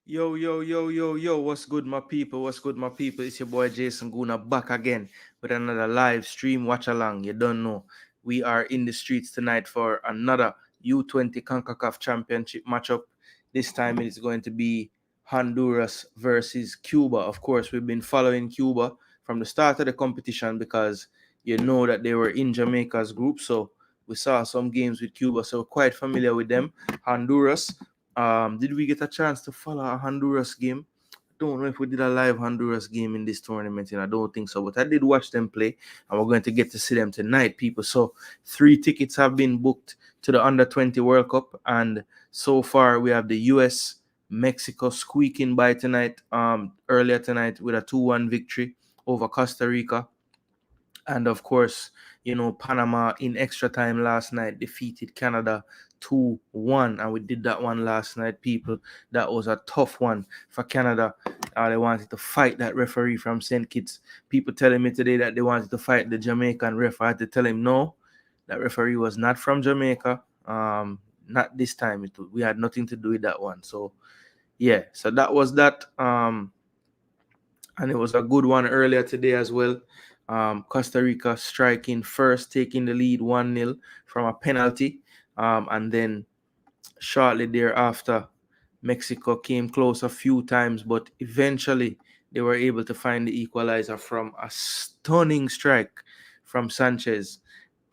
Yo, yo, yo, yo, yo, what's good, my people? What's good, my people? It's your boy Jason Gooner back again with another live stream watch along. You don't know. We are in the streets tonight for another U20 Concacaf Championship matchup. This time it is going to be Honduras versus Cuba. Of course, we've been following Cuba from the start of the competition because you know that they were in Jamaica's group. So we saw some games with Cuba, so we're quite familiar with them. Honduras. Did we get a chance to follow a Honduras game? I don't know if we did a live Honduras game in this tournament, and I don't think so. But I did watch them play, and we're going to get to see them tonight, people. So 3 tickets have been booked to the Under-20 World Cup, and so far we have the U.S., Mexico squeaking by tonight, earlier tonight with a 2-1 victory over Costa Rica. And of course, Panama in extra time last night defeated Canada 2-1. And we did that one last night, people. That was a tough one for Canada. They wanted to fight that referee from St. Kitts. People telling me today that they wanted to fight the Jamaican ref. I had to tell him no, that referee was not from Jamaica. Not this time. We had nothing to do with that one. So, yeah. So that was that. And it was a good one earlier today as well. Costa Rica striking first, taking the lead 1-0 from a penalty. And then shortly thereafter, Mexico came close a few times, but eventually they were able to find the equalizer from a stunning strike from Sanchez.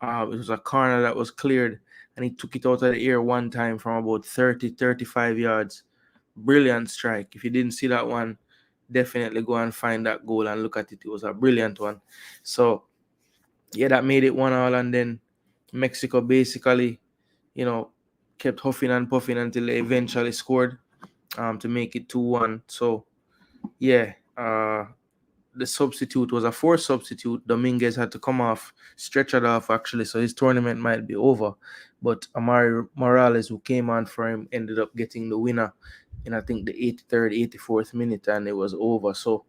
It was a corner that was cleared, and he took it out of the air one time from about 35 yards. Brilliant strike. If you didn't see that one, definitely go and find that goal and look at it. It was a brilliant one. So, yeah, that made it 1-1, and then Mexico basically, kept huffing and puffing until they eventually scored to make it 2-1. So, yeah, the substitute was a forced substitute. Dominguez had to come off, stretchered off actually, so his tournament might be over. But Amari Morales, who came on for him, ended up getting the winner in I think the 83rd, 84th minute, and it was over. So,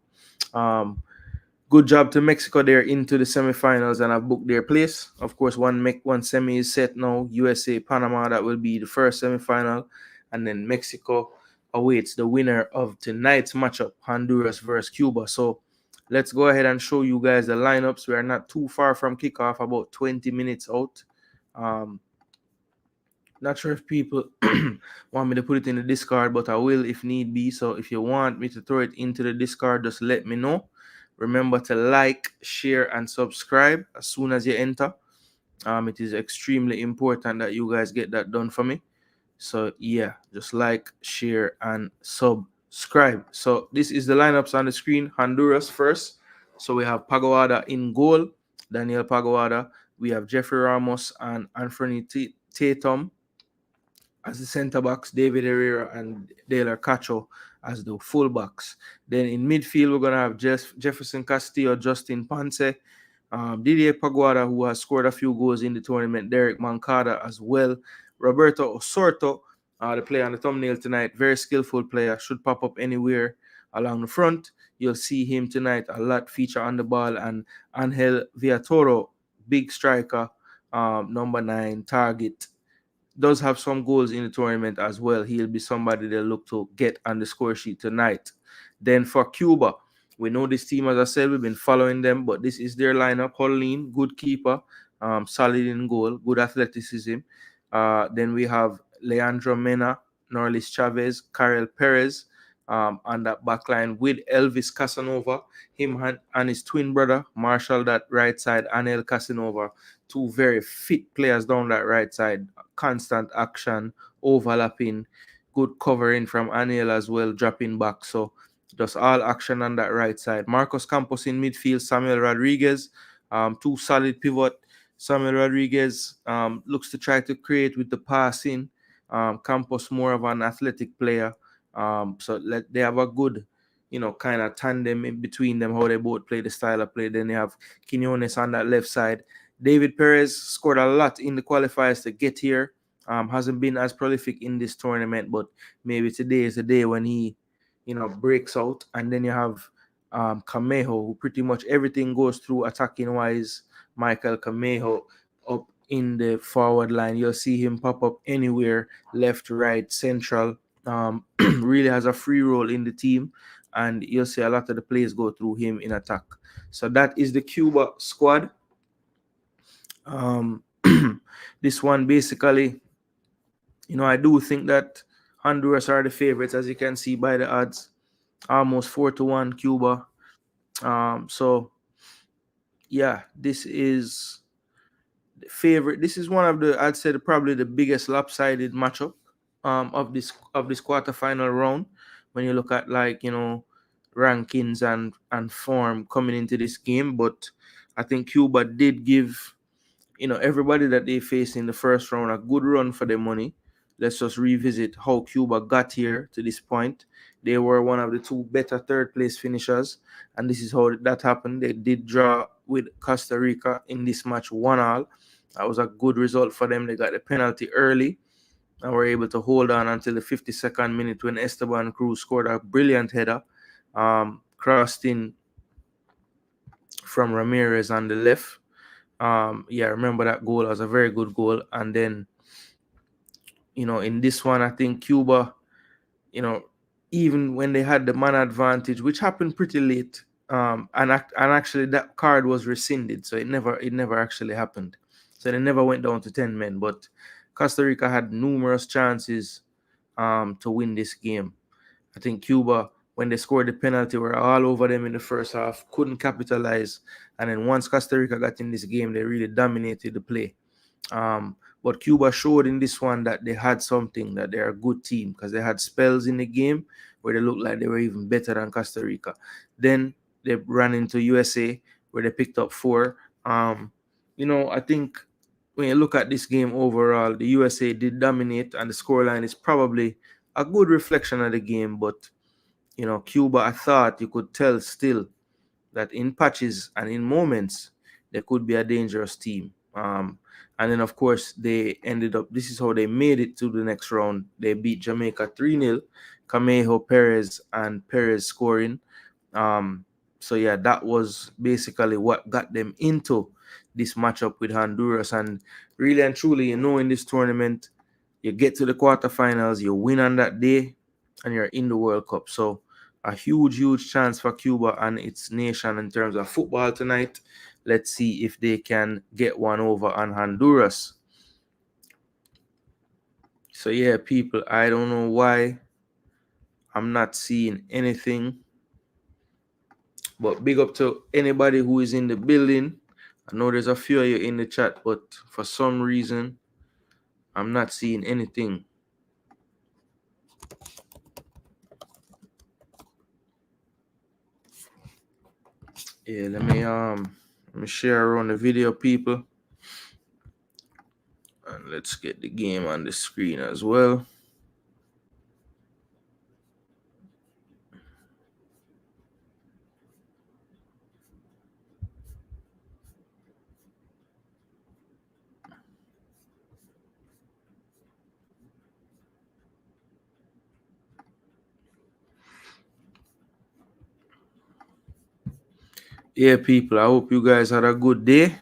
good job to Mexico. They're into the semifinals and have booked their place. Of course, one semi is set now. USA, Panama, that will be the first semifinal, and then Mexico awaits the winner of tonight's matchup, Honduras versus Cuba. So let's go ahead and show you guys the lineups. We are not too far from kickoff, about 20 minutes out. Not sure if people want me to put it in the Discord, but I will if need be. So if you want me to throw it into the Discord, just let me know. Remember to like, share, and subscribe as soon as you enter. It is extremely important that you guys get that done for me. So yeah, just like, share, and subscribe. So this is the lineups on the screen. Honduras first. So we have Pagoada in goal, Daniel Pagoada. We have Jeffrey Ramos and Anthony Tatum as the centre backs, David Herrera and Dale Cacho as the full backs. Then in midfield, we're going to have Jefferson Castillo, Justin Ponce, Didier Paguada, who has scored a few goals in the tournament, Derek Mancada as well, Roberto Osorto, the player on the thumbnail tonight, very skillful player, should pop up anywhere along the front. You'll see him tonight a lot, feature on the ball, and Angel Villatoro, big striker, number 9, target, does have some goals in the tournament as well. He'll be somebody they'll look to get on the score sheet tonight. Then for Cuba, we know this team, as I said, we've been following them, but this is their lineup. Pauline, good keeper, solid in goal, good athleticism. Then we have Leandro Mena, Norlis Chavez, Karel Perez on that back line with Elvis Casanova, him and his twin brother, Marshall, that right side, Anel Casanova. Two very fit players down that right side. Constant action, overlapping, good covering from Anel as well, dropping back. So just all action on that right side. Marcos Campos in midfield, Samuel Rodriguez, two solid pivot. Samuel Rodriguez looks to try to create with the passing. Campos more of an athletic player. So they have a good, kind of tandem in between them, how they both play the style of play. Then they have Quinones on that left side. David Perez scored a lot in the qualifiers to get here. Hasn't been as prolific in this tournament, but maybe today is the day when he, breaks out. And then you have Camejo, who pretty much everything goes through attacking wise. Michael Camejo up in the forward line. You'll see him pop up anywhere, left, right, central. really has a free role in the team, and you'll see a lot of the plays go through him in attack. So that is the Cuba squad. This one basically, I do think that Honduras are the favorites, as you can see by the odds, almost 4-1 Cuba. So yeah, this is the favorite. This is one of the, I'd say, probably the biggest lopsided matchup of this quarterfinal round. When you look at, like, rankings and form coming into this game, but I think Cuba did give everybody that they faced in the first round a good run for their money. Let's just revisit how Cuba got here to this point. They were one of the two better third place finishers, and this is how that happened. They did draw with Costa Rica in this match 1-1. That was a good result for them. They got the penalty early and were able to hold on until the 52nd minute when Esteban Cruz scored a brilliant header, crossed in from Ramirez on the left. Remember that goal was a very good goal. And then, in this one, I think Cuba, even when they had the man advantage, which happened pretty late, and actually that card was rescinded, so it never actually happened. So they never went down to 10 men. But Costa Rica had numerous chances to win this game. I think Cuba, when they scored the penalty, were all over them in the first half, couldn't capitalize. And then once Costa Rica got in this game, they really dominated the play. But Cuba showed in this one that they had something, that they're a good team, because they had spells in the game where they looked like they were even better than Costa Rica. Then they ran into USA where they picked up 4. I think when you look at this game overall, the USA did dominate, and the scoreline is probably a good reflection of the game. But Cuba, I thought you could tell still that in patches and in moments they could be a dangerous team. And then, of course, they ended up, this is how they made it to the next round. They beat Jamaica 3-0, Camejo, Perez, and Perez scoring. So yeah, that was basically what got them into this matchup with Honduras. And really and truly, in this tournament, you get to the quarterfinals, you win on that day, and you're in the World Cup. So a huge chance for Cuba and its nation in terms of football tonight. Let's see if they can get one over on Honduras. So yeah, people, I don't know why I'm not seeing anything, but big up to anybody who is in the building. I know there's a few of you in the chat, but for some reason I'm not seeing anything. Yeah, let me share around the video, people, and let's get the game on the screen as well. Yeah, people, I hope you guys had a good day.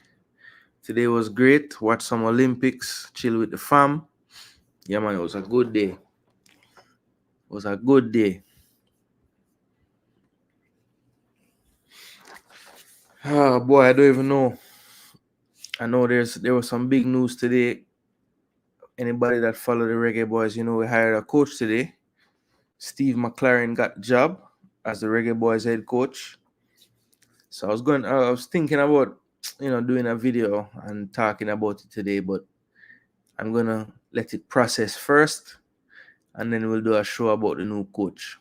Today was great. Watch some Olympics, chill with the fam. Yeah, man, it was a good day. It was a good day. Oh boy, I don't even know. I know there was some big news today. Anybody that follow the Reggae Boys, we hired a coach today. Steve McLaren got the job as the Reggae Boys head coach. So I was thinking about, doing a video and talking about it today, but I'm gonna let it process first, and then we'll do a show about the new coach.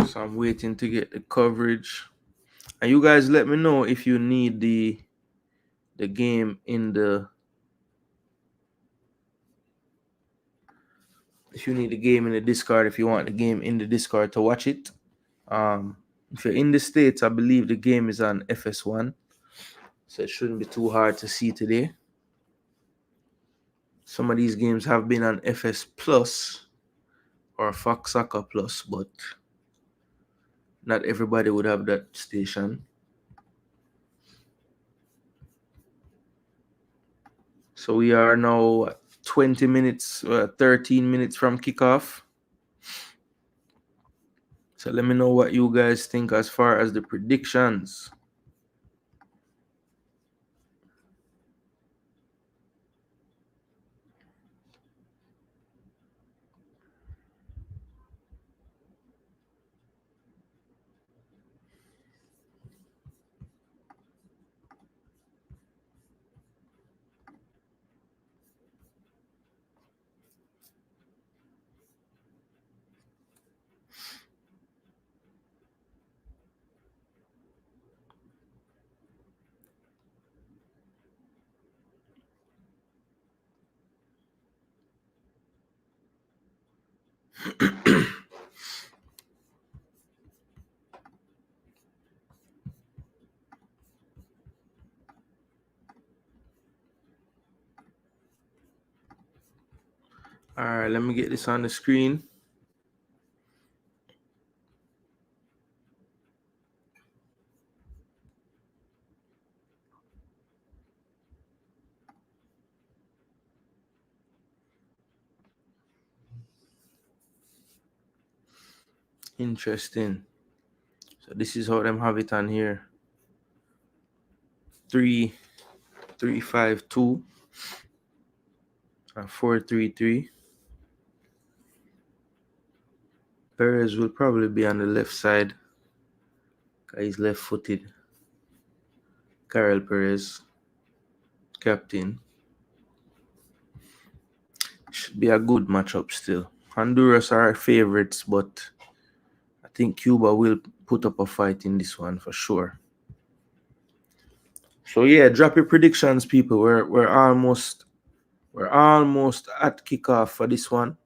So I'm waiting to get the coverage. And you guys let me know if you need the game in the Discord, if you want the game in the Discord to watch it. If you're in the States, I believe the game is on FS1. So it shouldn't be too hard to see today. Some of these games have been on FS Plus or Fox Soccer Plus, but Not everybody would have that station. So we are now 20 minutes, 13 minutes from kickoff. So let me know what you guys think as far as the predictions. All right, let me get this on the screen. Interesting. So this is how them have it on here. 3-3-5-2 and 4-3-3. Perez will probably be on the left side. He's left-footed. Carol Perez, captain. Should be a good matchup still. Honduras are favorites, but I think Cuba will put up a fight in this one for sure. So yeah, drop your predictions, people. We're almost at kickoff for this one.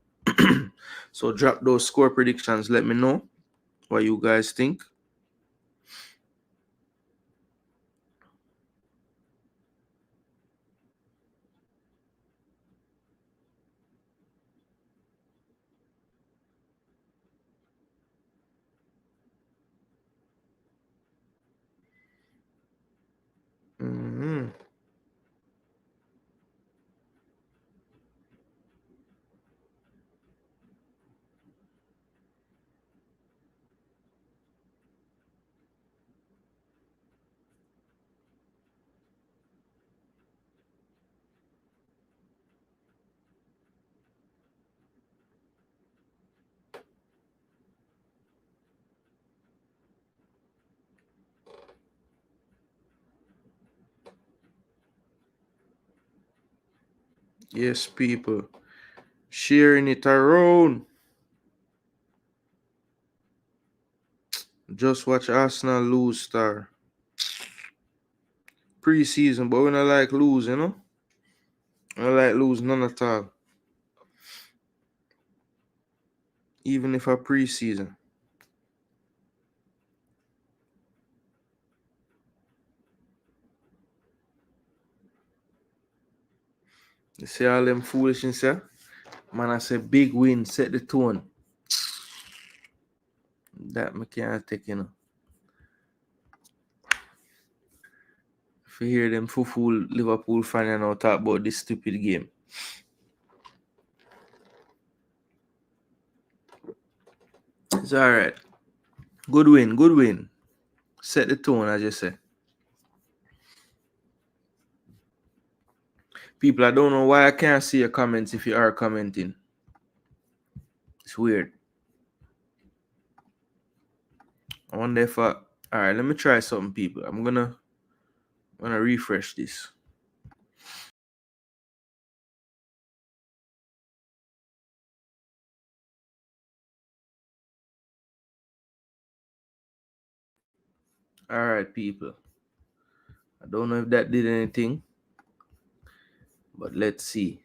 So drop those score predictions. Let me know what you guys think. Mm-hmm. Yes, people. Sharing it around. Just watch Arsenal lose, star. Pre-season, but we don't like lose, you know? I don't like lose none at all. Even if I pre-season. You see all them foolishness, yeah? Man, I say big win, set the tone. That me can't take, you know. If you hear them fool Liverpool fan and now talk about this stupid game. It's alright. Good win, good win. Set the tone, as you say. People, I don't know why I can't see your comments if you are commenting. It's weird. I wonder if I... Alright, let me try something, people. I'm gonna refresh this. Alright, people. I don't know if that did anything, but let's see.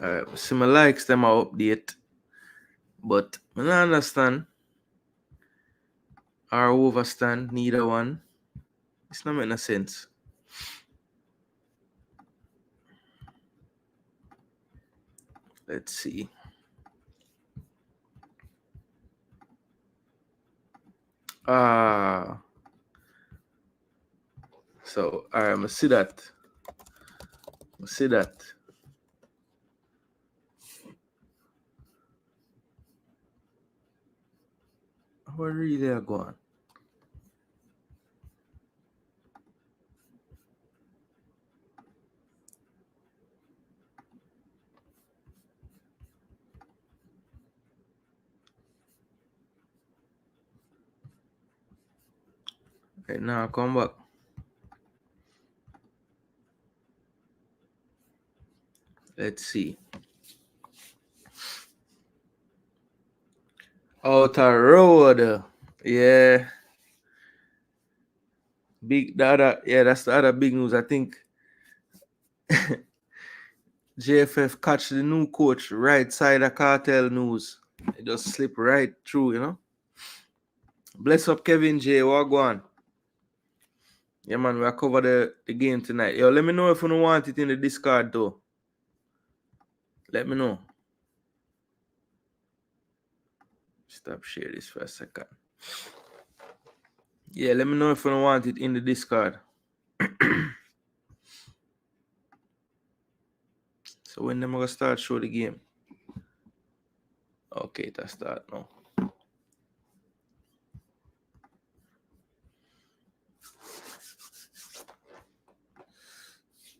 Alright, see my likes, them I update. But I don't understand or overstand neither one. It's not making no sense. Let's see. So I'm gonna see that. Where really are going? Okay, now come back. Let's see. Outer road. Yeah. That's the other big news. I think JFF catch the new coach right side of cartel news. It just slip right through, you know. Bless up Kevin J. Wagwan. Yeah, man, we'll cover the game tonight. Yo, let me know if you don't want it in the Discord, though. Let me know. Stop share this for a second. Yeah, let me know if you don't want it in the Discord. So when them gonna start show the game? Okay, that's start now.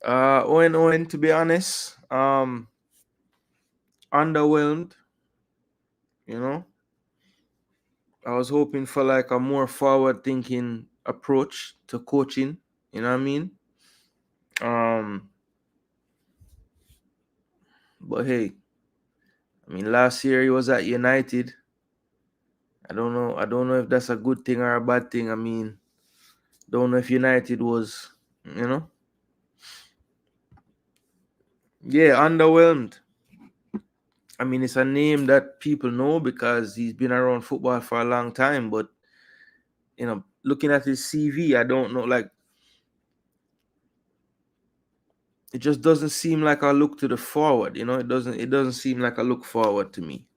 Owen, to be honest, underwhelmed. You know, I was hoping for like a more forward-thinking approach to coaching. You know what I mean? But hey, I mean, last year he was at United. I don't know if that's a good thing or a bad thing. I mean, don't know if United was, you know. Yeah, underwhelmed. I mean, it's a name that people know because he's been around football for a long time. But you know, looking at his CV, I don't know. Like, it just doesn't seem like a look to the forward. You know, it doesn't seem like a look forward to me.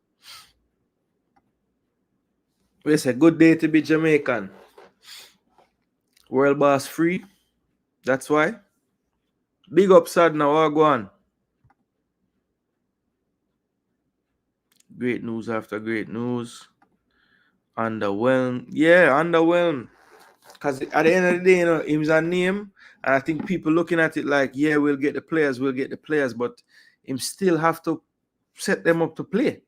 It's a good day to be Jamaican. World boss free. That's why. Big up Sadna Wagwan. Great news after great news. Underwhelmed. Yeah, underwhelmed. Because at the end of the day, you know, him's a name. And I think people looking at it like, yeah, we'll get the players, but him still have to set them up to play.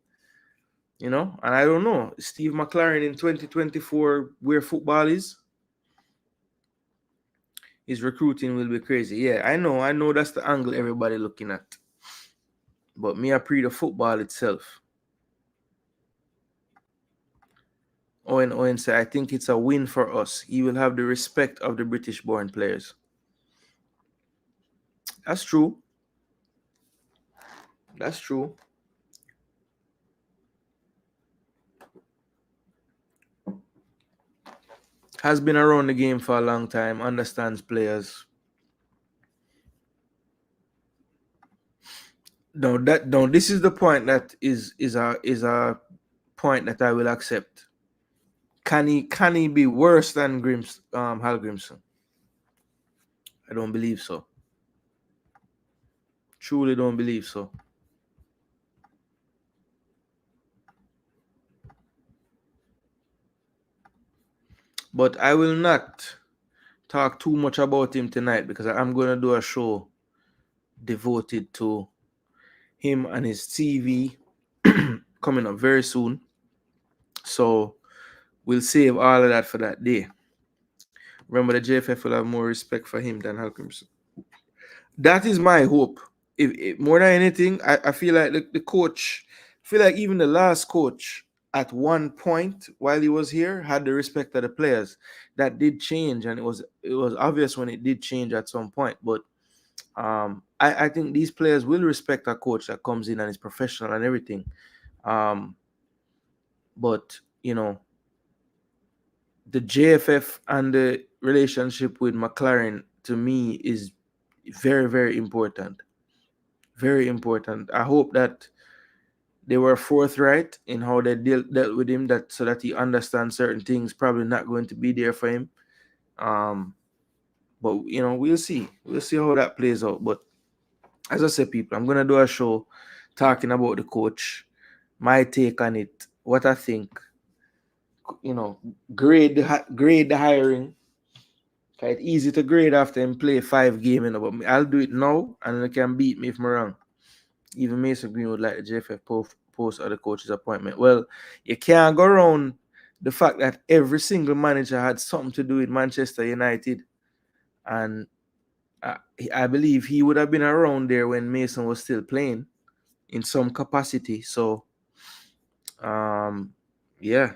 You know, and I don't know. Steve McLaren in 2024, where football is, his recruiting will be crazy. Yeah, I know that's the angle everybody looking at. But me, I pre the football itself. Owen said, I think it's a win for us. He will have the respect of the British-born players. That's true. That's true. Has been around the game for a long time, understands players. No, this is the point that is a point that I will accept. Can he be worse than Hal Grimson? I don't believe so. Truly don't believe so. But I will not talk too much about him tonight because I'm going to do a show devoted to him and his CV coming up very soon. So we'll save all of that for that day. Remember, the JFF will have more respect for him than Hal Grimson. That is my hope. If more than anything, I feel like the coach, I feel like even the last coach at one point while he was here had the respect of the players. That did change, and it was obvious when it did change at some point. But I think these players will respect a coach that comes in and is professional and everything. But you know, the JFF and the relationship with McLaren to me is very, very important. Very important. I hope that they were forthright in how they dealt with him, that so that he understands certain things probably not going to be there for him. But we'll see. We'll see how that plays out. But as I said, people, I'm gonna do a show talking about the coach, my take on it, what I think. Grade the hiring. It's easy to grade after him play 5 games, but I'll do it now, and they can beat me if I'm wrong. Even Mason Green would like the JFF post of the coach's appointment. Well, you can't go around the fact that every single manager had something to do with Manchester United, and I believe he would have been around there when Mason was still playing in some capacity. So, yeah,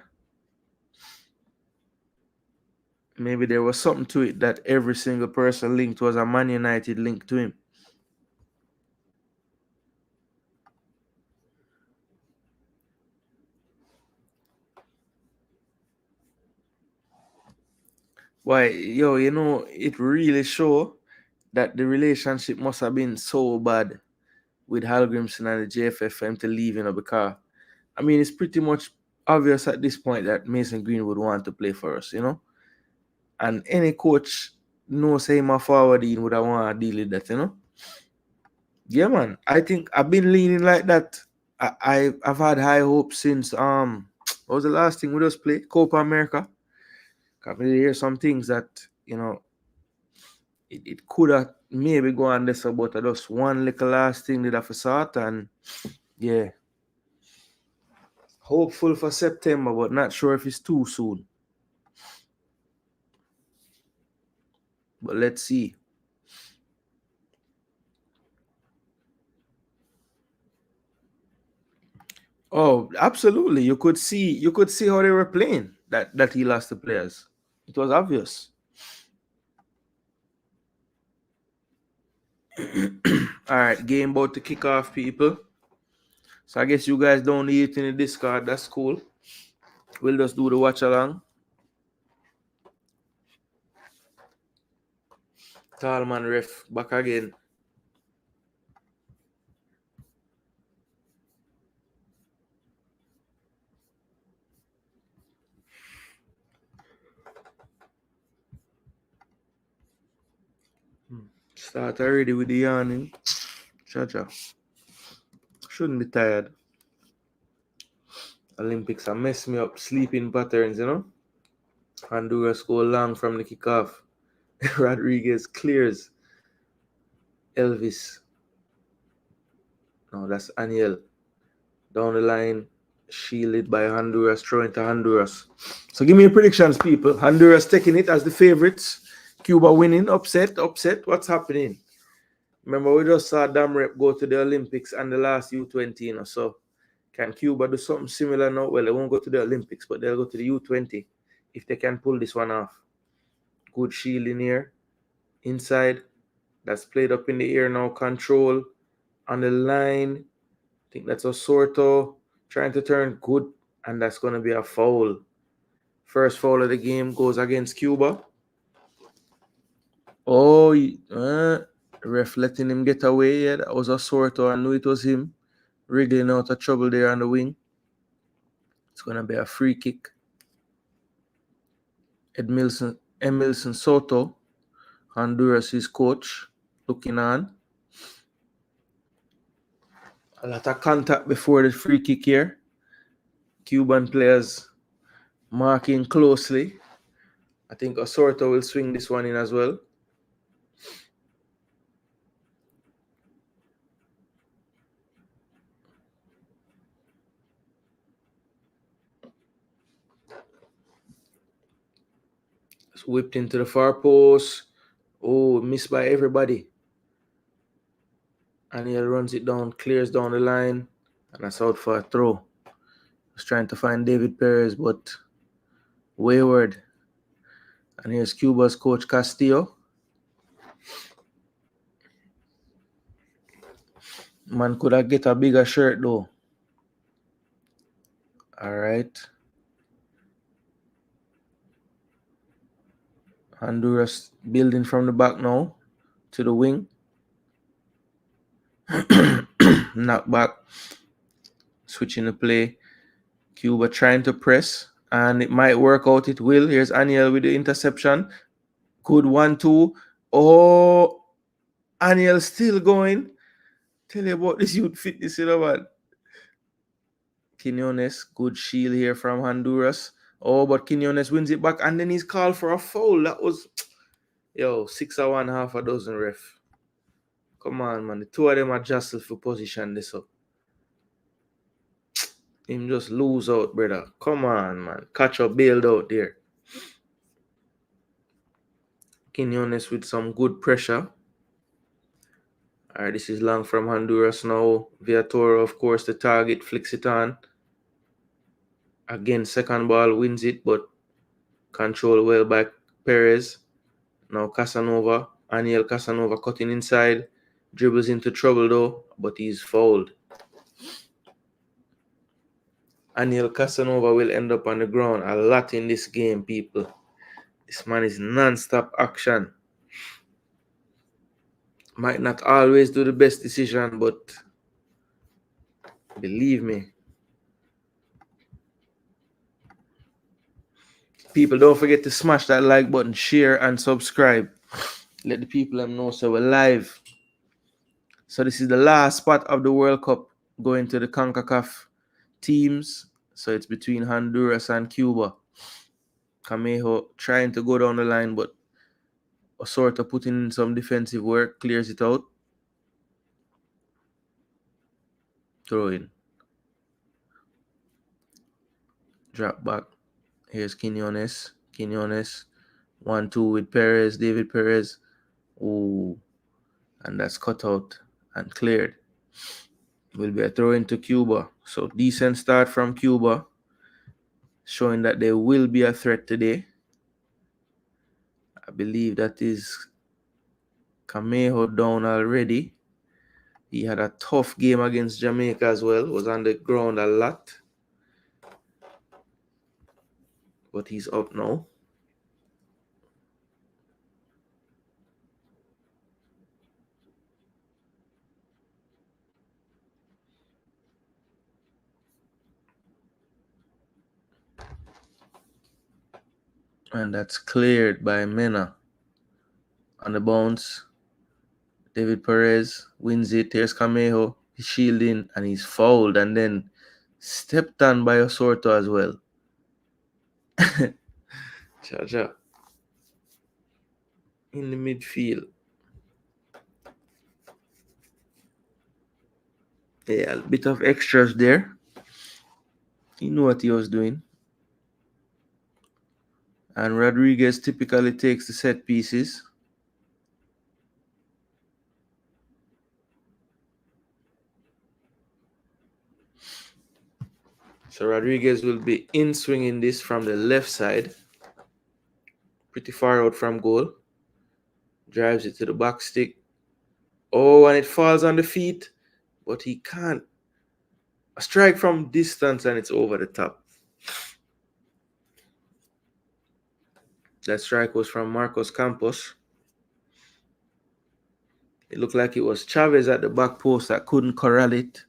maybe there was something to it that every single person linked was a Man United link to him. Why, it really show that the relationship must have been so bad with Hallgrimson and the JFF for him to leave, because I mean, it's pretty much obvious at this point that Mason Green would want to play for us, and any coach knows him a forward in would have want to deal with that, Yeah, man. I think I've been leaning like that. I've had high hopes since what was the last thing we just played? Copa America. I hear some things that it could have maybe gone this about just one little last thing that I've sort, and yeah, hopeful for September, but not sure if it's too soon. But let's see. Oh, absolutely. You could see how they were playing that he lost the players. It was obvious. All right, game about to kick off, people. So I guess you guys don't need it in the Discord. That's cool. We'll just do the watch along. Tallman ref back again. Start already with the yawning. Chacha. Shouldn't be tired. Olympics are mess me up. Sleeping patterns, Honduras go long from the kickoff. Rodriguez clears. Elvis. No, that's Aniel. Down the line. Shielded by Honduras. Throwing to Honduras. So give me your predictions, people. Honduras taking it as the favorites. Cuba winning. Upset. What's happening? Remember, we just saw Damrep go to the Olympics and the last U20, So can Cuba do something similar now? Well, they won't go to the Olympics, but they'll go to the U20 if they can pull this one off. Good shield in here. Inside. That's played up in the air now. Control. On the line. I think that's Osorto. Trying to turn good. And that's going to be a foul. First foul of the game goes against Cuba. Oh, ref letting him get away. Yeah, that was Osorto. I knew it was him. Wriggling out of trouble there on the wing. It's going to be a free kick. Emilson Soto, Honduras' coach, looking on. A lot of contact before the free kick here. Cuban players marking closely. I think Osorto will swing this one in as well. It's whipped into the far post. Oh, missed by everybody. And he runs it down, clears down the line, and that's out for a throw. Was trying to find David Perez, but wayward. And here's Cuba's coach Castillo. Man could have get a bigger shirt though. All right. Honduras building from the back now to the wing. Knock back. Switching the play. Cuba trying to press, and it might work out. It will. Here's Aniel with the interception. Good 1-2. Oh, Aniel still going. Tell you about this youth fitness, you know, man. Quinones, good shield here from Honduras. Oh, but Quinones wins it back, and then he's called for a foul. That was, 6-1, half a dozen ref. Come on, man. The two of them are jostled for position this up. Him just lose out, brother. Come on, man. Catch up, bailed out there. Quinones with some good pressure. All right, this is long from Honduras now. Villatoro, of course, the target, flicks it on. Again, second ball wins it, but controlled well by Perez. Now Casanova, Aniel Casanova cutting inside. Dribbles into trouble though, but he's fouled. Aniel Casanova will end up on the ground a lot in this game, people. This man is non-stop action. Might not always do the best decision, but believe me. People, don't forget to smash that like button, share, and subscribe. Let the people know so we're live. So this is the last spot of the World Cup going to the Concacaf teams. So it's between Honduras and Cuba. Camejo trying to go down the line, but sort of putting in some defensive work, clears it out. Throw in. Drop back. Here's Quinones. 1-2 with Perez, David Perez. Ooh. And that's cut out and cleared. Will be a throw into Cuba. So decent start from Cuba, showing that there will be a threat today. I believe that is Camejo down already. He had a tough game against Jamaica as well. Was on the ground a lot. But he's up now. And that's cleared by Mena. On the bounce, David Perez wins it. Here's Camejo. He's shielding and he's fouled and then stepped on by Osorto as well. Cha-cha. In the midfield. Yeah, a bit of extras there. He knew what he was doing. And Rodriguez typically takes the set pieces. So Rodriguez will be in swinging this from the left side. Pretty far out from goal. Drives it to the back stick. Oh, and it falls on the feet. But he can't. A strike from distance and it's over the top. That strike was from Marcos Campos. It looked like it was Chavez at the back post that couldn't corral it.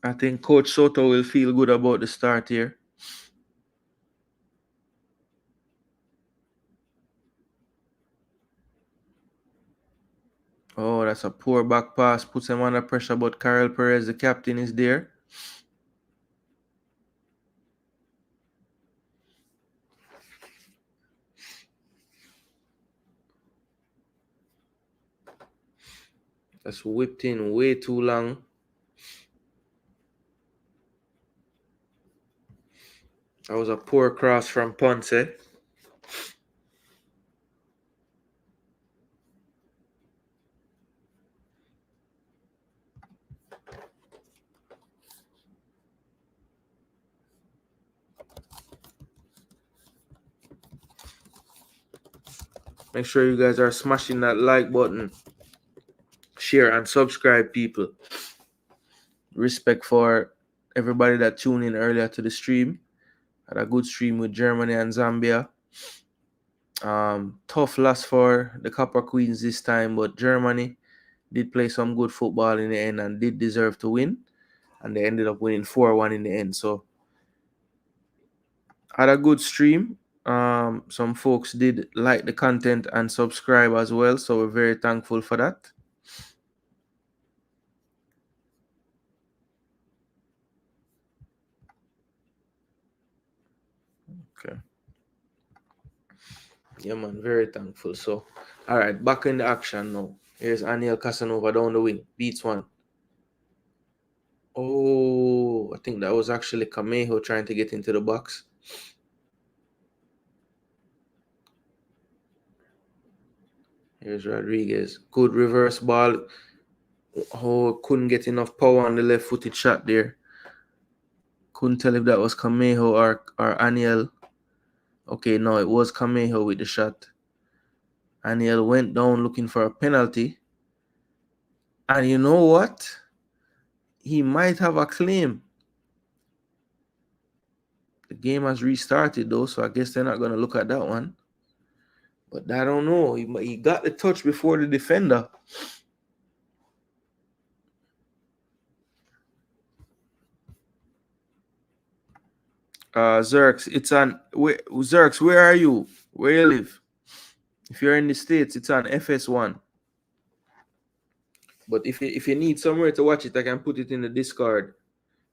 I think Coach Soto will feel good about the start here. Oh, that's a poor back pass. Puts him under pressure, but Carl Perez, the captain, is there. That's whipped in way too long. That was a poor cross from Ponce. Make sure you guys are smashing that like button. Share and subscribe, people. Respect for everybody that tuned in earlier to the stream. Had a good stream with Germany and Zambia. Tough loss for the Copper Queens this time, but Germany did play some good football in the end and did deserve to win. And they ended up winning 4-1 in the end. So had a good stream. Some folks did like the content and subscribe as well. So we're very thankful for that. Okay. Yeah, man, very thankful. So, all right, back in the action now. Here's Aniel Casanova down the wing. Beats one. Oh, I think that was actually Camejo trying to get into the box. Here's Rodriguez. Good reverse ball. Oh, couldn't get enough power on the left-footed shot there. Couldn't tell if that was Camejo or Aniel. Okay, no, it was Camejo with the shot. Aniel went down looking for a penalty. And you know what? He might have a claim. The game has restarted though, so I guess they're not going to look at that one. But I don't know. He got the touch before the defender. Zerx, Zerx, where are you? Where you live? If you're in the States, it's on FS1. But if you need somewhere to watch it, I can put it in the Discord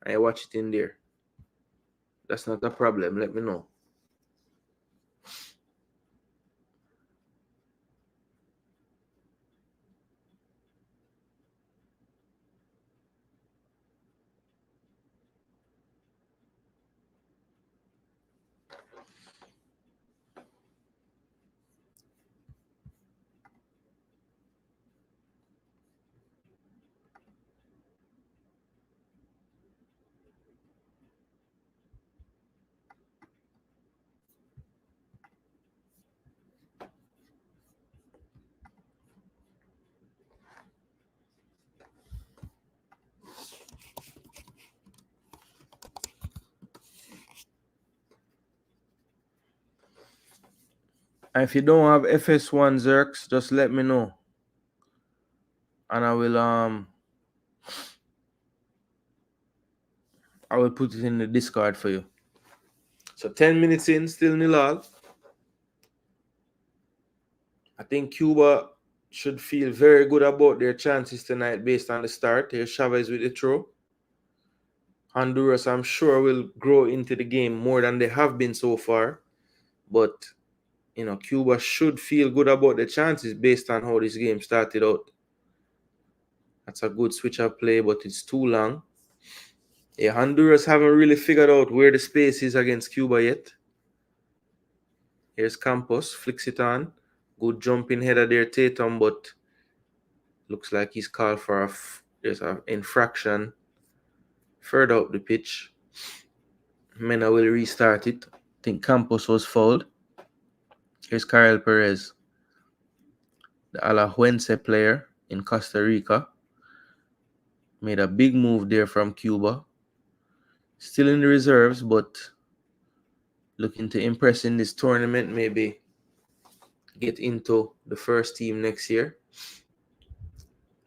and I watch it in there. That's not a problem. Let me know. And if you don't have FS1 Zerx, just let me know. And I will put it in the Discord for you. So 10 minutes in, still 0-0. I think Cuba should feel very good about their chances tonight based on the start. Here's Chavez with the throw. Honduras, I'm sure, will grow into the game more than they have been so far. But, Cuba should feel good about the chances based on how this game started out. That's a good switch-up play, but it's too long. Yeah, Honduras haven't really figured out where the space is against Cuba yet. Here's Campos, flicks it on. Good jumping header there, Tatum, but looks like he's called for there's an infraction further up the pitch. Mena will restart it. I think Campos was fouled. Here's Carl Perez, the Alajuelense player in Costa Rica. Made a big move there from Cuba. Still in the reserves, but looking to impress in this tournament, maybe get into the first team next year.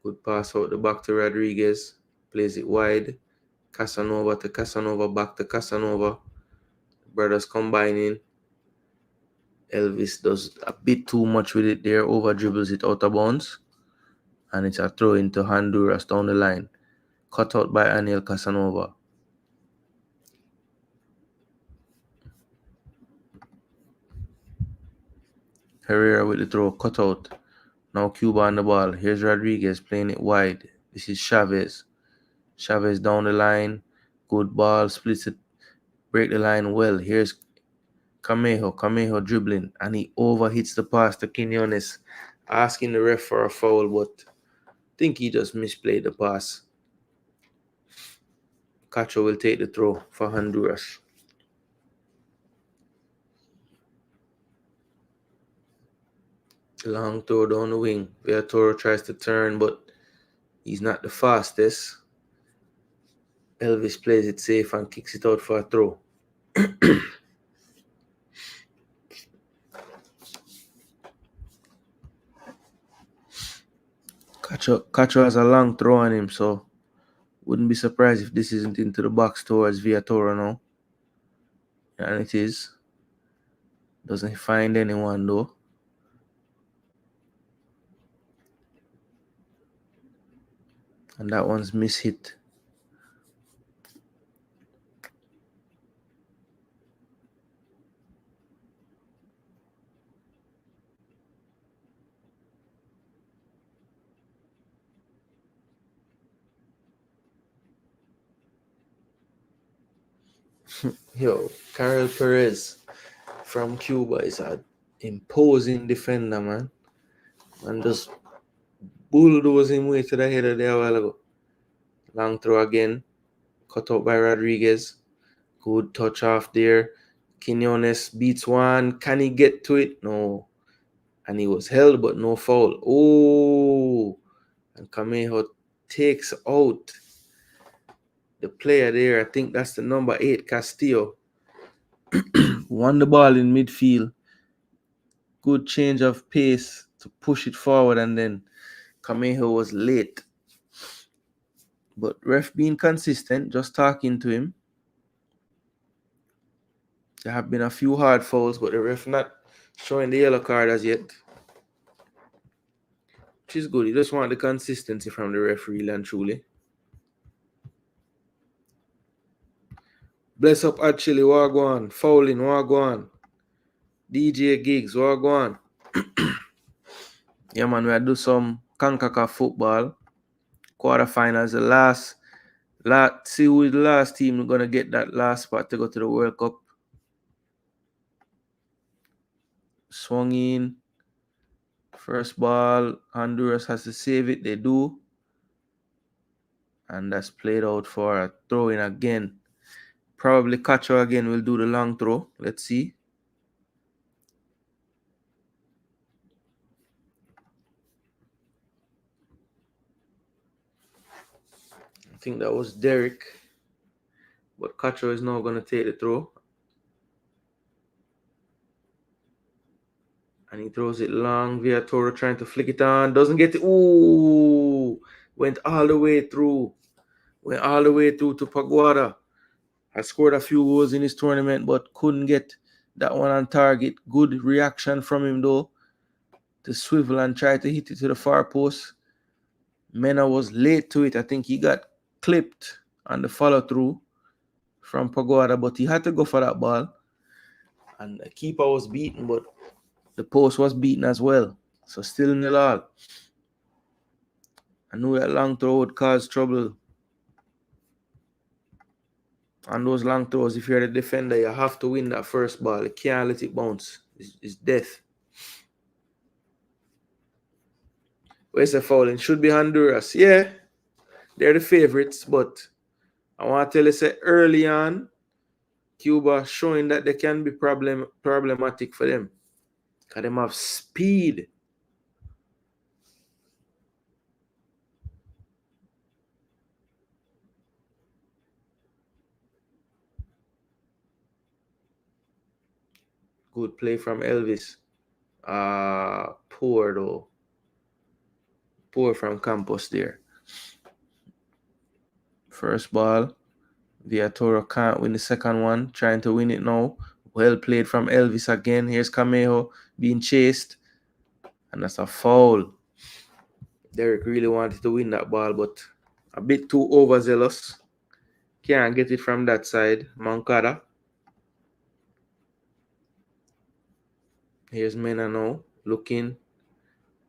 Good pass out the back to Rodriguez. Plays it wide. Casanova to Casanova, back to Casanova. Brothers combining. Elvis does a bit too much with it there. Over dribbles it out of bounds. And it's a throw into Honduras down the line. Cut out by Aniel Casanova. Herrera with the throw, cut out. Now Cuba on the ball. Here's Rodriguez playing it wide. This is Chavez. Chavez down the line. Good ball. Splits it. Break the line well. Here's Camejo. Camejo dribbling. And he overhits the pass to Quinones. Asking the ref for a foul, but I think he just misplayed the pass. Cacho will take the throw for Honduras. Long throw down the wing. Villatoro tries to turn, but he's not the fastest. Elvis plays it safe and kicks it out for a throw. Cacho has a long throw on him, so wouldn't be surprised if this isn't into the box towards Viatora now. And it is. Doesn't find anyone though. And that one's mishit. Yo, Carol Perez from Cuba is an imposing defender, man. And just bulldoze him way to the header there a while ago. Long throw again. Cut out by Rodriguez. Good touch off there. Quinones beats one. Can he get to it? No. And he was held, but no foul. Oh. And Camejo takes out the player there. I think that's the number 8, Castillo. Won the ball in midfield. Good change of pace to push it forward, and then Camejo was late. But ref being consistent, just talking to him. There have been a few hard fouls, but the ref not showing the yellow card as yet. Which is good. You just want the consistency from the referee, and truly. Bless up actually, Wagwan. Fouling, Wagwan. DJ Gigs, Wagwan. Yeah, man, we do some Concacaf football. Quarterfinals, the last see who is the last team we're gonna get that last spot to go to the World Cup. Swung in. First ball, Honduras has to save it. They do. And that's played out for a throw in again. Probably Cacho again will do the long throw. Let's see. I think that was Derek. But Cacho is now going to take the throw. And he throws it long. Viatora trying to flick it on. Doesn't get it. Ooh. Went all the way through. Went all the way through to Paguada. Has scored a few goals in this tournament, but couldn't get that one on target. Good reaction from him, though, to swivel and try to hit it to the far post. Mena was late to it. I think he got clipped on the follow-through from Pagoda, but he had to go for that ball. And the keeper was beaten, but the post was beaten as well. So still 0-0. I knew that long throw would cause trouble. On those long throws, if you're the defender, you have to win that first ball. You can't let it bounce. It's death. Where's the fouling? Should be Honduras. Yeah, they're the favorites, but I want to tell you, say early on, Cuba showing that they can be problematic for them. Because they have speed. Good play from Elvis. Poor though. Poor from Campos there. First ball. Viatora can't win the second one. Trying to win it now. Well played from Elvis again. Here's Camejo being chased. And that's a foul. Derek really wanted to win that ball, but a bit too overzealous. Can't get it from that side. Moncada. Here's Mena now. Looking.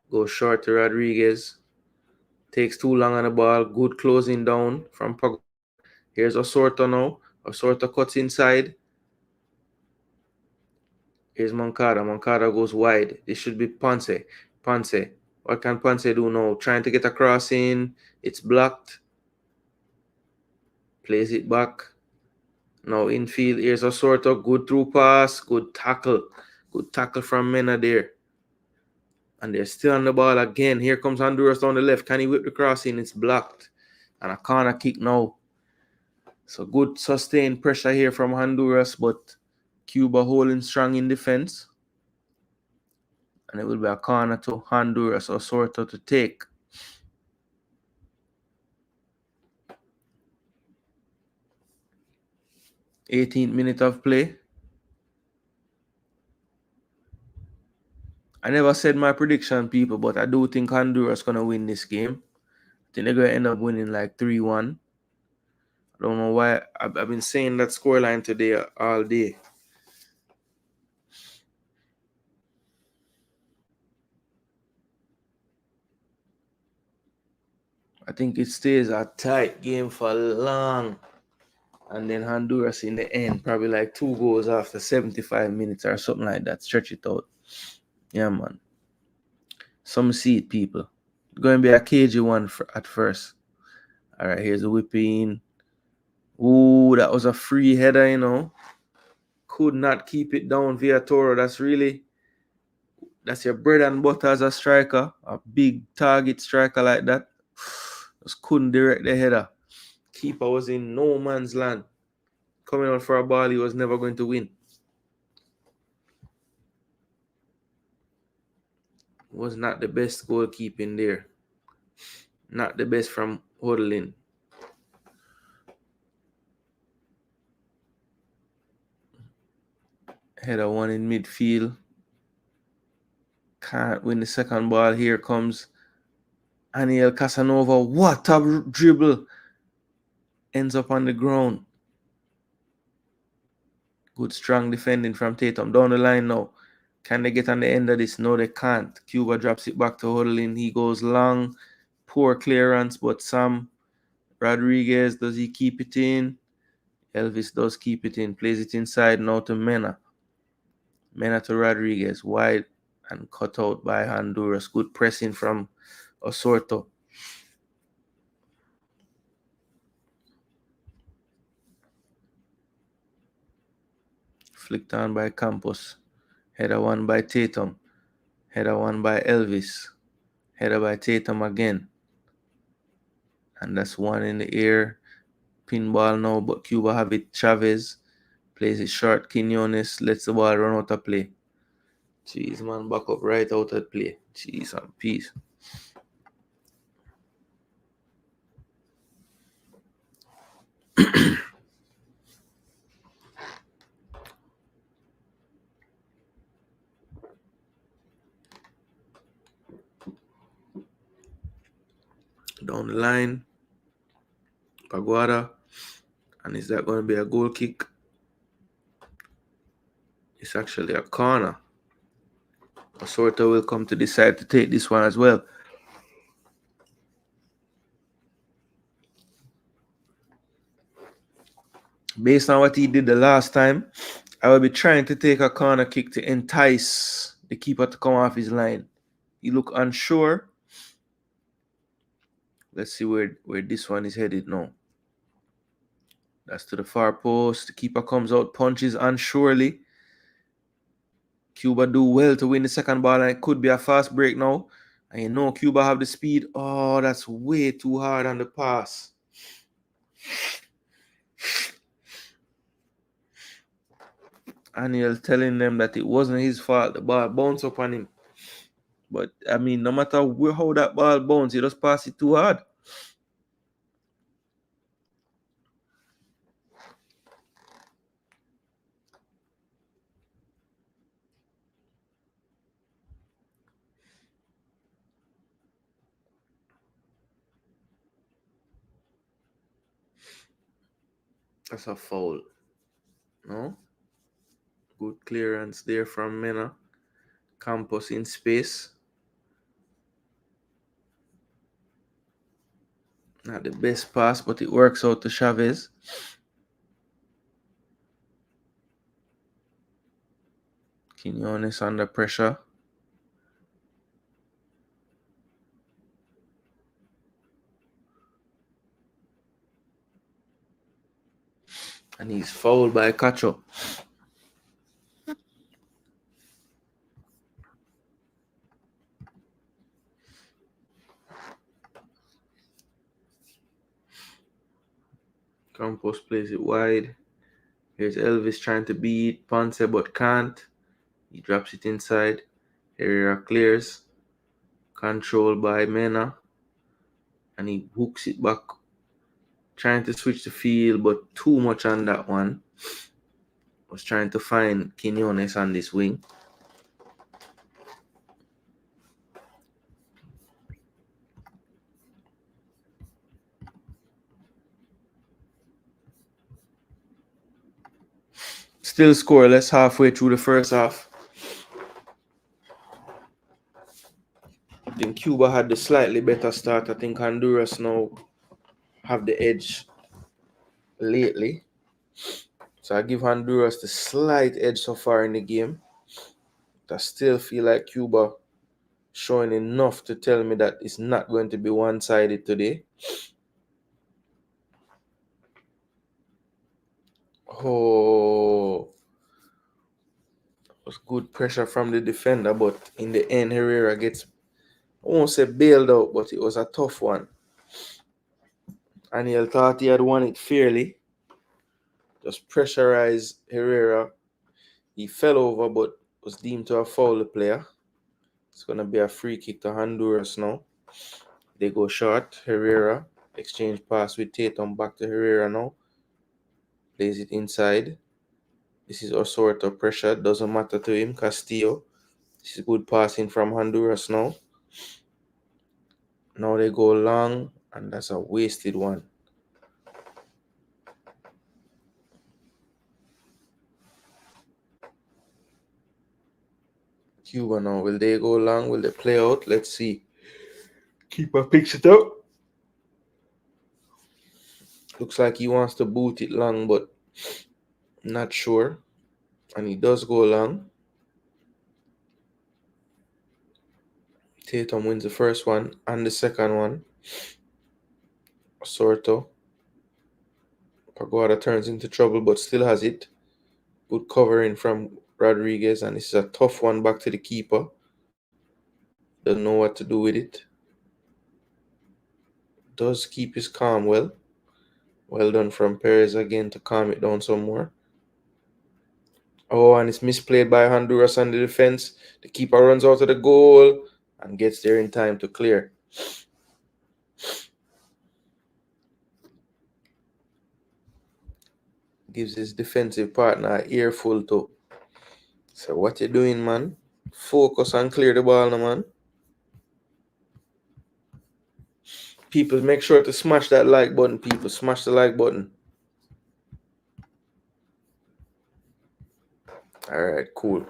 Goes short to Rodriguez. Takes too long on the ball. Good closing down from Pagoda. Here's Osorto now. Osorto cuts inside. Here's Moncada. Moncada goes wide. This should be Ponce. Ponce. What can Ponce do now? Trying to get a cross in. It's blocked. Plays it back. Now infield. Here's Osorto. Good through pass. Good tackle. Good tackle from Mena there. And they're still on the ball again. Here comes Honduras down the left. Can he whip the cross in? It's blocked. And a corner kick now. So good sustained pressure here from Honduras, but Cuba holding strong in defense. And it will be a corner to Honduras or Soto to take. '18th minute of play. I never said my prediction, people, but I do think Honduras going to win this game. I think they're going to end up winning like 3-1. I don't know why. I've been saying that scoreline today all day. I think it stays a tight game for long. And then Honduras in the end, probably like 2 goals after 75 minutes or something like that. Stretch it out. Yeah, man. Some seed, people. Going to be a cagey one at first. All right, here's a whipping. Ooh, that was a free header, you know. Could not keep it down via Toro. That's your bread and butter as a striker. A big target striker like that. Just couldn't direct the header. Keeper was in no man's land. Coming out for a ball he was never going to win. Was not the best goalkeeping there. Not the best from Hodelin. Header one in midfield. Can't win the second ball. Here comes Aniel Casanova. What a dribble. Ends up on the ground. Good strong defending from Tatum. Down the line now. Can they get on the end of this? No, they can't. Cuba drops it back to Hodelin. He goes long. Poor clearance, but Sam Rodriguez, does he keep it in? Elvis does keep it in. Plays it inside now to Mena. Mena to Rodriguez. Wide and cut out by Honduras. Good pressing from Osorto. Flicked on by Campos. Header one by Tatum. Header one by Elvis. Header by Tatum again. And that's one in the air. Pinball now, but Cuba have it. Chavez plays it short. Quinones lets the ball run out of play. Jeez, man, back up right out of play. Jeez, and peace. Down the line, Paguada. And is that going to be a goal kick? It's actually a corner. Osorto will come to decide to take this one as well. Based on what he did the last time, I will be trying to take a corner kick to entice the keeper to come off his line. He look unsure. Let's see where this one is headed now. That's to the far post. The keeper comes out, punches unsurely. Cuba do well to win the second ball, and it could be a fast break now. And you know Cuba have the speed. Oh, that's way too hard on the pass. Aniel telling them that it wasn't his fault. The ball bounced up on him. But, I mean, no matter how that ball bounced, he just passed it too hard. That's a foul. No? Good clearance there from Mena. Campos in space. Not the best pass, but it works out to Chavez. Quinones under pressure. And he's fouled by Cacho. Campos plays it wide. Here's Elvis trying to beat Ponce but can't. He drops it inside. Herrera clears. Controlled by Mena. And he hooks it back. Trying to switch the field, but too much on that one. Was trying to find Quinones on this wing. Still scoreless halfway through the first half. I think Cuba had the slightly better start. I think Honduras now have the edge lately. So I give Honduras the slight edge so far in the game. But I still feel like Cuba showing enough to tell me that it's not going to be one-sided today. Oh, was good pressure from the defender, but in the end, Herrera gets, I won't say bailed out, but it was a tough one. Aniel thought he had won it fairly. Just pressurized Herrera. He fell over, but was deemed to have fouled the player. It's going to be a free kick to Honduras now. They go short. Herrera exchange pass with Tatum back to Herrera now. Plays it inside. This is a sort of pressure. Doesn't matter to him. Castillo. This is good passing from Honduras now. Now they go long, and that's a wasted one. Cuba now. Will they go long? Will they play out? Let's see. Keeper picks it up. Looks like he wants to boot it long, but not sure. And he does go long. Tatum wins the first one and the second one. Sorto. Pagoda turns into trouble but still has it. Good covering from Rodriguez, and this is a tough one back to the keeper. Doesn't know what to do with it. Does keep his calm well. Well done from Perez again to calm it down some more. Oh, and it's misplayed by Honduras on the defense. The keeper runs out of the goal and gets there in time to clear. Gives his defensive partner an earful too. So what you doing, man? Focus and clear the ball, no, man. People, make sure to smash that like button, people. Smash the like button. Alright, cool.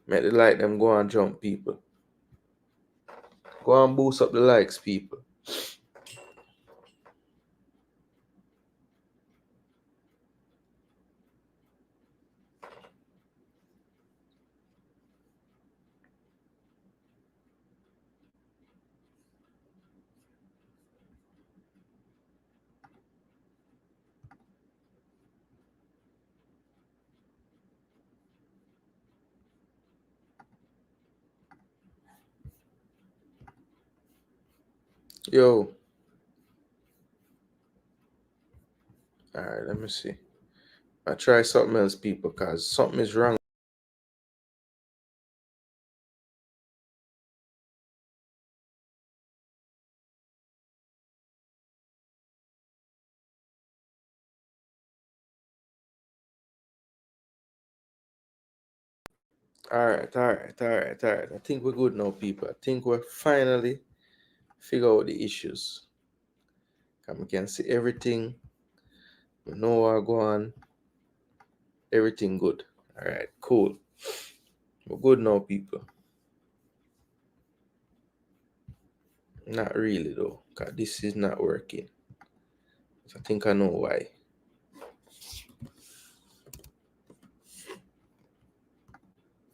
Make the like them go and jump, people. Go and boost up the likes, people. Yo. Alright, let me see. I try something else, people, because something is wrong. Alright. I think we're good now, people. I think we're finally figure out the issues. And we can see everything. We know what's going on. Everything good. Alright, cool. We're good now, people. Not really though, because this is not working. So I think I know why.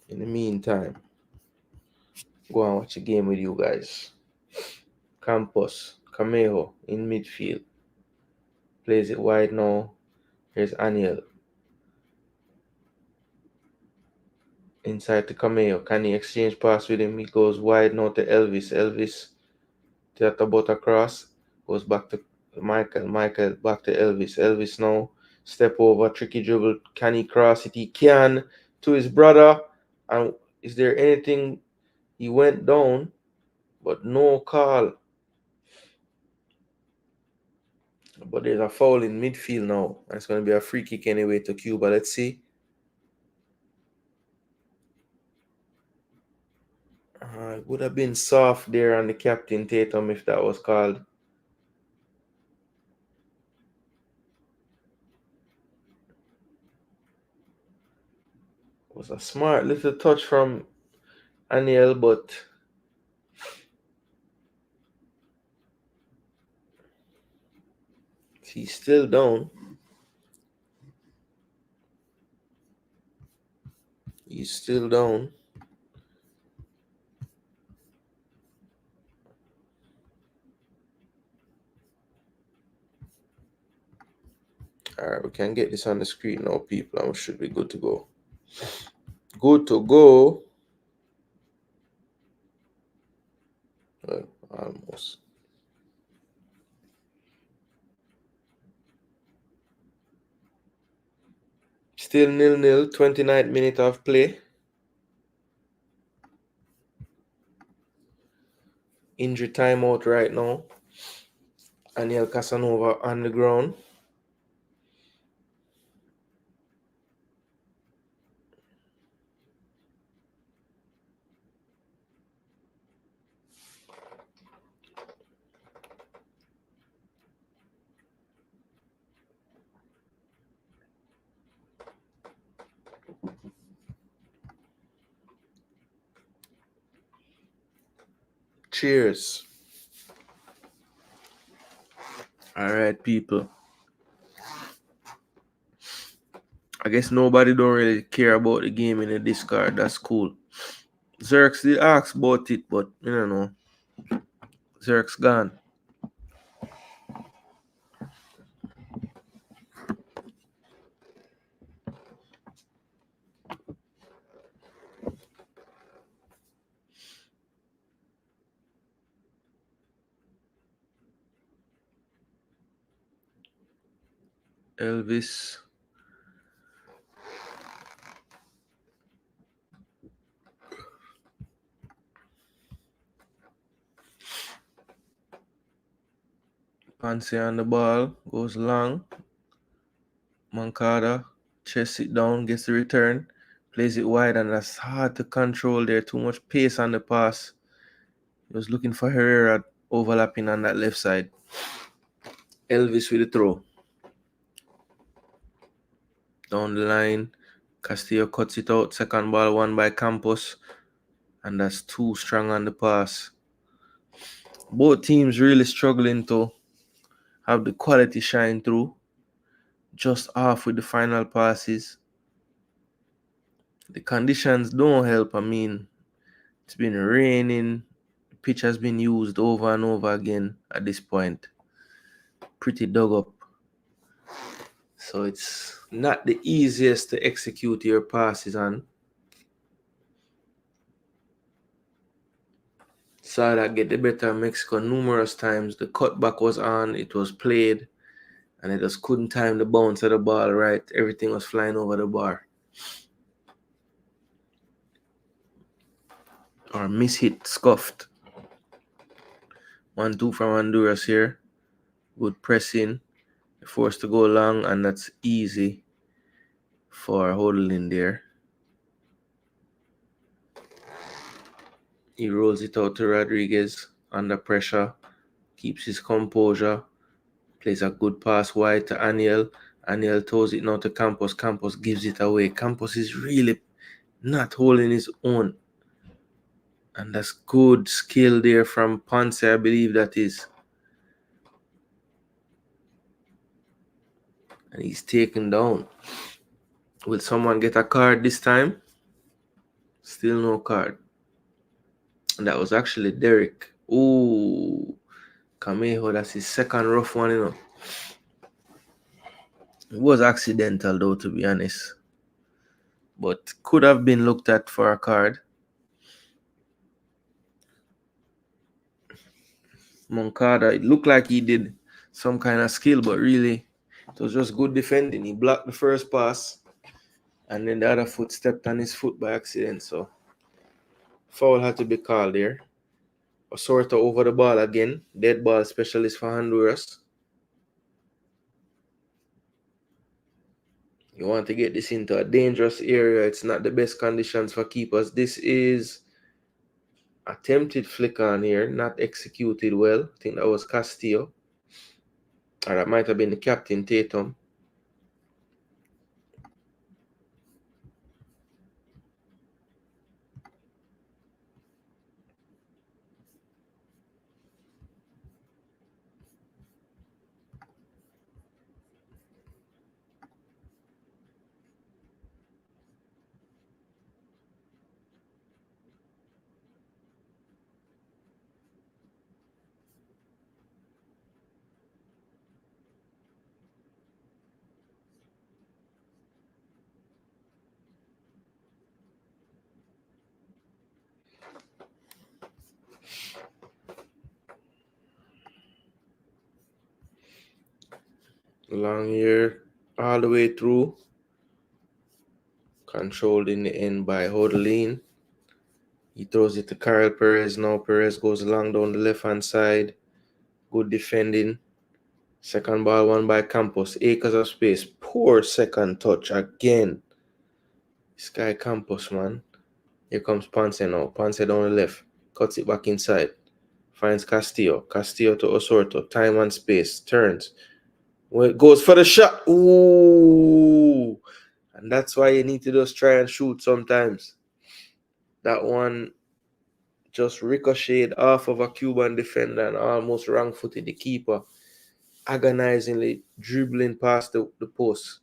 In the meantime, go and watch a game with you guys. Campos, Camejo in midfield. Plays it wide now. Here's Aniel. Inside to Camejo. Can he exchange pass with him? He goes wide now to Elvis. Elvis to the about across. Goes back to Michael back to Elvis. Elvis now step over, tricky dribble. Can he cross it? He can to his brother. And is there anything? He went down, but no call. But there's a foul in midfield now. And it's going to be a free kick anyway to Cuba. Let's see. It would have been soft there on the captain Tatum if that was called. It was a smart little touch from Aniel, but he's still down. He's still down. Alright, we can get this on the screen now, people, and we should be good to go. Good to go. Well, almost. Still 0-0, 29th minute of play. Injury timeout right now. Aniel Casanova on the ground. Cheers. All right, people. I guess nobody don't really care about the game in the Discord. That's cool. Zerx did ask about it, but you don't know. Zerx gone. Elvis. Pansy on the ball. Goes long. Moncada. Chest it down. Gets the return. Plays it wide, and that's hard to control there. Too much pace on the pass. He was looking for Herrera overlapping on that left side. Elvis with the throw. Down the line. Castillo cuts it out. Second ball won by Campos. And that's too strong on the pass. Both teams really struggling to have the quality shine through. Just off with the final passes. The conditions don't help. I mean, it's been raining. The pitch has been used over and over again at this point. Pretty dug up. So it's not the easiest to execute your passes on. Saw that get the better of Mexico numerous times. The cutback was on, it was played, and it just couldn't time the bounce of the ball right. Everything was flying over the bar. Or mishit, scuffed. 1-2 from Honduras here. Good pressing. Forced to go long, and that's easy for holding there. He rolls it out to Rodriguez under pressure. Keeps his composure. Plays a good pass wide to Aniel. Aniel throws it now to Campos. Campos gives it away. Campos is really not holding his own. And that's good skill there from Ponce, I believe that is. And he's taken down. Will someone get a card this time? Still no card. And that was actually Derek. Ooh. Camejo, that's his second rough one, you know. It was accidental though, to be honest. But could have been looked at for a card. Moncada, it looked like he did some kind of skill, but really it was just good defending. He blocked the first pass, and then the other foot stepped on his foot by accident. So foul had to be called there. Osorto over the ball again. Dead ball specialist for Honduras. You want to get this into a dangerous area. It's not the best conditions for keepers. This is attempted flick on here, not executed well. I think that was Castillo. Or that might have been the captain, Tatum. Long here, all the way through. Controlled in the end by Hodelin. He throws it to Carl Perez. Now Perez goes long down the left-hand side. Good defending. Second ball won by Campos. Acres of space. Poor second touch again. This guy Campos, man. Here comes Ponce now. Ponce down the left. Cuts it back inside. Finds Castillo. Castillo to Osorto. Time and space. Turns. Well, goes for the shot. Ooh. And that's why you need to just try and shoot sometimes. That one just ricocheted off of a Cuban defender and almost wrong-footed the keeper. Agonizingly dribbling past the post.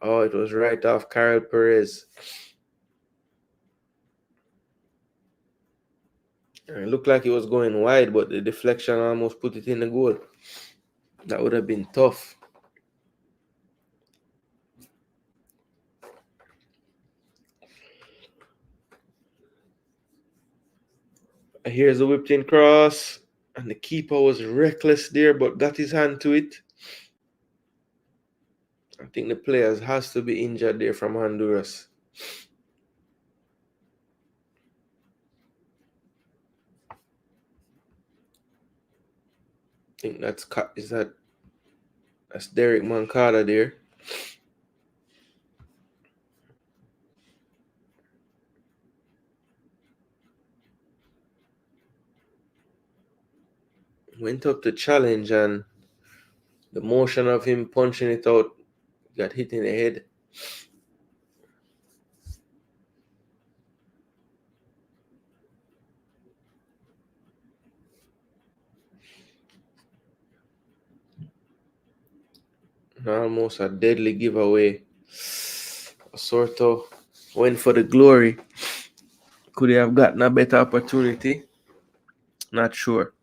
Oh, it was right off Carl Perez. And it looked like it was going wide, but the deflection almost put it in the goal. That would have been tough. Here's a whipped in cross. And the keeper was reckless there, but got his hand to it. I think the players has to be injured there from Honduras. I think that's Derek Moncada there. Went up to challenge, and the motion of him punching it out got hit in the head. Almost a deadly giveaway. Osorto went for the glory. Could he have gotten a better opportunity? Not sure.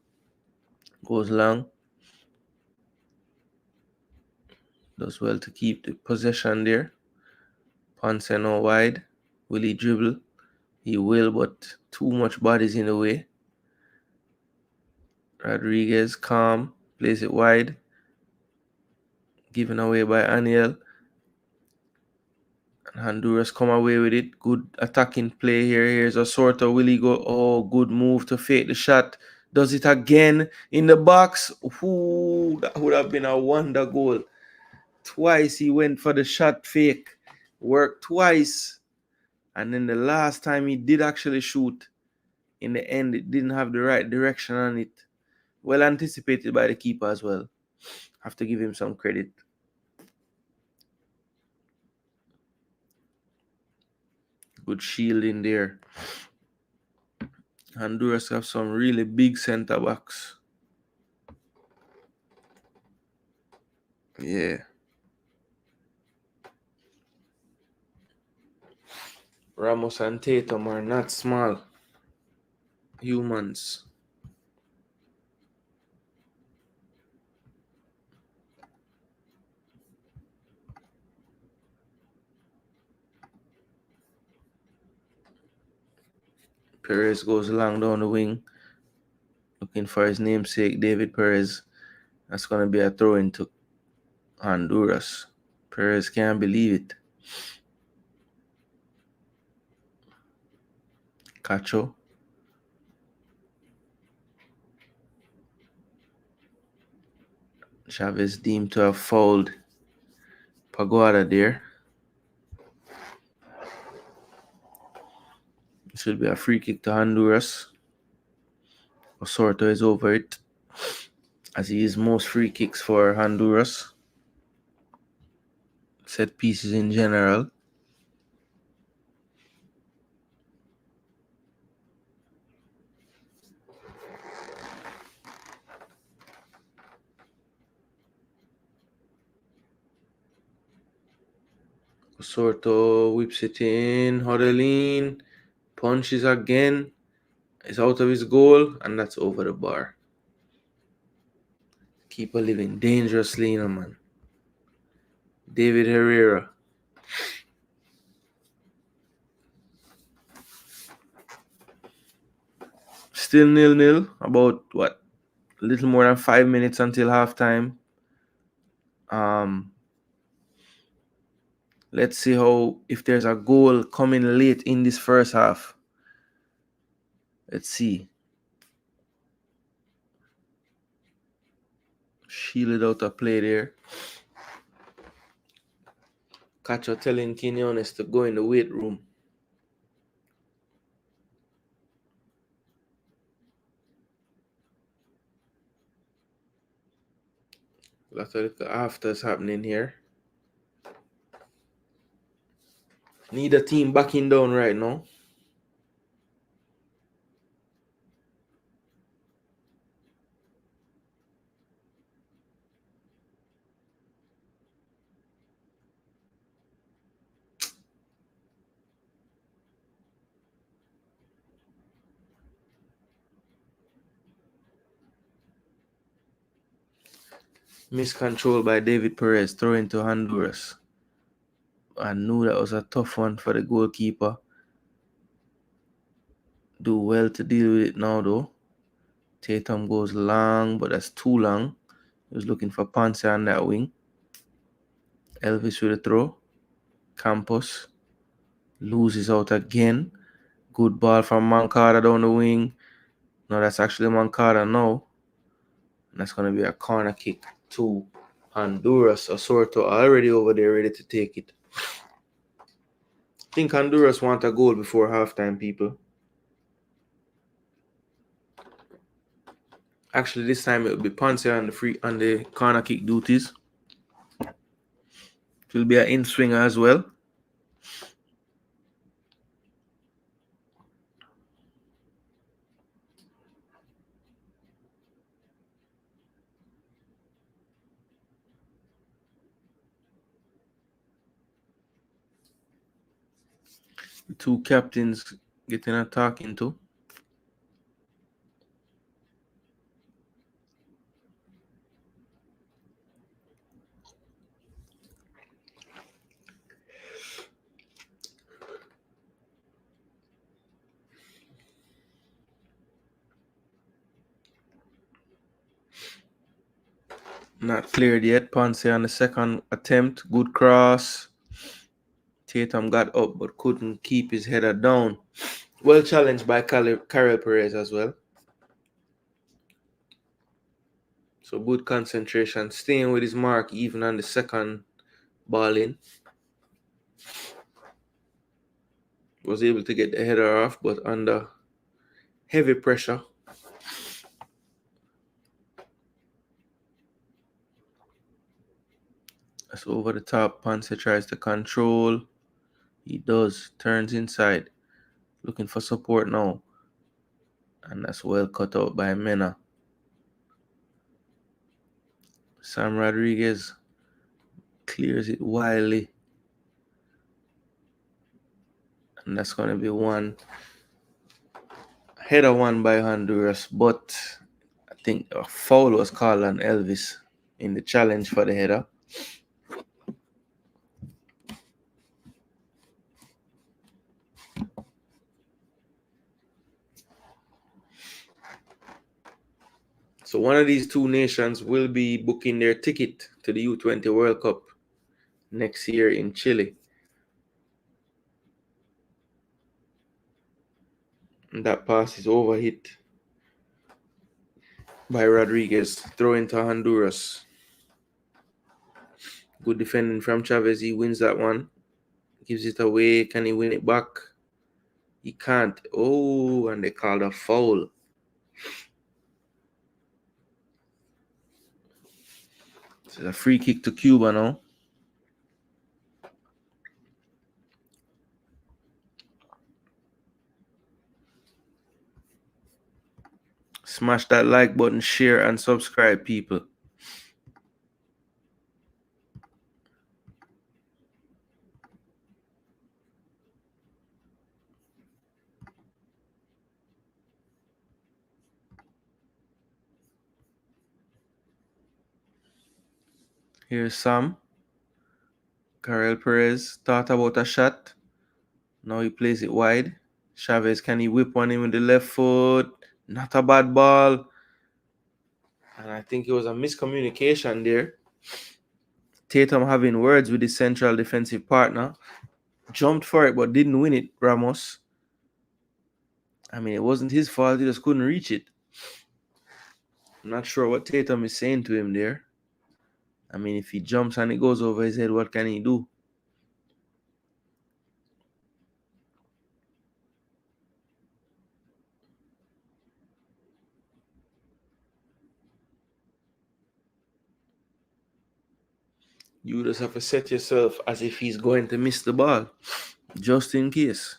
Goes long. Does well to keep the possession there. Ponce now wide. Will he dribble? He will, but too much bodies in the way. Rodriguez, calm. Plays it wide. Given away by Aniel. And Honduras come away with it. Good attacking play here. Here's Osorto. Will he go? Oh, good move to fake the shot. Does it again in the box. Ooh, that would have been a wonder goal. Twice he went for the shot fake. Worked twice. And then the last time he did actually shoot, in the end, it didn't have the right direction on it. Well anticipated by the keeper as well. Have to give him some credit. Good shielding there. Honduras have some really big center backs. Yeah. Ramos and Tatum are not small humans. Perez goes long down the wing, looking for his namesake, David Perez. That's going to be a throw into Honduras. Perez can't believe it. Cacho. Chavez deemed to have fouled Paguada there. It should be a free kick to Honduras. Osorto is over it, as he is most free kicks for Honduras. Set pieces in general. Osorto whips it in. Hodelin punches again. It's out of his goal, and that's over the bar. Keeper living dangerously, man. David Herrera. Still 0-0. About what? A little more than 5 minutes until halftime. Let's see if there's a goal coming late in this first half. Let's see. Shielded out a play there. Cacho telling Quinones to go in the weight room. Lots of afters happening here. Need a team backing down right now. Miscontrol by David Perez, throwing to Honduras. I knew that was a tough one for the goalkeeper. Do well to deal with it now, though. Tatum goes long, but that's too long. He was looking for Ponce on that wing. Elvis with a throw. Campos loses out again. Good ball from Mancada down the wing. No, that's actually Mancada now. And that's going to be a corner kick to Honduras. Osorto already over there ready to take it. I think Honduras want a goal before halftime, people. Actually, this time it will be Ponce on the corner kick duties. It will be an in-swinger as well. The two captains getting a talking to. Not cleared yet. Ponce on the second attempt. Good cross. Tatum got up but couldn't keep his header down. Well challenged by Karel Perez as well. So good concentration. Staying with his mark even on the second ball in. Was able to get the header off, but under heavy pressure. That's over the top. Ponce tries to control. He does. Turns inside. Looking for support now. And that's well cut out by Mena. Sam Rodriguez clears it wildly. And that's going to be one. Header won by Honduras. But I think a foul was called on Elvis in the challenge for the header. So one of these two nations will be booking their ticket to the U20 World Cup next year in Chile. And that pass is overhit by Rodriguez, throwing to Honduras. Good defending from Chavez. He wins that one. Gives it away. Can he win it back? He can't. Oh, and they called a foul. It's a free kick to Cuba now. Smash that like button, share, and subscribe, people. Here's Sam. Karel Perez thought about a shot. Now he plays it wide. Chavez, can he whip on him with the left foot? Not a bad ball. And I think it was a miscommunication there. Tatum having words with his central defensive partner. Jumped for it but didn't win it, Ramos. I mean, it wasn't his fault. He just couldn't reach it. I'm not sure what Tatum is saying to him there. I mean, if he jumps and it goes over his head, what can he do? You just have to set yourself as if he's going to miss the ball, just in case.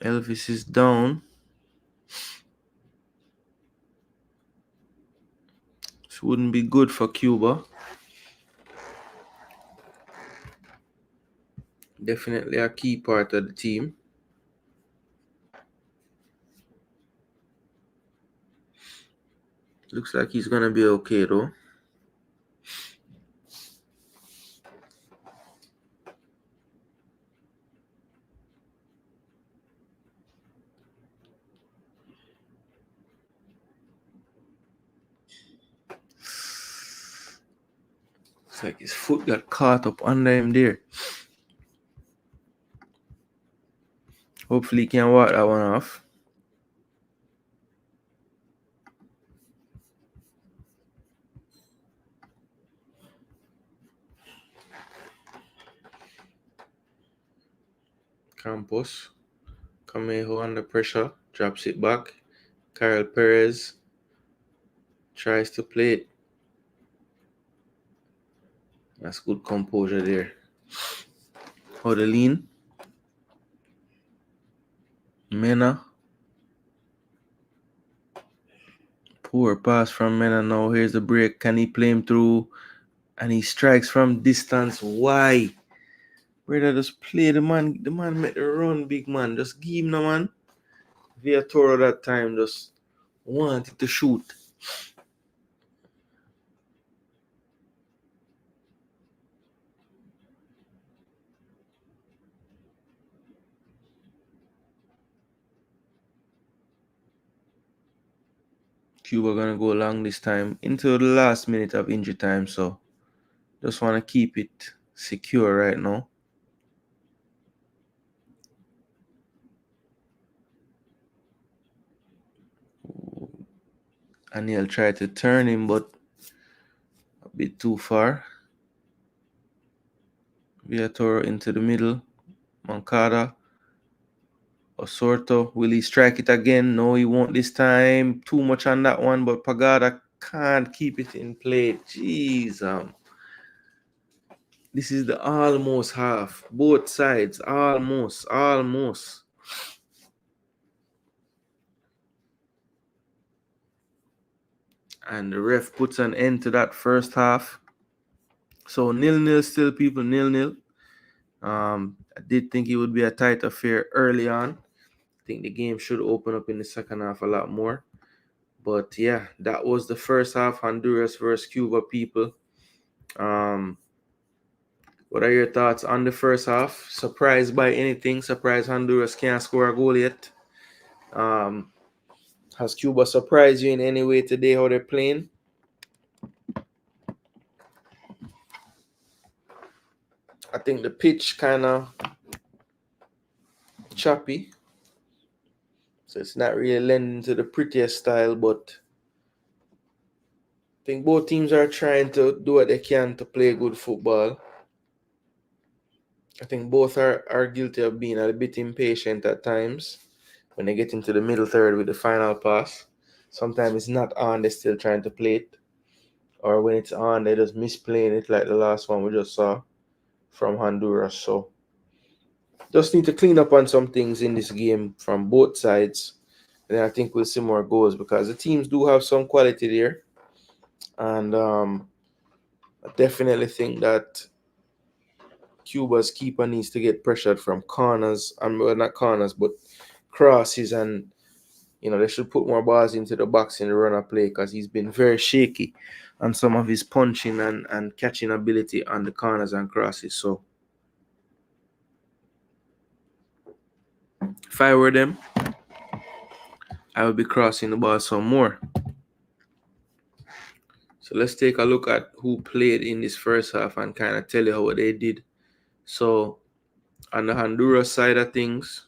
Elvis is down. This wouldn't be good for Cuba. Definitely a key part of the team. Looks like he's going to be okay, though. Looks like his foot got caught up under him there. Hopefully he can walk that one off. Campos. Camejo under pressure. Drops it back. Karel Perez tries to play it. That's good composure there. Hodelin. Mena. Poor pass from Mena now. Here's the break. Can he play him through? And he strikes from distance. Why? Brother, just play the man. The man made the run, big man. Just give him the man. Villatoro that time just wanted to shoot. Cuba gonna go long this time into the last minute of injury time, so just want to keep it secure right now. And he'll try to turn him, but a bit too far. Villatoro into the middle. Moncada. Osorto. Will he strike it again? No, he won't this time. Too much on that one, but Pagada can't keep it in play. Jeez. This is the almost half. Both sides. Almost. And the ref puts an end to that first half. So 0-0 still, people. 0-0. I did think it would be a tight affair early on. I think the game should open up in the second half a lot more. But yeah, that was the first half, Honduras versus Cuba, people. What are your thoughts on the first half? Surprised by anything? Surprised Honduras can't score a goal yet? Has Cuba surprised you in any way today, how they're playing? I think the pitch kind of choppy. So it's not really lending to the prettiest style, but I think both teams are trying to do what they can to play good football. I think both are guilty of being a bit impatient at times when they get into the middle third with the final pass. Sometimes it's not on, they're still trying to play it. Or when it's on, they just misplaying it like the last one we just saw from Honduras. So just need to clean up on some things in this game from both sides. And I think we'll see more goals because the teams do have some quality there. And I definitely think that Cuba's keeper needs to get pressured from corners. Well, not corners, but crosses. And, they should put more balls into the box in the run of play because he's been very shaky on some of his punching and catching ability on the corners and crosses. So if I were them, I would be crossing the ball some more. So let's take a look at who played in this first half and kind of tell you how they did. So on the Honduras side of things,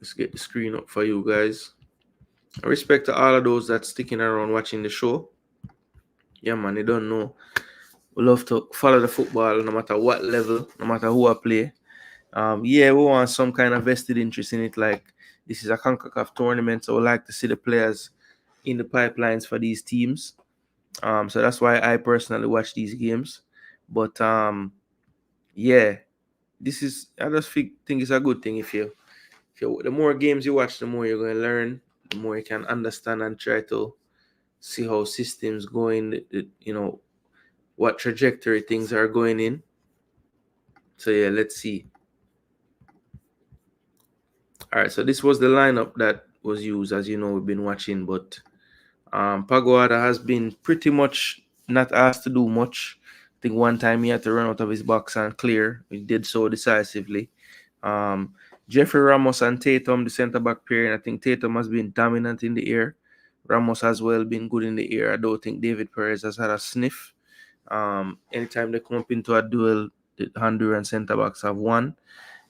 let's get the screen up for you guys. I respect to all of those that's sticking around watching the show. Yeah, man, they don't know. We love to follow the football no matter what level, no matter who I play. We want some kind of vested interest in it. Like, this is a Concacaf tournament, so we like to see the players in the pipelines for these teams. So that's why I personally watch these games. But I just think it's a good thing if you the more games you watch, the more you're going to learn, the more you can understand and try to see how systems going, what trajectory things are going in. So yeah, let's see. All right, so this was the lineup that was used. As you know, we've been watching, but Pagoada has been pretty much not asked to do much. I think one time he had to run out of his box and clear. He did so decisively. Jeffrey Ramos and Tatum, the centre back pair, and I think Tatum has been dominant in the air. Ramos has well been good in the air. I don't think David Perez has had a sniff. Anytime they come up into a duel, the Honduran centre backs have won.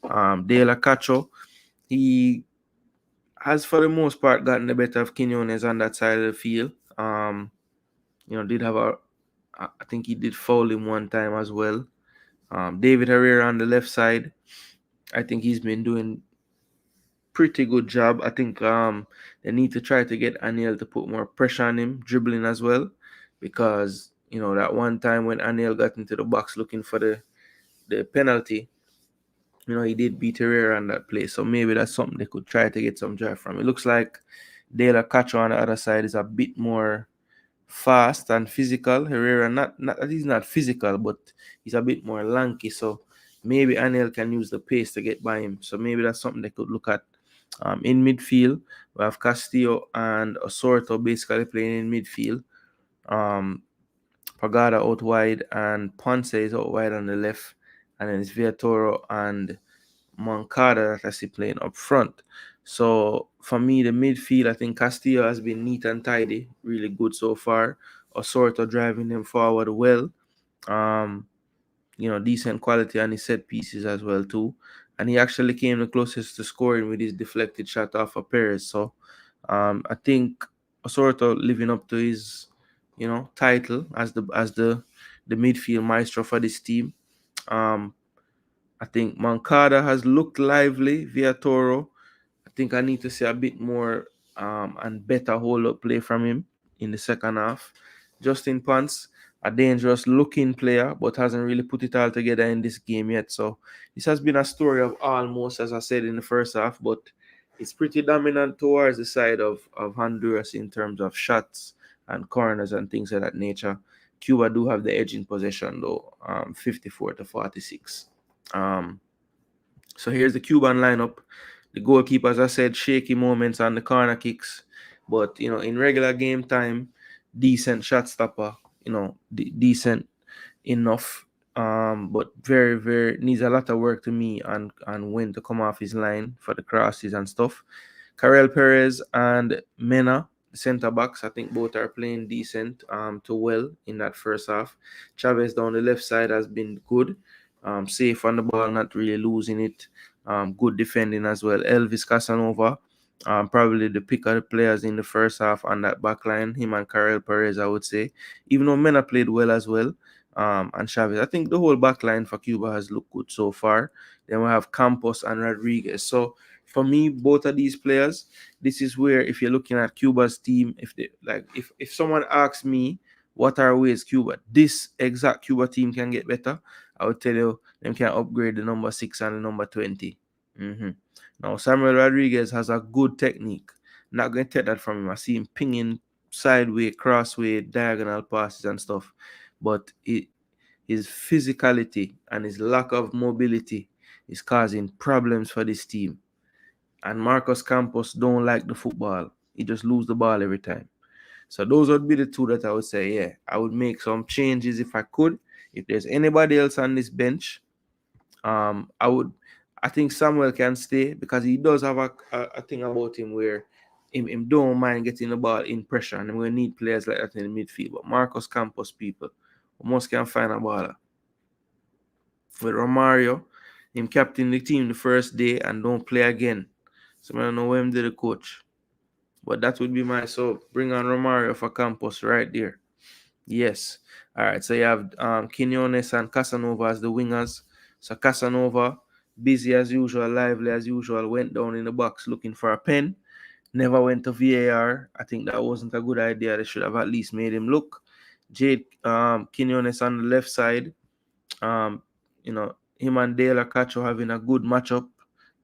De La Cacho, he has for the most part gotten the better of Quinones on that side of the field. Did have I think he did foul him one time as well. David Herrera on the left side, I think he's been doing pretty good job. I think they need to try to get Aniel to put more pressure on him, dribbling as well, because that one time when Aniel got into the box looking for the penalty, he did beat Herrera on that play. So maybe that's something they could try to get some drive from. It looks like De La Cacho on the other side is a bit more fast and physical. Herrera not he's not physical, but he's a bit more lanky. So maybe Aniel can use the pace to get by him. So maybe that's something they could look at. In midfield, we have Castillo and Osorto basically playing in midfield. Pagada out wide and Ponce is out wide on the left. And then it's Villatoro and Moncada that I see playing up front. So for me, the midfield, I think Castillo has been neat and tidy, really good so far. Osorto driving them forward well. Decent quality on his set pieces as well too. And he actually came the closest to scoring with his deflected shot off of Perez. So I think Osorto living up to his, title as the midfield maestro for this team. I think Moncada has looked lively via Toro. I think I need to see a bit more and better hold-up play from him in the second half. Justin Ponce, a dangerous looking player, but hasn't really put it all together in this game yet. So this has been a story of almost, as I said in the first half, but it's pretty dominant towards the side of Honduras in terms of shots and corners and things of that nature. Cuba do have the edge in possession though, 54-46. So here's the Cuban lineup. The goalkeeper, as I said, shaky moments on the corner kicks, but in regular game time, decent shot stopper. Decent enough. But very, very needs a lot of work to me and when to come off his line for the crosses and stuff. Karel Perez and Mena, the centre backs, I think both are playing decent to well in that first half. Chavez down the left side has been good. Safe on the ball, not really losing it. Good defending as well. Elvis Casanova, probably the pick of the players in the first half on that back line. Him and Karel Perez, I would say. Even though Mena played well as well. And Chavez. I think the whole back line for Cuba has looked good so far. Then we have Campos and Rodriguez. So for me, both of these players, this is where if you're looking at Cuba's team, if someone asks me what are ways Cuba, this exact Cuba team can get better, I would tell you them can upgrade the number 6 and the number 20. Now Samuel Rodriguez has a good technique. Not going to take that from him. I see him pinging sideways, crossway, diagonal passes and stuff. But his physicality and his lack of mobility is causing problems for this team. And Marcos Campos don't like the football. He just lose the ball every time. So those would be the two that I would say, yeah, I would make some changes if I could. If there's anybody else on this bench, I think Samuel can stay because he does have a thing about him where him don't mind getting the ball in pressure, and we need players like that in the midfield. But Marcos Campos people almost can find a baller. With Romario, him captain the team the first day and don't play again. So I don't know when did the coach. But that would be my so bring on Romario for Campos right there. Yes. All right. So you have Quinones and Casanova as the wingers. So Casanova, busy as usual, lively as usual, went down in the box looking for a pen. Never went to VAR. I think that wasn't a good idea. They should have at least made him look. Jade Quinones on the left side. Him and Dale Cacho having a good matchup,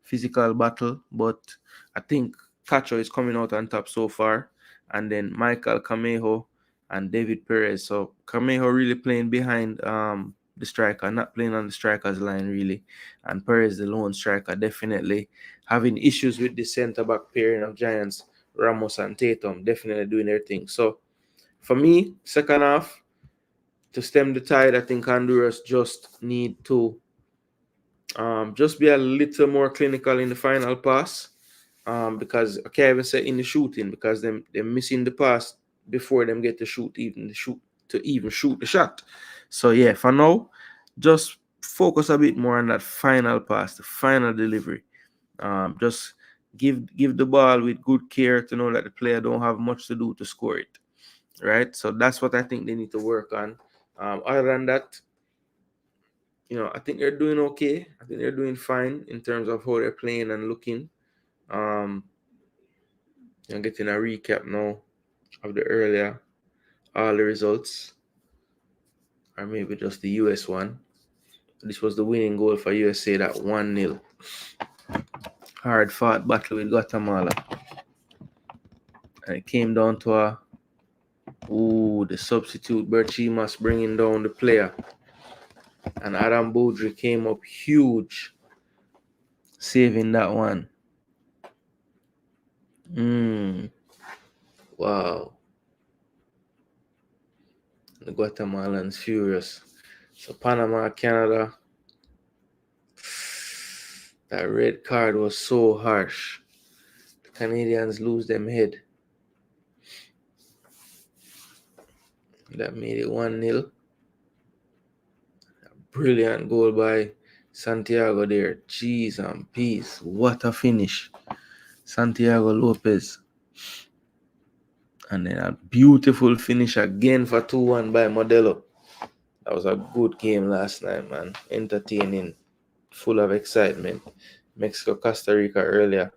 physical battle, but I think Cacho is coming out on top so far. And then Michael Camejo and David Perez. So Camejo really playing behind the striker, not playing on the striker's line really. And Perez, the lone striker, definitely having issues with the centre back pairing of Giants, Ramos and Tatum, definitely doing their thing. So for me, second half, to stem the tide, I think Honduras just need to just be a little more clinical in the final pass. Because I can't even say in the shooting because they're missing the pass before them get to shoot the shot. So yeah, for now, just focus a bit more on that final pass, the final delivery. Just give the ball with good care to know that the player don't have much to do to score it. Right? So that's what I think they need to work on. Other than that, I think they're doing okay. I think they're doing fine in terms of how they're playing and looking. I'm getting a recap now of the earlier all the results, or maybe just the US one. This was the winning goal for USA, that 1-0. Hard fought battle with Guatemala. And it came down to the substitute Berchimas bringing down the player. And Adam Boudry came up huge, saving that one. Wow. The Guatemalans furious. So Panama, Canada. That red card was so harsh. The Canadians lose them head. That made it 1-0. Brilliant goal by Santiago there. Jeez and peace. What a finish. Santiago Lopez. And then a beautiful finish again for 2-1 by Modelo. That was a good game last night, man. Entertaining. Full of excitement. Mexico, Costa Rica earlier.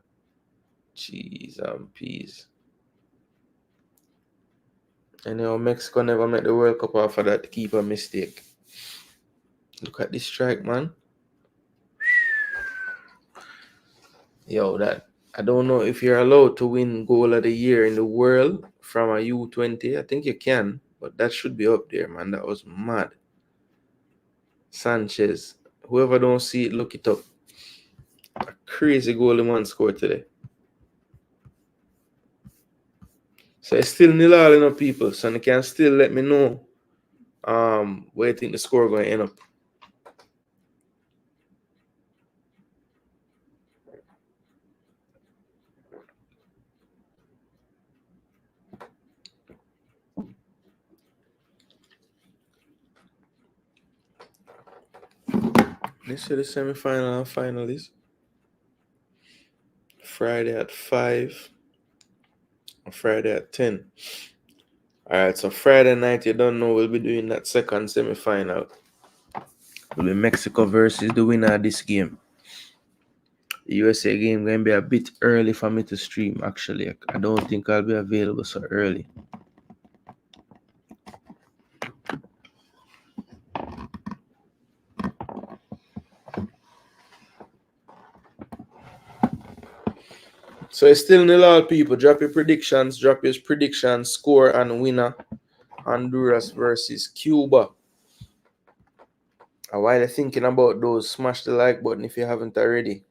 Jeez and peace. And Mexico never made the World Cup after that keeper mistake. Look at this strike, man. That I don't know if you're allowed to win goal of the year in the world from a U20. I think you can, but that should be up there, man. That was mad. Sanchez Whoever don't see it, look it up. A crazy goal the man scored today. So it's still 0-0 enough people. So you can still let me know where you think the score going to end up. Let's see the semi-final and final is Friday at 5 and Friday at 10. Alright, so Friday night, you don't know, we'll be doing that second semi-final. It'll be Mexico versus the winner of this game. The USA game going to be a bit early for me to stream, actually. I don't think I'll be available so early. So it's still 0-0 people. Drop your predictions, score and winner. Honduras versus Cuba. And while you're thinking about those, smash the like button if you haven't already.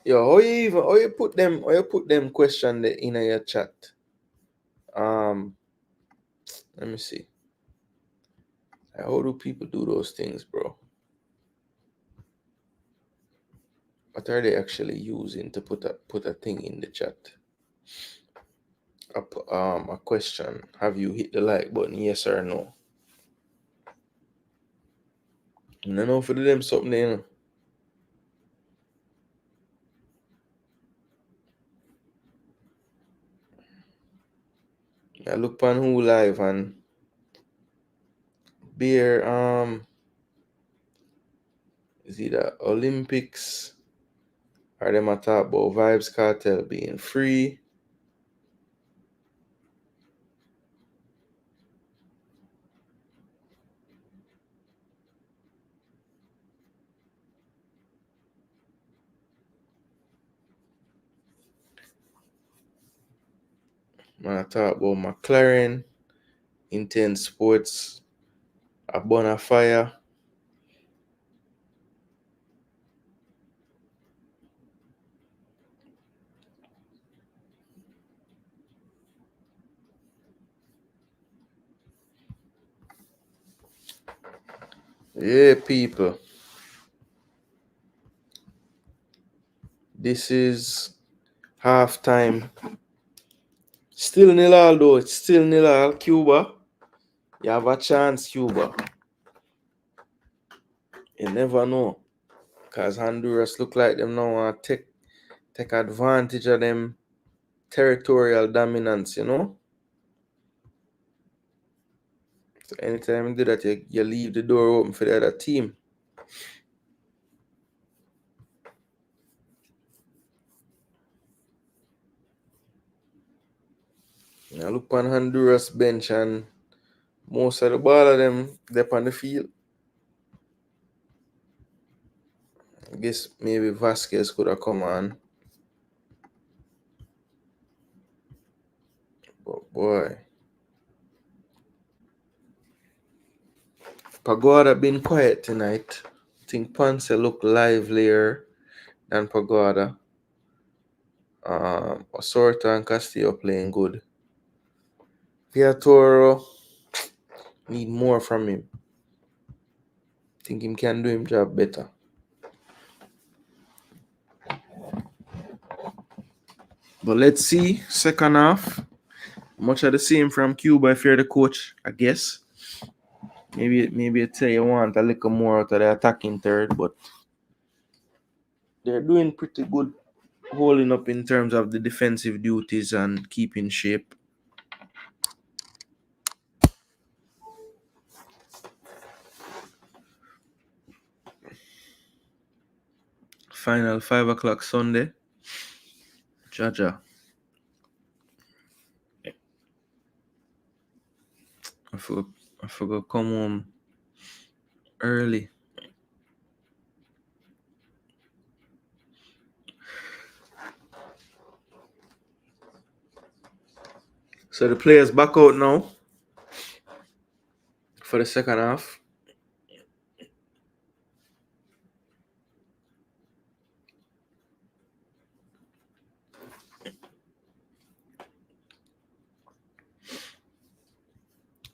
Yo, how you put them question in your chat? Let me see. How do people do those things, bro? What are they actually using to put a thing in the chat? A question. Have you hit the like button? Yes or no? I don't know if it them something there, you know. I look on who live and Beer is either Olympics or them a talk about Vibes Cartel being free. Man, I talk about McLaren, Intense Sports, a Bonafire. Yeah, people. This is halftime. Still 0-0 though. It's still 0-0. Cuba. You have a chance, Cuba. You never know. Because Honduras look like them now want to take advantage of them territorial dominance, you know? So anytime you do that, you leave the door open for the other team. I look on Honduras bench and most of the ball of them they're on the field. I guess maybe Vasquez could have come on. But boy. Pagoda been quiet tonight. I think Ponce look livelier than Pagoda. Osorta and Castillo playing good. Piatoro need more from him. Think him can do him job better. But let's see, second half. Much of the same from Cuba if you're the coach, I guess. Maybe you say you want a little more out of the attacking third, but they're doing pretty good holding up in terms of the defensive duties and keeping shape. Final 5 o'clock Sunday. Jaja. I forgot come home early. So the players back out now for the second half.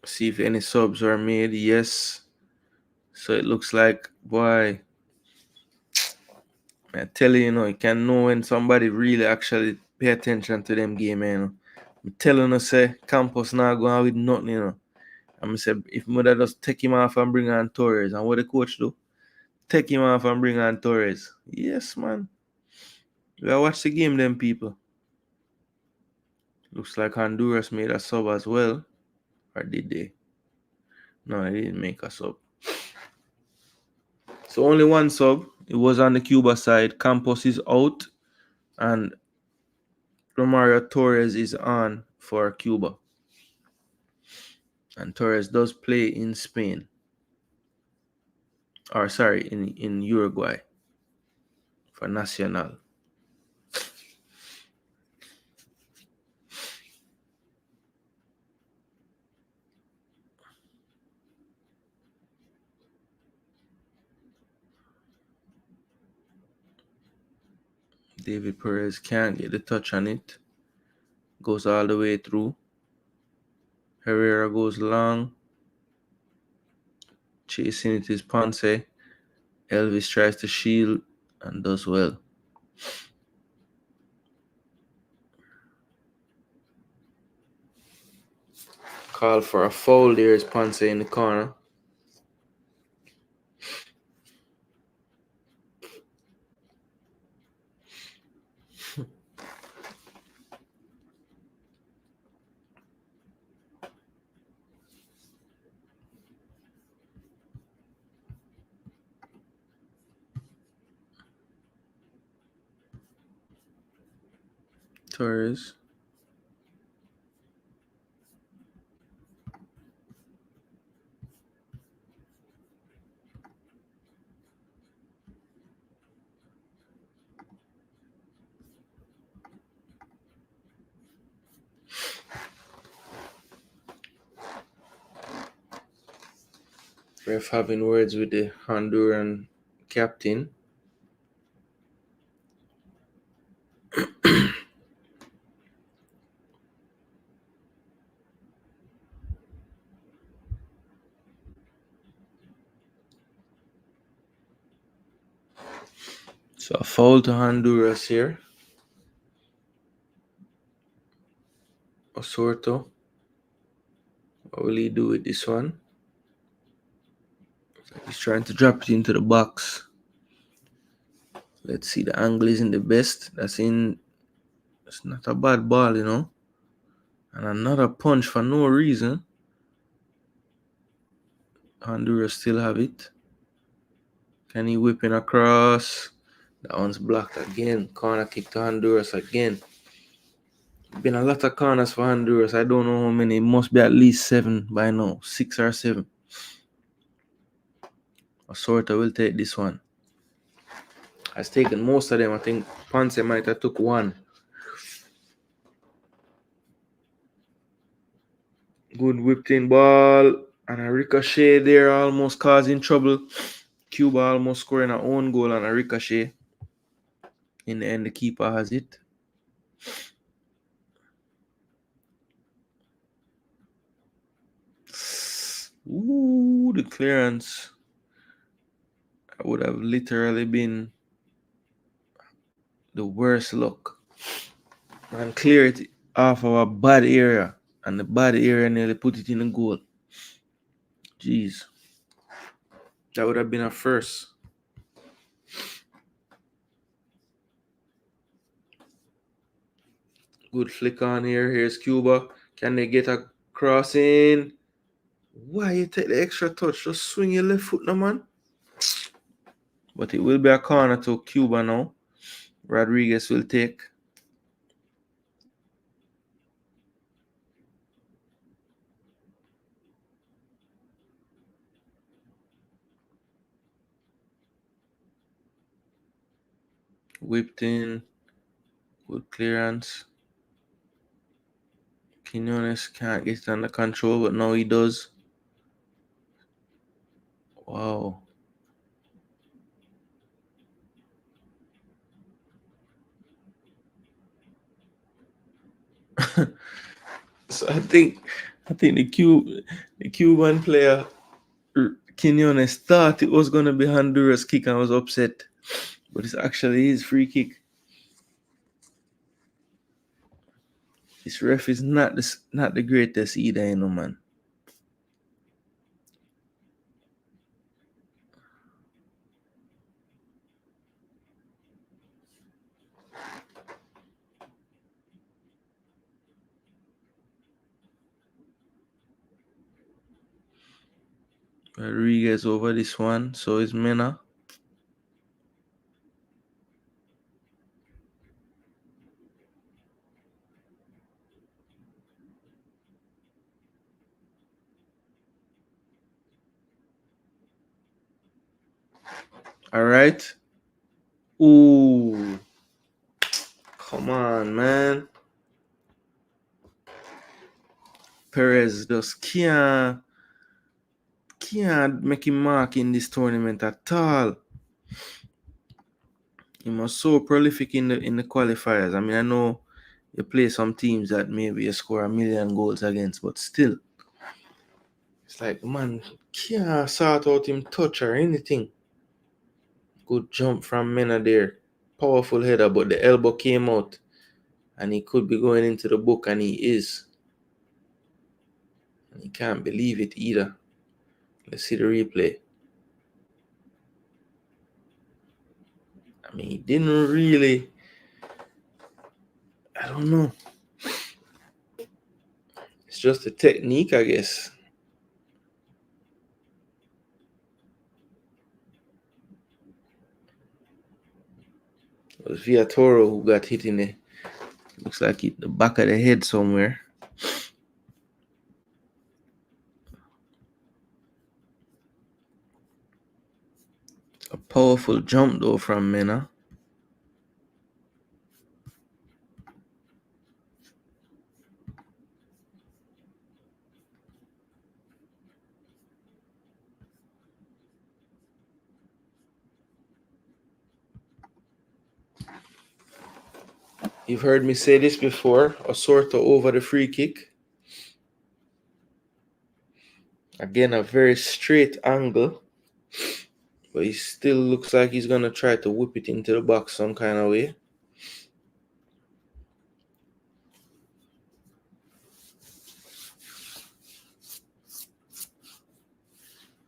See if any subs are made. Yes. So it looks like, boy, I tell you, you can know when somebody really actually pay attention to them game, man. I'm telling you, say, Campos not going with nothing. I'm say, if mother just take him off and bring on Torres, and what the coach do? Take him off and bring on Torres. Yes, man. We watch the game, them people. Looks like Honduras made a sub as well. Or did they? No, they didn't make a sub. So only one sub. It was on the Cuba side. Campos is out. And Romario Torres is on for Cuba. And Torres does play in Spain. Or sorry, in Uruguay. For Nacional. David Perez can't get the touch on it. Goes all the way through. Herrera goes long. Chasing it is Ponce. Elvis tries to shield and does well. Call for a foul. There is Ponce in the corner. Torres. Ref having words with the Honduran captain. So a foul to Honduras here. Osorto. What will he do with this one? He's trying to drop it into the box. Let's see, the angle isn't the best. It's not a bad ball, And another punch for no reason. Honduras still have it. Can he whip in across? That one's blocked again. Corner kick to Honduras again. Been a lot of corners for Honduras. I don't know how many. It must be at least 7 by now. 6 or 7. Osorta will take this one. Has taken most of them. I think Ponce might have took one. Good whipped in ball. And a ricochet there almost causing trouble. Cuba almost scoring her own goal on a ricochet. In the end, the keeper has it. Ooh, the clearance. That would have literally been the worst luck. And clear it off of a bad area. And the bad area nearly put it in the goal. Jeez. That would have been a first. Good flick on here. Here's Cuba. Can they get a crossing? Why you take the extra touch? Just swing your left foot now, man. But it will be a corner to Cuba now. Rodriguez will take. Whipped in. Good clearance. Quinones can't get it under control, but now he does. Wow. So I think I think the Cuban player Quinones thought it was gonna be Honduras kick and was upset, but it's actually his free kick. This ref is not the greatest either, you know, man. Rodriguez over this one, so is Mena. All right. Ooh, come on, man. Perez just can't make him mark in this tournament at all. He was so prolific in the qualifiers. I mean, I know you play some teams that maybe you score 1,000,000 goals against, but still, it's like, man, can't sort out him touch or anything. Good jump from Mena there. Powerful header, but the elbow came out. And he could be going into the book, and he is. And he can't believe it either. Let's see the replay. I mean, he didn't really. I don't know. It's just a technique, I guess. It was Villatoro who got hit in the. Looks like the back of the head somewhere. A powerful jump though from Mena. You've heard me say this before. Osorto over the free kick. Again, a very straight angle. But he still looks like he's going to try to whip it into the box some kind of way.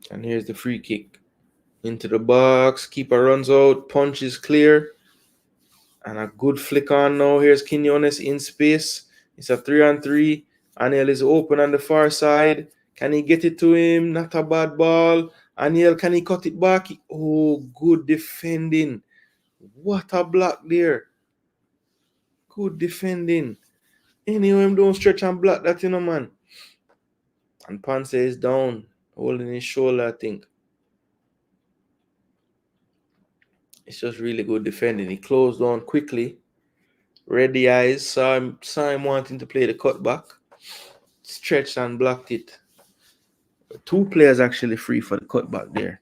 And here's the free kick. Into the box. Keeper runs out. Punch is clear. And a good flick on now. Here's Quinones in space. It's a 3-on-3. Aniel is open on the far side. Can he get it to him? Not a bad ball. Aniel, can he cut it back? Oh, good defending. What a block there. Good defending. Anyway, don't stretch and block that, you know, man. And Ponce is down, holding his shoulder, I think. It's just really good defending. He closed on quickly. Read the eyes, saw him wanting to play the cutback. Stretched and blocked it. Two players actually free for the cutback there.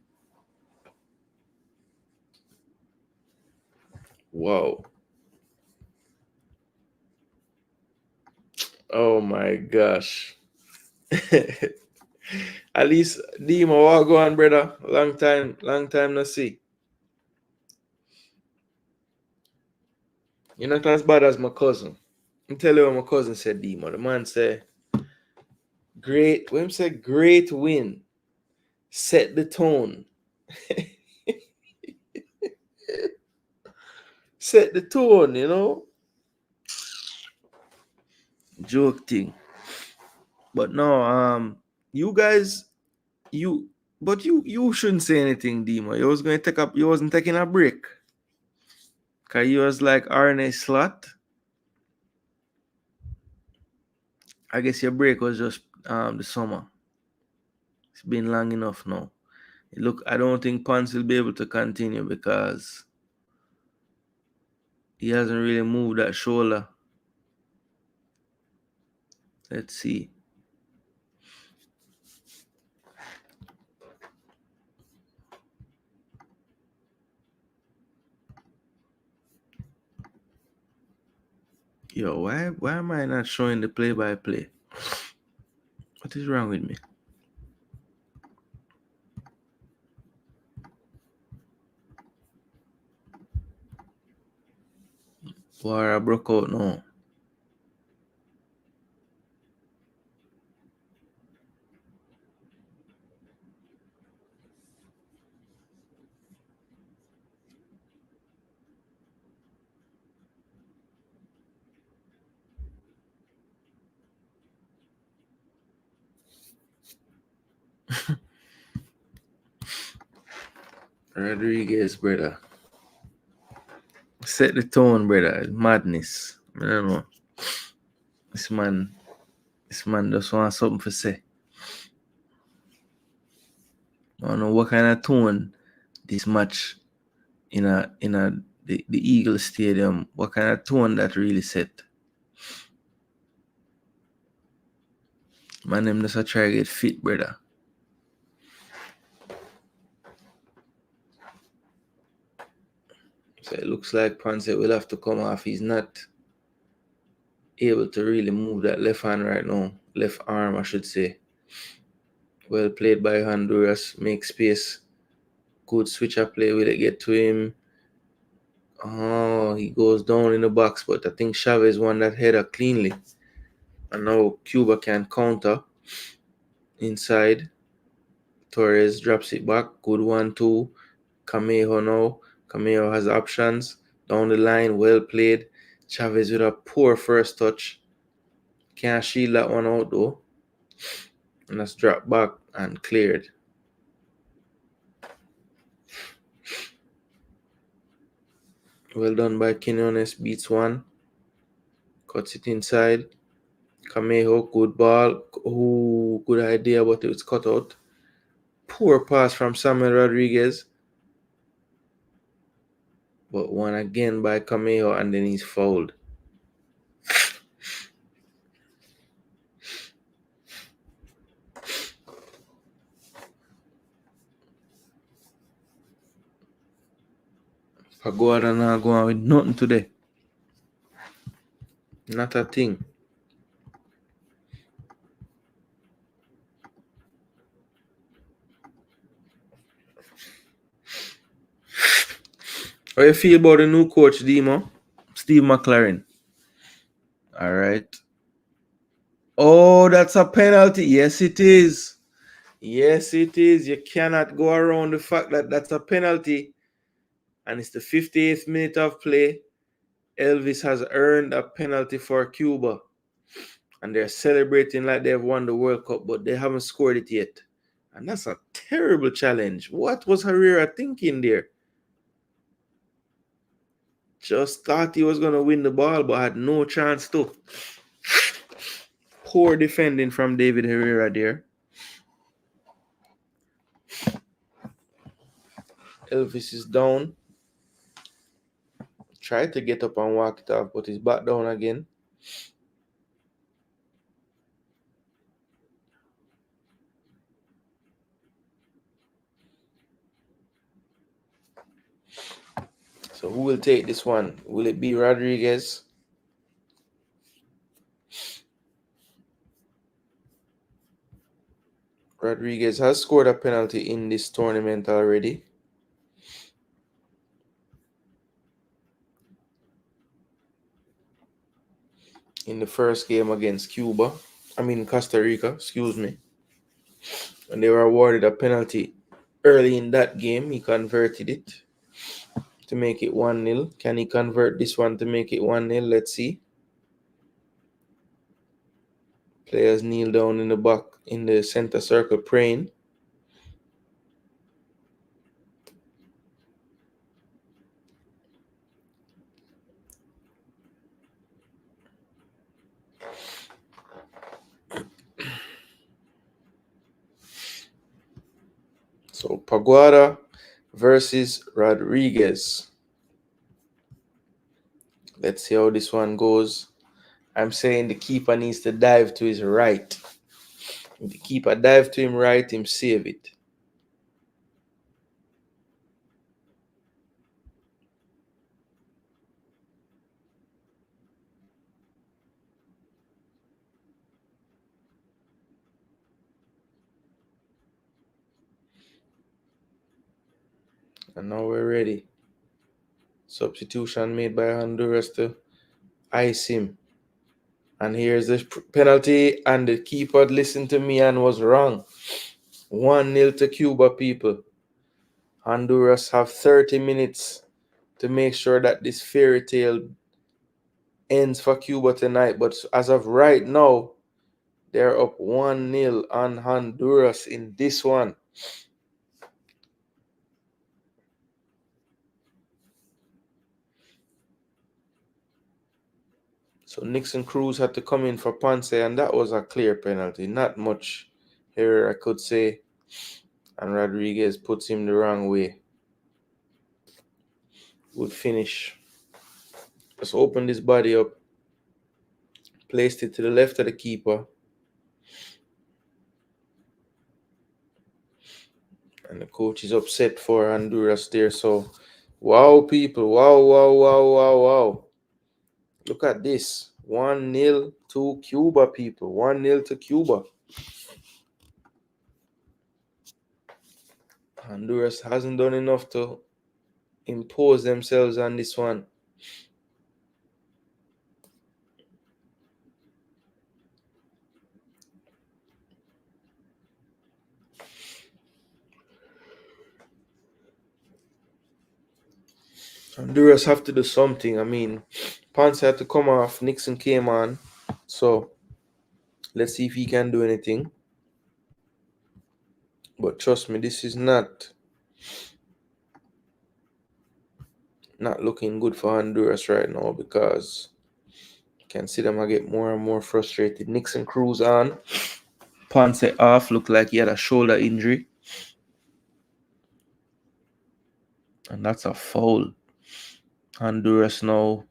Wow. Oh my gosh. At least Dima, what go on, brother? Long time no see. You're not as bad as my cousin. I'm telling you what my cousin said, Dima. The man said, great, when he said great win, set the tone. Set the tone, you know? Joke thing. But no, you guys, you shouldn't say anything, Dima. You wasn't taking a break. Cause you was like Arne Slot. I guess your break was just the summer. It's been long enough now. Look, I don't think Pons will be able to continue because he hasn't really moved that shoulder. Let's see. Yo, why am I not showing the play-by-play? What is wrong with me? War broke out now. Rodriguez, brother. Set the tone, brother. It's madness. I don't know. This man just wants something to say. I don't know what kind of tone this match in the Eagle Stadium, what kind of tone that really set. Man, them just a try to get fit, brother. So it looks like Ponce will have to come off. He's not able to really move that left hand right now. Left arm, I should say. Well played by Honduras. Make space. Good switch of play. Will it get to him? Oh, he goes down in the box, but I think Chavez won that header cleanly. And now Cuba can counter inside. Torres drops it back. Good 1-2. Camejo now. Camejo has options. Down the line, well played. Chavez with a poor first touch. Can't shield that one out though. And that's dropped back and cleared. Well done by Quinones. Beats one. Cuts it inside. Camejo, good ball. Ooh, good idea, but it's cut out. Poor pass from Samuel Rodriguez. But one again by Camejo, and then he's fouled. Pagoda not going with nothing today. Not a thing. How you feel about the new coach, Demo? Steve McLaren. All right. Oh, that's a penalty. Yes, it is. Yes, it is. You cannot go around the fact that that's a penalty. And it's the 58th minute of play. Elvis has earned a penalty for Cuba. And they're celebrating like they've won the World Cup, but they haven't scored it yet. And that's a terrible challenge. What was Herrera thinking there? Just thought he was going to win the ball, but had no chance to. Poor defending from David Herrera there. Elvis is down. Tried to get up and walk it off, but he's back down again. So who will take this one? Will it be Rodriguez? Rodriguez has scored a penalty in this tournament already. In the first game against Costa Rica, excuse me. And they were awarded a penalty early in that game. He converted it to make it 1-0. Can he convert this one to make it 1-0? Let's see. Players kneel down in the back in the center circle praying. So Paguada versus Rodriguez. Let's see how this one goes. I'm saying the keeper needs to dive to his right. If the keeper dive to him right, him save it. And now we're ready. Substitution made by Honduras to ice him. And here's the penalty, and the keeper listened to me and was wrong. 1-0 to Cuba, people. Honduras have 30 minutes to make sure that this fairy tale ends for Cuba tonight. But as of right now, they're up 1-0 on Honduras in this one. So Nixon Cruz had to come in for Ponce, and that was a clear penalty. Not much here, I could say. And Rodriguez puts him the wrong way. Good finish. Just opened his body up. Placed it to the left of the keeper. And the coach is upset for Honduras there. So, wow, people. Wow. Look at this. 1-0 to Cuba, people. 1-0 to Cuba. Honduras hasn't done enough to impose themselves on this one. Honduras have to do something. I mean, Ponce had to come off. Nixon came on. So, let's see if he can do anything. But trust me, this is not looking good for Honduras right now, because you can see them get more and more frustrated. Nixon Cruz on. Ponce off. Looked like he had a shoulder injury. And that's a foul. Honduras now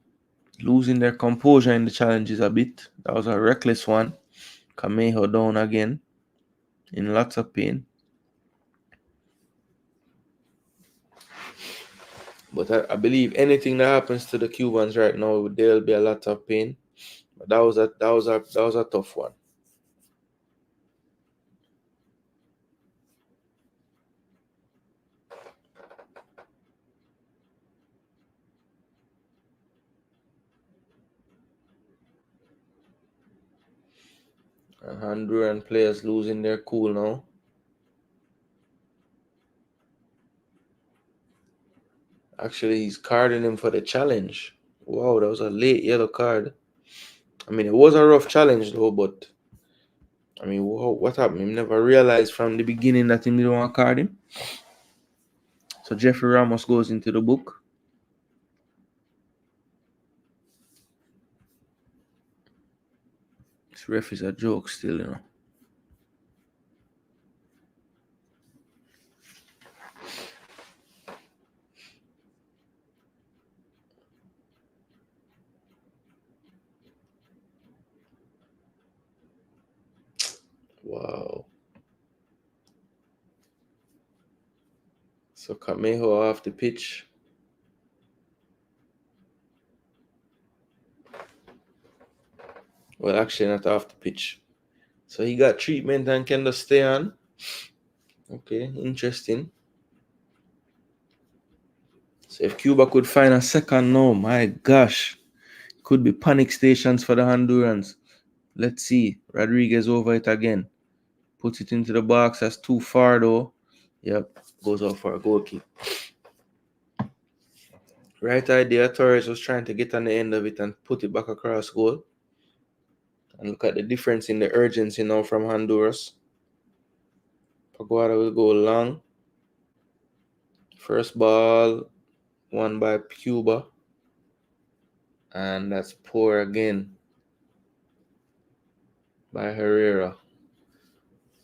losing their composure in the challenges a bit. That was a reckless one. Camejo down again in lots of pain. But I believe anything that happens to the Cubans right now, there'll be a lot of pain. But that was a tough one. And Honduran players losing their cool now. Actually, he's carding him for the challenge. Wow, that was a late yellow card. I mean, it was a rough challenge though, but I mean, what happened? He never realized from the beginning that he didn't want to card him. So Jeffrey Ramos goes into the book. This ref is a joke still, you know. Wow. So Camejo off the pitch. Well, actually not off the pitch. So he got treatment and can just stay on. Okay, interesting. So if Cuba could find a second now, my gosh, could be panic stations for the Hondurans. Let's see. Rodriguez over it again. Puts it into the box. That's too far though. Yep, goes off for a goal kick. Right idea. Torres was trying to get on the end of it and put it back across goal. And look at the difference in the urgency now from Honduras. Paguada will go long. First ball won by Cuba. And that's poor again by Herrera.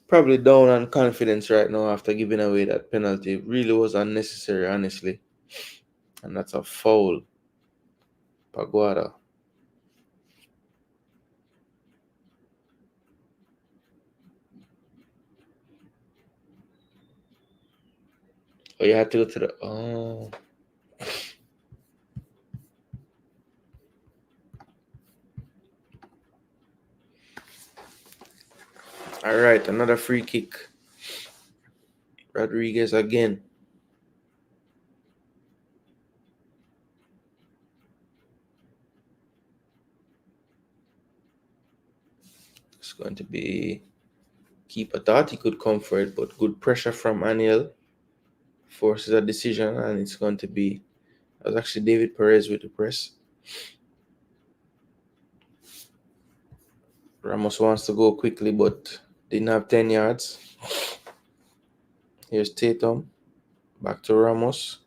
Probably down on confidence right now after giving away that penalty. It really was unnecessary, honestly. And that's a foul. Paguada. Oh, you had to go to the... Oh. All right, another free kick. Rodriguez again. It's going to be keeper thought he could come for it, but good pressure from Aniel forces a decision, and it's going to be. That was actually David Perez with the press. Ramos wants to go quickly, but didn't have 10 yards. Here's Tatum. Back to Ramos.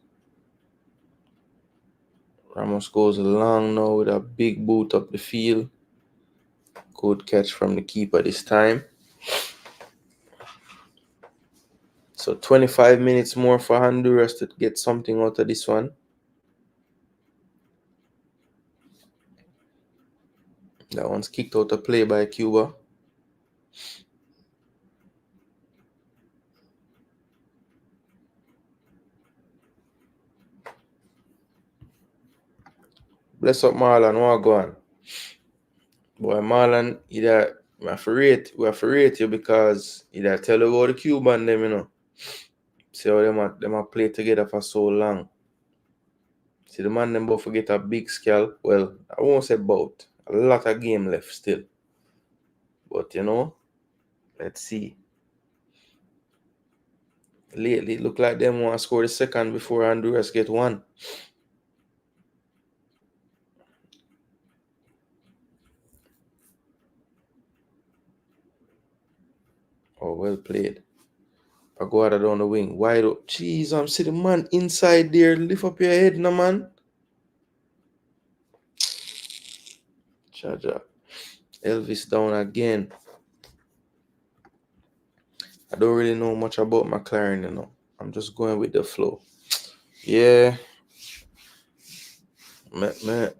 Ramos goes long now with a big boot up the field. Good catch from the keeper this time. So 25 minutes more for Honduras to get something out of this one. That one's kicked out of play by Cuba. Bless up Marlon, what go on? Boy, Marlon, we have to rate you because you tell you about the Cuban them, you know. See how them a play together for so long. See the man them both get a big scalp. Well, I won't say both. A lot of game left still. But you know, let's see. Lately, it look like them want to score the second before Honduras get one. Oh, well played. Pagoda down the wing. Wide up. Jeez, I'm seeing the man inside there. Lift up your head, no man. Charger. Elvis down again. I don't really know much about McLaren, you know. I'm just going with the flow. Yeah. I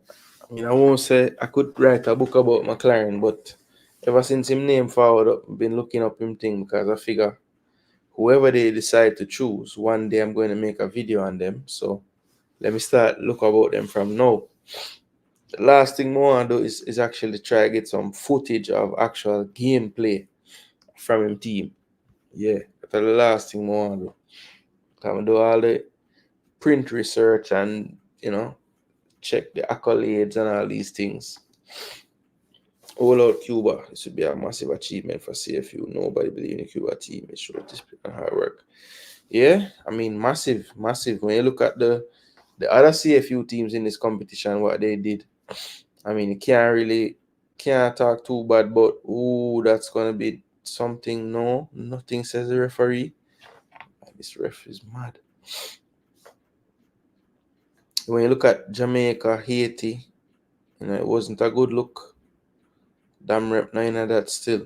mean, I won't say I could write a book about McLaren, but ever since him name forward up, I've been looking up him thing because I figure whoever they decide to choose, one day I'm going to make a video on them. So let me start look about them from now. The last thing I want to do is actually try to get some footage of actual gameplay from him team. Yeah, that's the last thing I want to do. I'm do all the print research and, you know, check the accolades and all these things. All out Cuba. This would be a massive achievement for CFU. Nobody believe in the Cuba team. It shows discipline and hard work. Yeah, I mean, massive. When you look at the other CFU teams in this competition, what they did, I mean, you can't talk too bad, but that's gonna be something. No, nothing says the referee. This ref is mad. When you look at Jamaica, Haiti, you know, it wasn't a good look. Damn rep 9 of that still.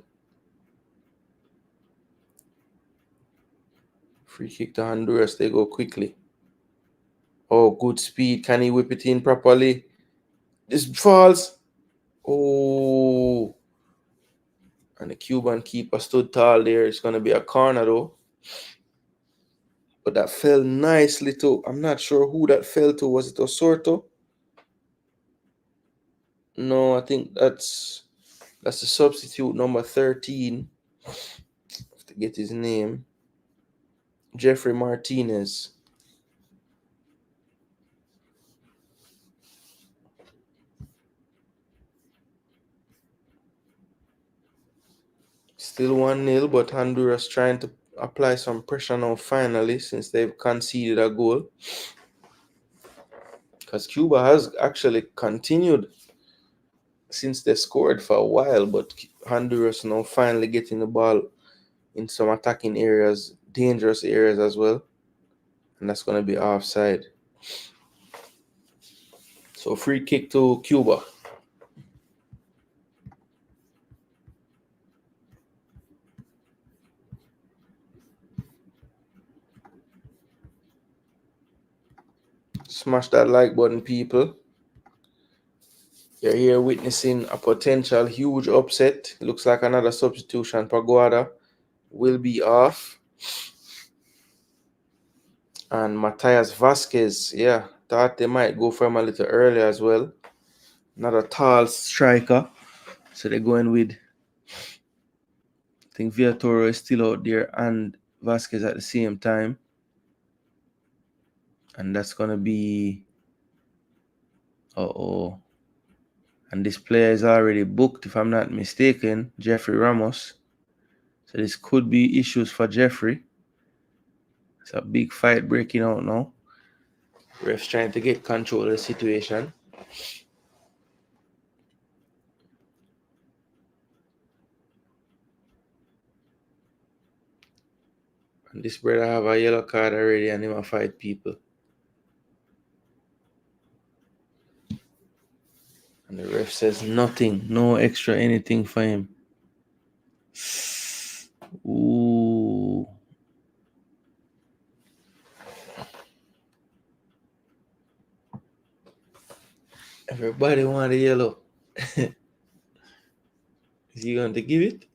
Free kick to Honduras, they go quickly. Oh, good speed. Can he whip it in properly? This falls. Oh. And the Cuban keeper stood tall there. It's going to be a corner though. But that fell nicely too. I'm not sure who that fell to. Was it Osorto? No, I think that's the substitute number 13. I have to get his name. Jeffrey Martinez. Still 1-0, but Honduras trying to apply some pressure now finally since they've conceded a goal. Because Cuba has actually continued since they scored for a while, but Honduras now finally getting the ball in some attacking areas, dangerous areas as well. And that's going to be offside. So free kick to Cuba. Smash that like button, people. You're here witnessing a potential huge upset. Looks like another substitution. Pagoda will be off. And Matias Vasquez, yeah, thought they might go for him a little earlier as well. Another tall striker. So they're going with, I think Villatoro is still out there and Vasquez at the same time. And that's going to be, And this player is already booked, if I'm not mistaken, Jeffrey Ramos. So this could be issues for Jeffrey. It's a big fight breaking out now. Ref's trying to get control of the situation. And this brother have a yellow card already and him a fight people. And the ref says nothing, no extra anything for him. Ooh. Everybody want the yellow. Is he going to give it?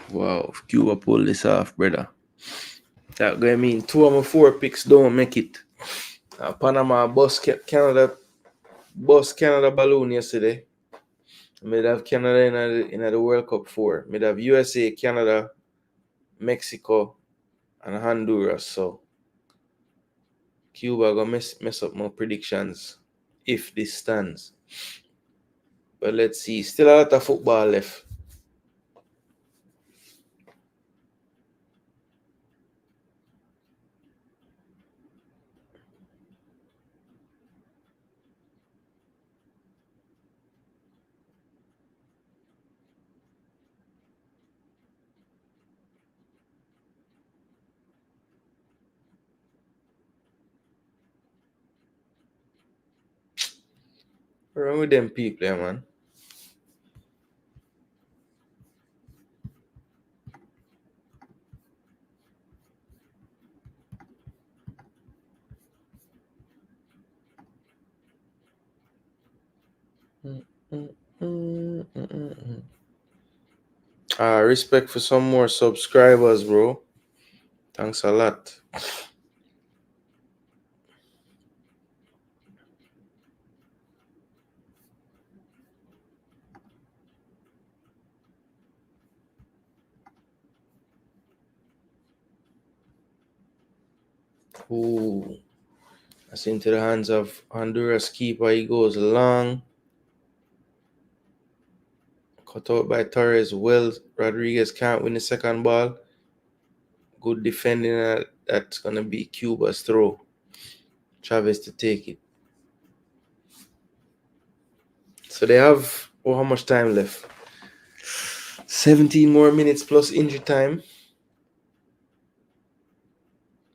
Wow, if Cuba pull this off, brother. That gonna mean 2 of my 4 picks don't make it. Panama bust Canada balloon yesterday. Mid have Canada in the World Cup 4. Mid have USA, Canada, Mexico, and Honduras. So Cuba gonna mess up my predictions if this stands. But let's see. Still a lot of football left. What's wrong with them people, man? Respect for some more subscribers, bro. Thanks a lot. Ooh. That's into the hands of Honduras keeper. He goes long. Cut out by Torres. Well, Rodriguez can't win the second ball. Good defending. That's going to be Cuba's throw. Chavez to take it. So they have, how much time left? 17 more minutes plus injury time.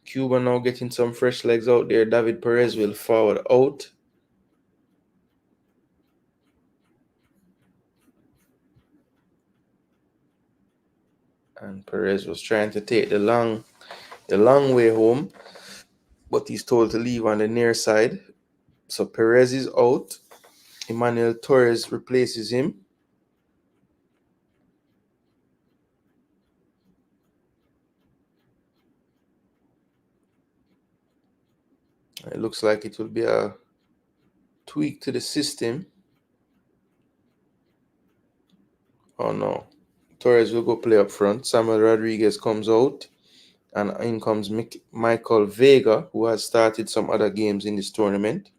Cuba now getting some fresh legs out there. David Perez will forward out. And Perez was trying to take the long way home, but he's told to leave on the near side. So Perez is out. Emmanuel Torres replaces him. It looks like it will be a tweak to the system. Oh no. Torres will go play up front. Samuel Rodriguez comes out. And in comes Michael Vega, who has started some other games in this tournament.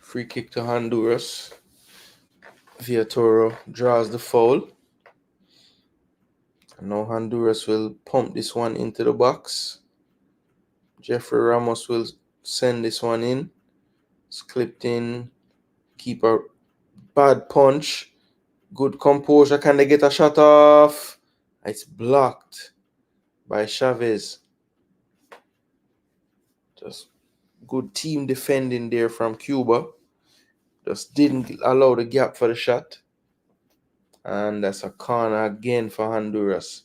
Free kick to Honduras. Villatoro draws the foul. And now Honduras will pump this one into the box. Jeffrey Ramos will send this one in. It's clipped in. Keeper, bad punch. Good composure. Can they get a shot off? It's blocked by Chavez. Just good team defending there from Cuba. Just didn't allow the gap for the shot. And that's a corner again for Honduras.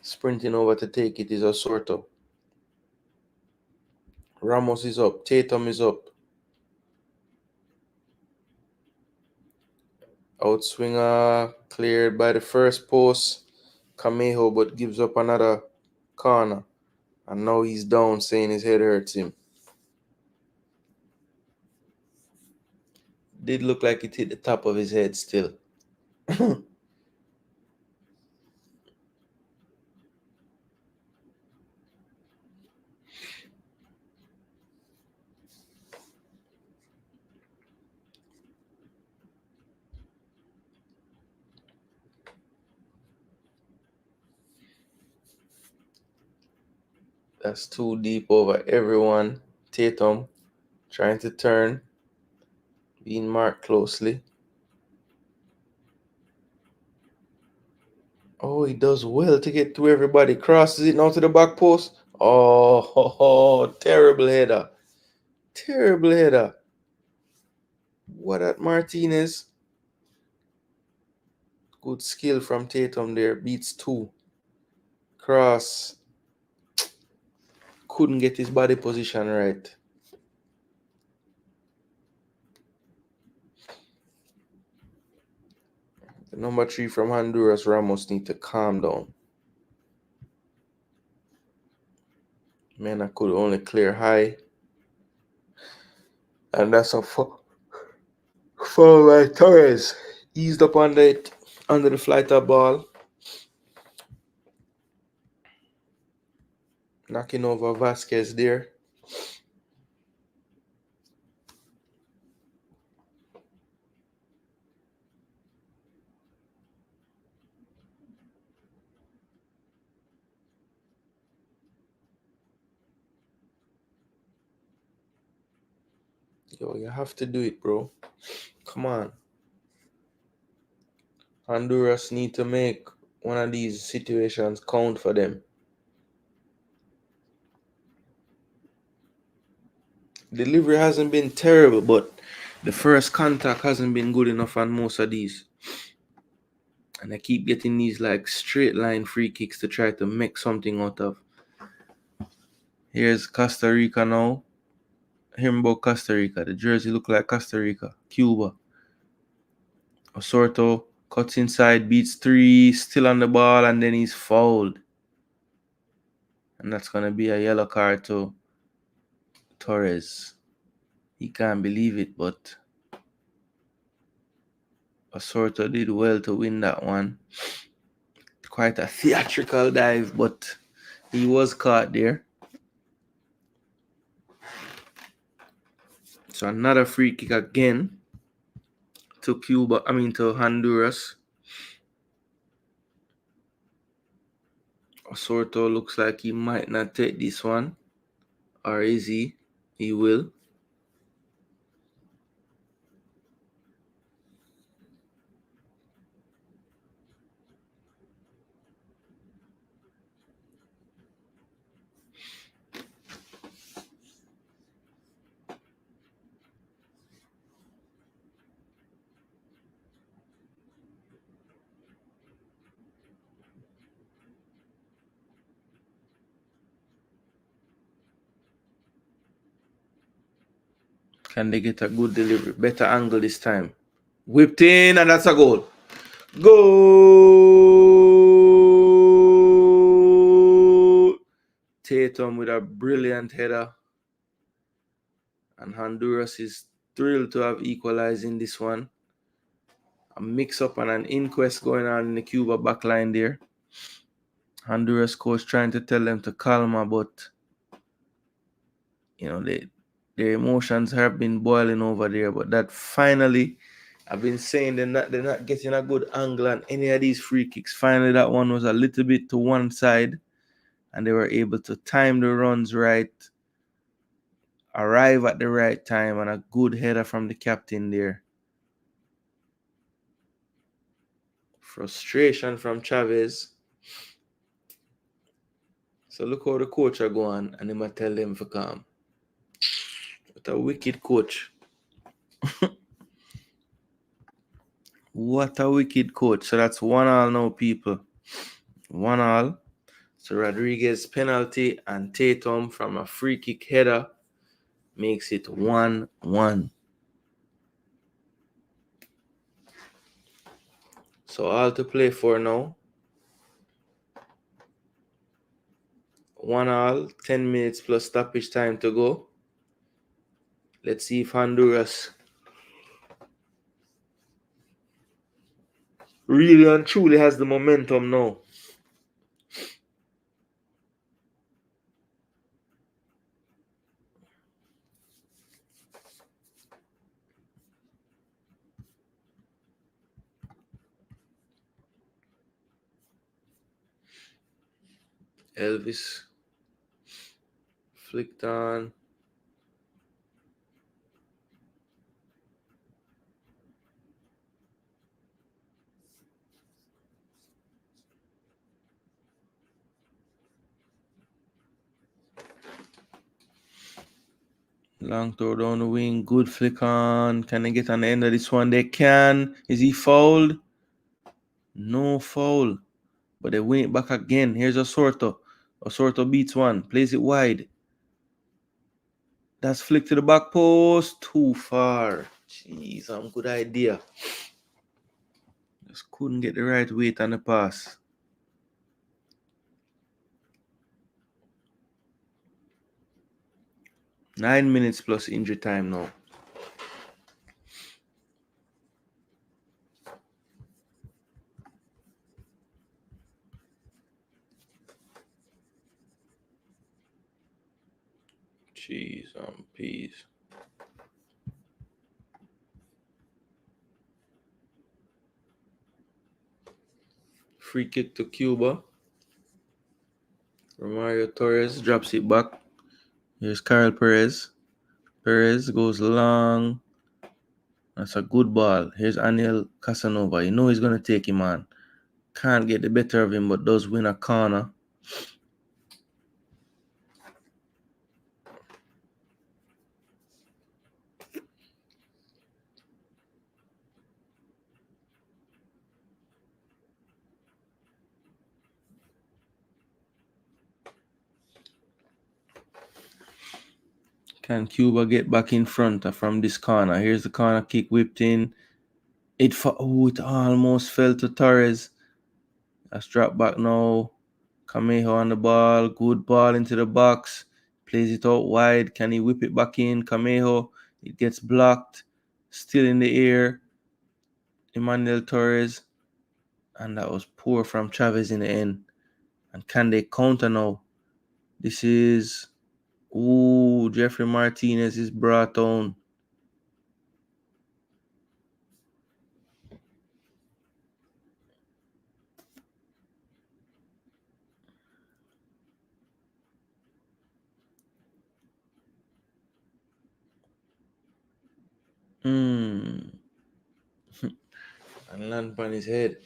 Sprinting over to take it is Osorto. Ramos is up. Tatum is up. Outswinger cleared by the first post. Camejo, but gives up another corner. And now he's down, saying his head hurts him. Did look like it hit the top of his head still. That's too deep over everyone. Tatum trying to turn, being marked closely. Oh, he does well to get to everybody. Crosses it now to the back post. Oh, terrible header. Terrible header. What at Martinez? Good skill from Tatum there. Beats two. Cross. Couldn't get his body position right. The number 3 from Honduras, Ramos, need to calm down. Mena could only clear high. And that's a foul by Torres. Eased up under it, under the flight of ball. Knocking over Vasquez there. Yo, you have to do it, bro. Come on. Honduras need to make one of these situations count for them. Delivery hasn't been terrible, but the first contact hasn't been good enough on most of these. And I keep getting these like straight line free kicks to try to make something out of. Here's Costa Rica now. Hearing about Costa Rica. The jersey look like Costa Rica. Cuba. Osorto cuts inside, beats 3, still on the ball, and then he's fouled. And that's going to be a yellow card to Torres. He can't believe it, but Osorto did well to win that one. Quite a theatrical dive, but he was caught there. So another free kick again to to Honduras. Osorto looks like he might not take this one. Or is he? He will. Can they get a good delivery? Better angle this time. Whipped in, and that's a goal. Goal! Tatum with a brilliant header. And Honduras is thrilled to have equalized in this one. A mix-up and an inquest going on in the Cuba backline there. Honduras coach trying to tell them to calm, but their emotions have been boiling over there. But that finally, I've been saying they're not getting a good angle on any of these free kicks. Finally, that one was a little bit to one side, and they were able to time the runs right, arrive at the right time, and a good header from the captain there. Frustration from Chavez. So look how the coach are going, and he might tell them to calm. What a wicked coach. What a wicked coach. So that's 1-1 now, people. 1-1. So Rodriguez penalty and Tatum from a free kick header makes it 1-1. So all to play for now. 1-1, 10 minutes plus stoppage time to go. Let's see if Honduras really and truly has the momentum now. Elvis flicked on. Long throw down the wing. Good flick on. Can they get on the end of this one? They can. Is he fouled? No foul. But they win it back again. Here's Osorto. Osorto beats one. Plays it wide. That's flicked to the back post. Too far. Jeez, some good idea. Just couldn't get the right weight on the pass. Nine minutes plus injury time now. Jeez, peas. Free kick to Cuba. Romario Torres drops it back. Here's Carl Perez. Perez goes long. That's a good ball. Here's Aniel Casanova. You know he's going to take him on. Can't get the better of him, but does win a corner. Can Cuba get back in front from this corner? Here's the corner kick whipped in. It almost fell to Torres. That's dropped back now. Camejo on the ball. Good ball into the box. Plays it out wide. Can he whip it back in? Camejo. It gets blocked. Still in the air. Emmanuel Torres. And that was poor from Chavez in the end. And can they counter now? This is... Jeffrey Martinez is brought on. And land on his head.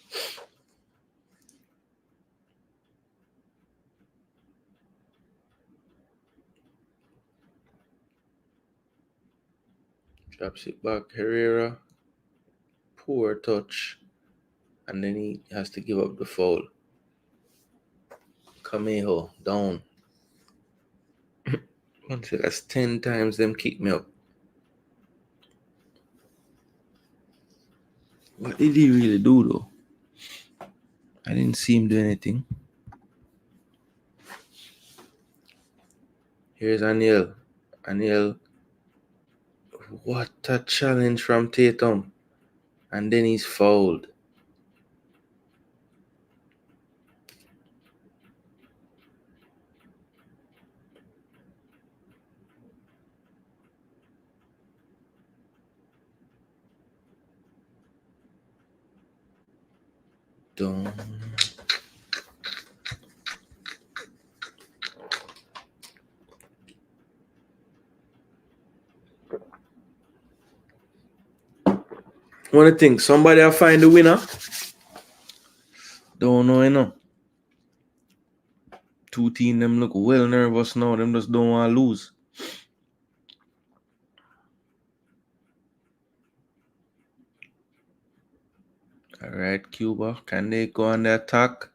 Drops it back. Herrera. Poor touch. And then he has to give up the foul. Camejo down. That's 10 times them kick me up. What did he really do though? I didn't see him do anything. Here's Aniel. Aniel. What a challenge from Tatum. And then he's fouled. Down. Wanna think somebody will find the winner? Don't know, you know. Two teams them look well nervous now. Them just don't want to lose. All right, Cuba. Can they go on the attack?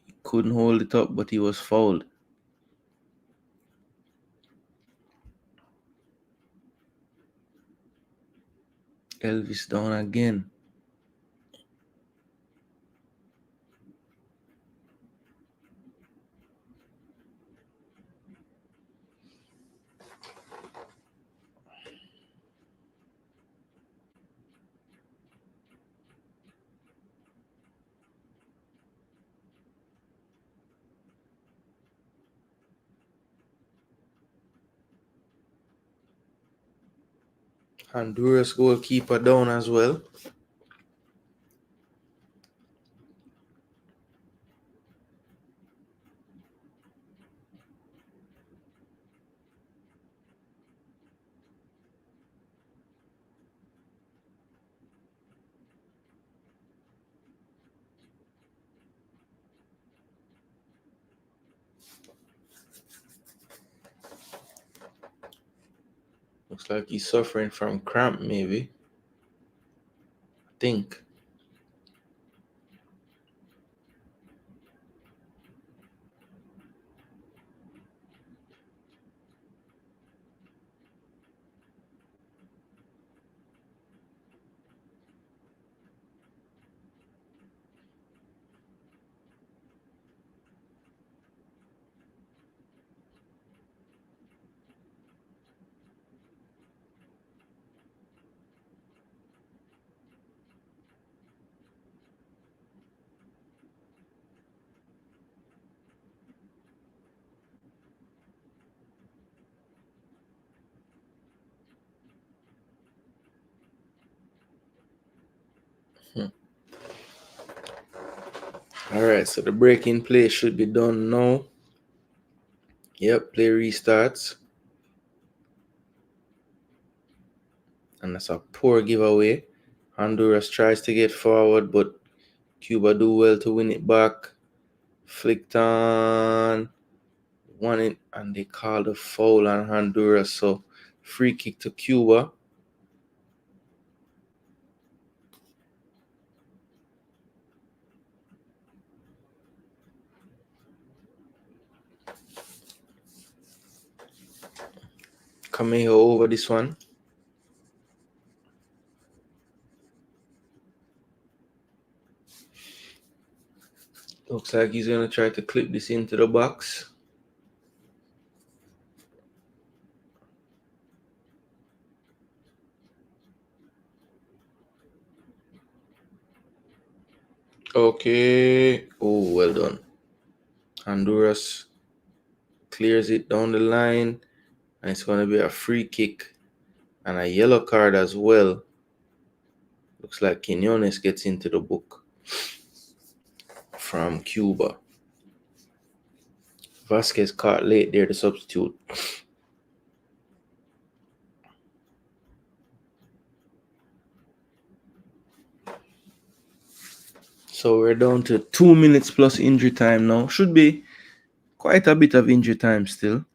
He couldn't hold it up, but he was fouled. Elvis down again. Honduras goalkeeper down as well. Looks like he's suffering from cramp, maybe. I think. All right, so the break-in play should be done now. Yep, play restarts. And that's a poor giveaway. Honduras tries to get forward, but Cuba do well to win it back. Flicked on. Won it, and they called a foul on Honduras. So free kick to Cuba. Camejo over this one. Looks like he's going to try to clip this into the box. Okay. Oh, well done. Honduras clears it down the line. And it's going to be a free kick and a yellow card as well. Looks like Quinones gets into the book from Cuba. Vasquez caught late there, the substitute. So we're down to 2 minutes plus injury time now. Should be quite a bit of injury time still.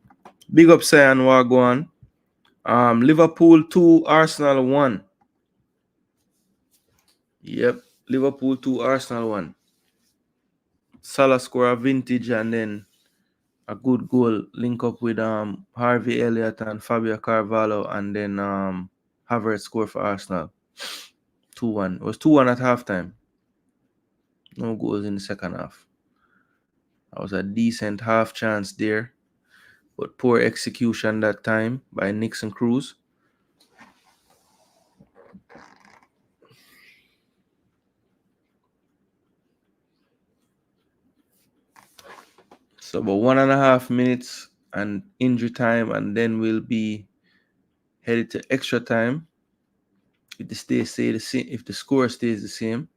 Big up Cyan Wagwan. Liverpool 2, Arsenal 1. Yep, Liverpool 2, Arsenal 1. Salah score a vintage and then a good goal link up with Harvey Elliott and Fabio Carvalho, and then Havertz score for Arsenal. 2-1. It was 2-1 at halftime. No goals in the second half. That was a decent half chance there, but poor execution that time by Nixon Cruz. So about 1.5 minutes and injury time, and then we'll be headed to extra time. If the score stays the same.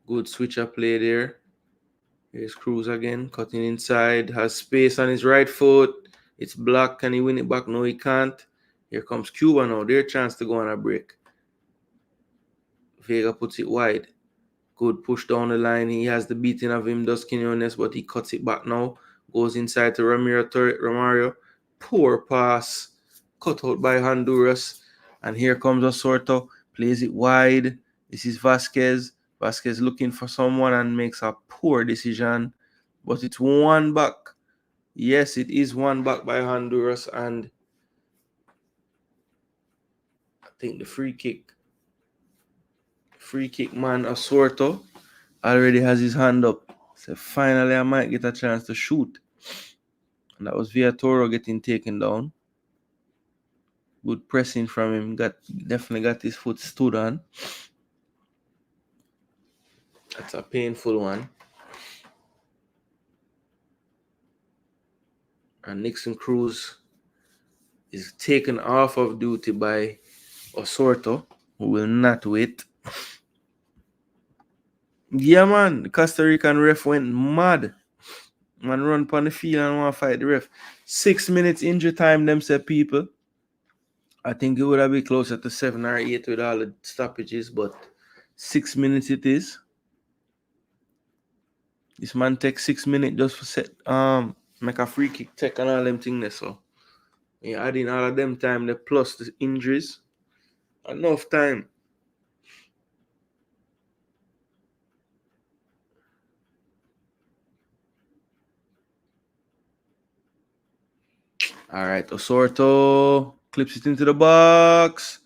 Good switch up play there. Here's Cruz again, cutting inside, has space on his right foot. It's blocked. Can he win it back? No, he can't. Here comes Cuba now. Their chance to go on a break. Vega puts it wide. Good push down the line. He has the beating of him, does Quinones, but he cuts it back now. Goes inside to Romario. Poor pass. Cut out by Honduras. And here comes Osorto. Plays it wide. This is Vasquez. Vasquez looking for someone and makes a poor decision. But it's one back. Yes, it is one back by Honduras. And I think the free kick man Osorto already has his hand up. So finally I might get a chance to shoot. And that was Villatoro getting taken down. Good pressing from him. Definitely got his foot stood on. That's a painful one. And Nixon Cruz is taken off of duty by Osorto, who will not wait. Yeah, man, the Costa Rican ref went mad. Man run upon the field and want to fight the ref. 6 minutes injury time, them said people. I think it would have been closer to 7 or 8 with all the stoppages, but 6 minutes it is. This man takes 6 minutes just for set make a free kick take and all them things there. So yeah, adding all of them time there plus the injuries. Enough time. Alright, Osorto clips it into the box.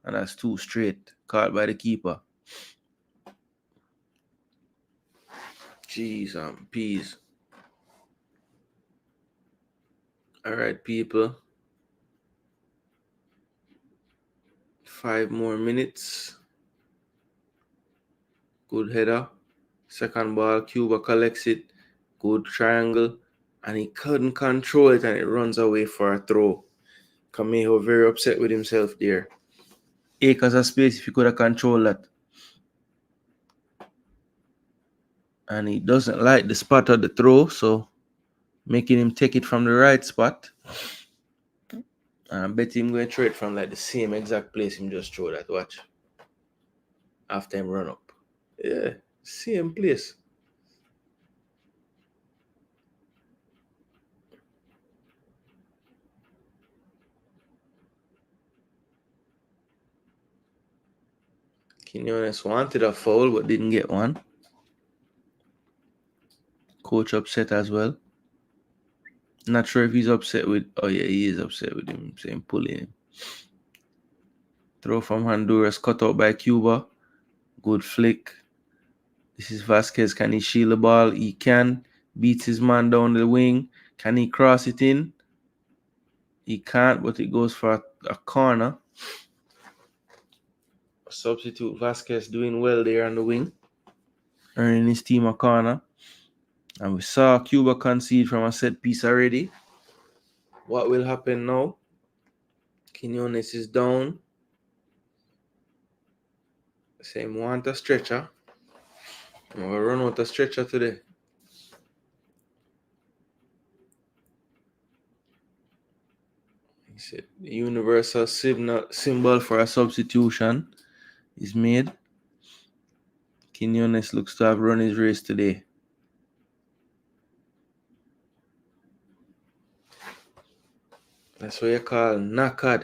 And that's 2 straight. Caught by the keeper. Jeez, peas. Alright, people. 5 more minutes. Good header. Second ball, Cuba collects it. Good triangle. And he couldn't control it and it runs away for a throw. Camejo very upset with himself there. Acres of space if he could have controlled that. And he doesn't like the spot of the throw, so making him take it from the right spot. And I bet him going to throw it from like the same exact place him just throw that. Watch. After him run up. Yeah, same place. Quinones wanted a foul but didn't get one. Coach upset as well. Not sure if he's upset with... Oh yeah, he is upset with him. Saying pulling him. Throw from Honduras. Cut out by Cuba. Good flick. This is Vasquez. Can he shield the ball? He can. Beats his man down the wing. Can he cross it in? He can't, but it goes for a corner. Substitute Vasquez doing well there on the wing. Earning his team a corner. And we saw Cuba concede from a set piece already. What will happen now? Quinones is down. Same want a stretcher. We'll run out a stretcher today. He said the universal symbol for a substitution is made. Quinones looks to have run his race today. That's what you call knackered.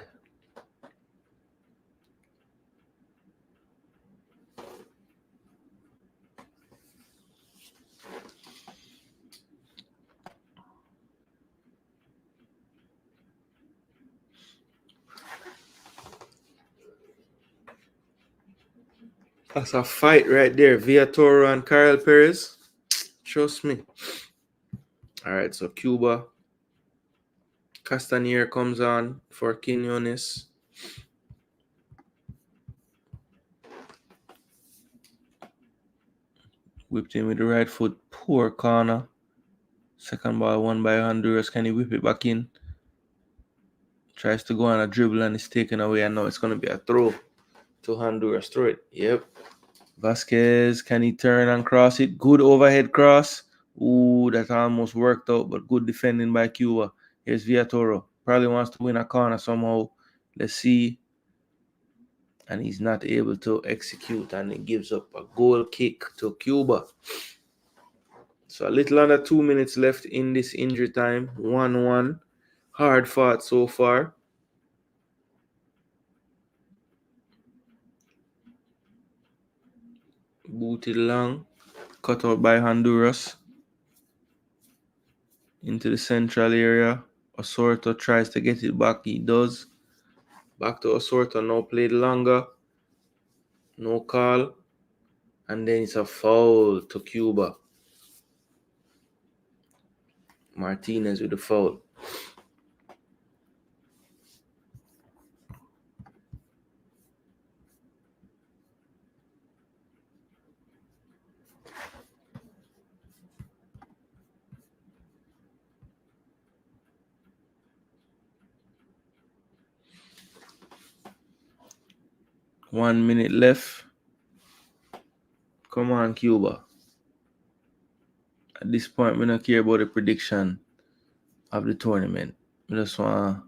That's a fight right there. Villatoro and Kyle Perez. Trust me. Alright, so Cuba. Castaneer comes on for Quinones. Whipped in with the right foot. Poor corner. Second ball won by Honduras. Can he whip it back in? Tries to go on a dribble and it's taken away. And now it's going to be a throw to Honduras. Throw it. Yep. Vasquez. Can he turn and cross it? Good overhead cross. Ooh, that almost worked out. But good defending by Cuba. Here's Villatoro. Probably wants to win a corner somehow. Let's see. And he's not able to execute. And he gives up a goal kick to Cuba. So a little under 2 minutes left in this injury time. 1-1. Hard fought so far. Booted long. Cut out by Honduras. Into the central area. Osorto tries to get it back. He does. Back to Osorto. Now played longer. No call. And then it's a foul to Cuba. Martinez with the foul. 1 minute left. Come on, Cuba. At this point, we don't care about the prediction of the tournament. We just want.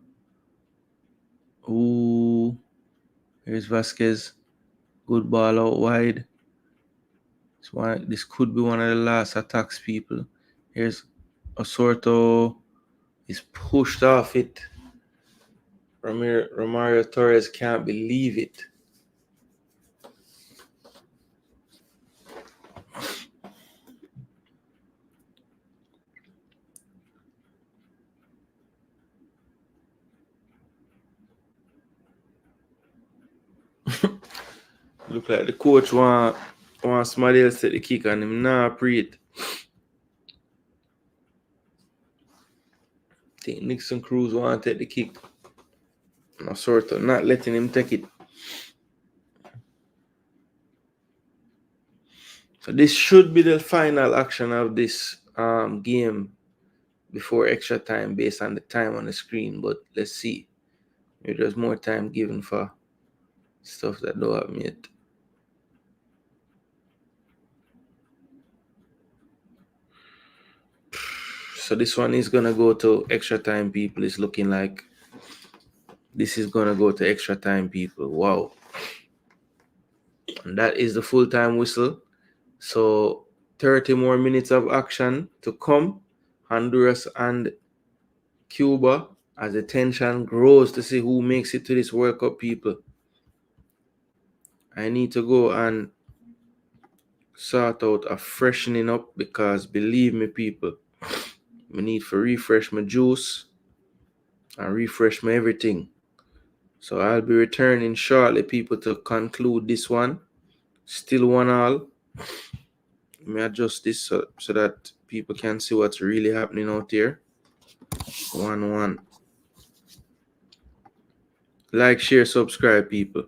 Ooh, here's Vasquez. Good ball out wide. This could be one of the last attacks, people. Here's Osorto. He's pushed off it. Romario Torres can't believe it. Look like the coach want somebody else take the kick and him not pre it. I think Nixon Cruz want to take the kick. No sort of not letting him take it. So this should be the final action of this game before extra time based on the time on the screen, but let's see. Maybe there's more time given for stuff that don't happen yet. So this one is gonna go to extra time, people. It's looking like this is gonna go to extra time, people. Wow. And that is the full-time whistle. So 30 more minutes of action to come. Honduras and Cuba as the tension grows to see who makes it to this World Cup, people. I need to go and sort out a freshening up because believe me, people, I need to refresh my juice and refresh my everything. So I'll be returning shortly, people, to conclude this one. Still 1-1. Let me adjust this so that people can see what's really happening out here. 1-1. Like, share, subscribe, people.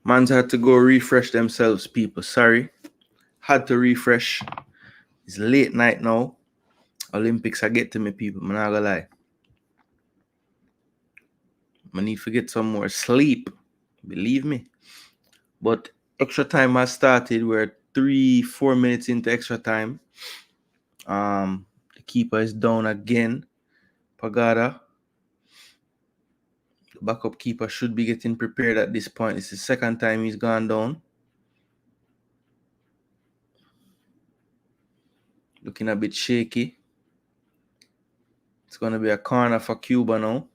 Mans had to go refresh themselves, people. Sorry. Had to refresh. It's late night now. Olympics are get to me, people. I'm not gonna lie. I need to get some more sleep. Believe me. But extra time has started. We're 3-4 minutes into extra time. The keeper is down again. Pagada. The backup keeper should be getting prepared at this point. It's the second time he's gone down. Looking a bit shaky. It's going to be a corner for Cuba now.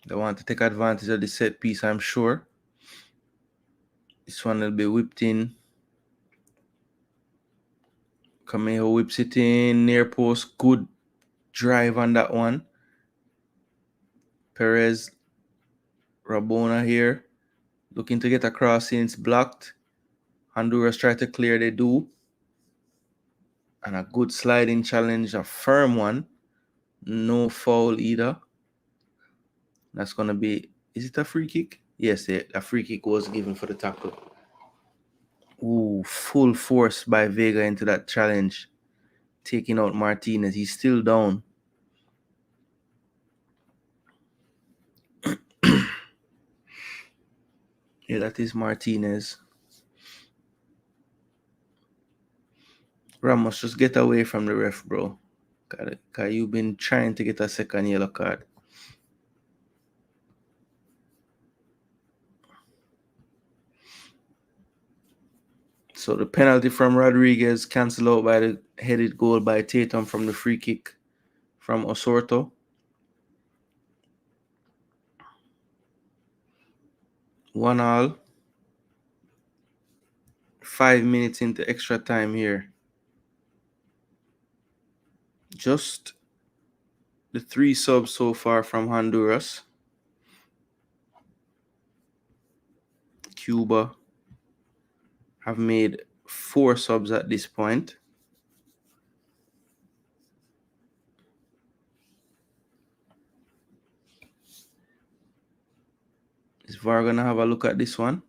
They want to take advantage of the set piece, I'm sure. This one will be whipped in. Camejo whips it in. Near post. Good drive on that one. Perez. Rabona here. Looking to get across in. It's blocked. Honduras try to clear. They do. And a good sliding challenge. A firm one. No foul either. That's going to be... Is it a free kick? Yes, a free kick was given for the tackle. Ooh, full force by Vega into that challenge. Taking out Martinez. He's still down. Yeah, that is Martinez. Ramos, just get away from the ref, bro. Because you've been trying to get a second yellow card. So the penalty from Rodriguez cancelled out by the headed goal by Tatum from the free kick from Osorto. 1-1. 5 minutes into extra time here. Just the 3 subs so far from Honduras. Cuba have made 4 subs at this point. Is VAR gonna have a look at this one?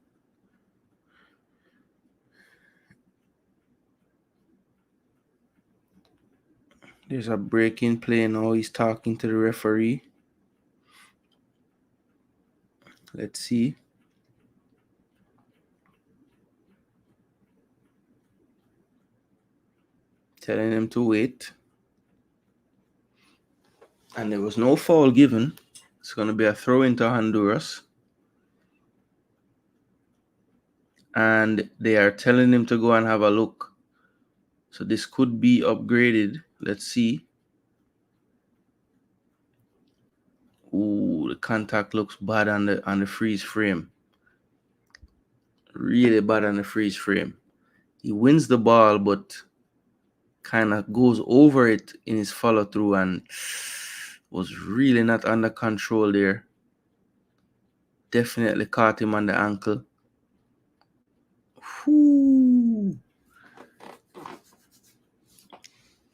There's a break in play now. He's talking to the referee. Let's see. Telling him to wait. And there was no foul given. It's going to be a throw into Honduras. And they are telling him to go and have a look. So this could be upgraded. Let's see. Ooh, the contact looks bad on the freeze frame. Really bad on the freeze frame. He wins the ball, but kind of goes over it in his follow through and was really not under control there. Definitely caught him on the ankle. Whew.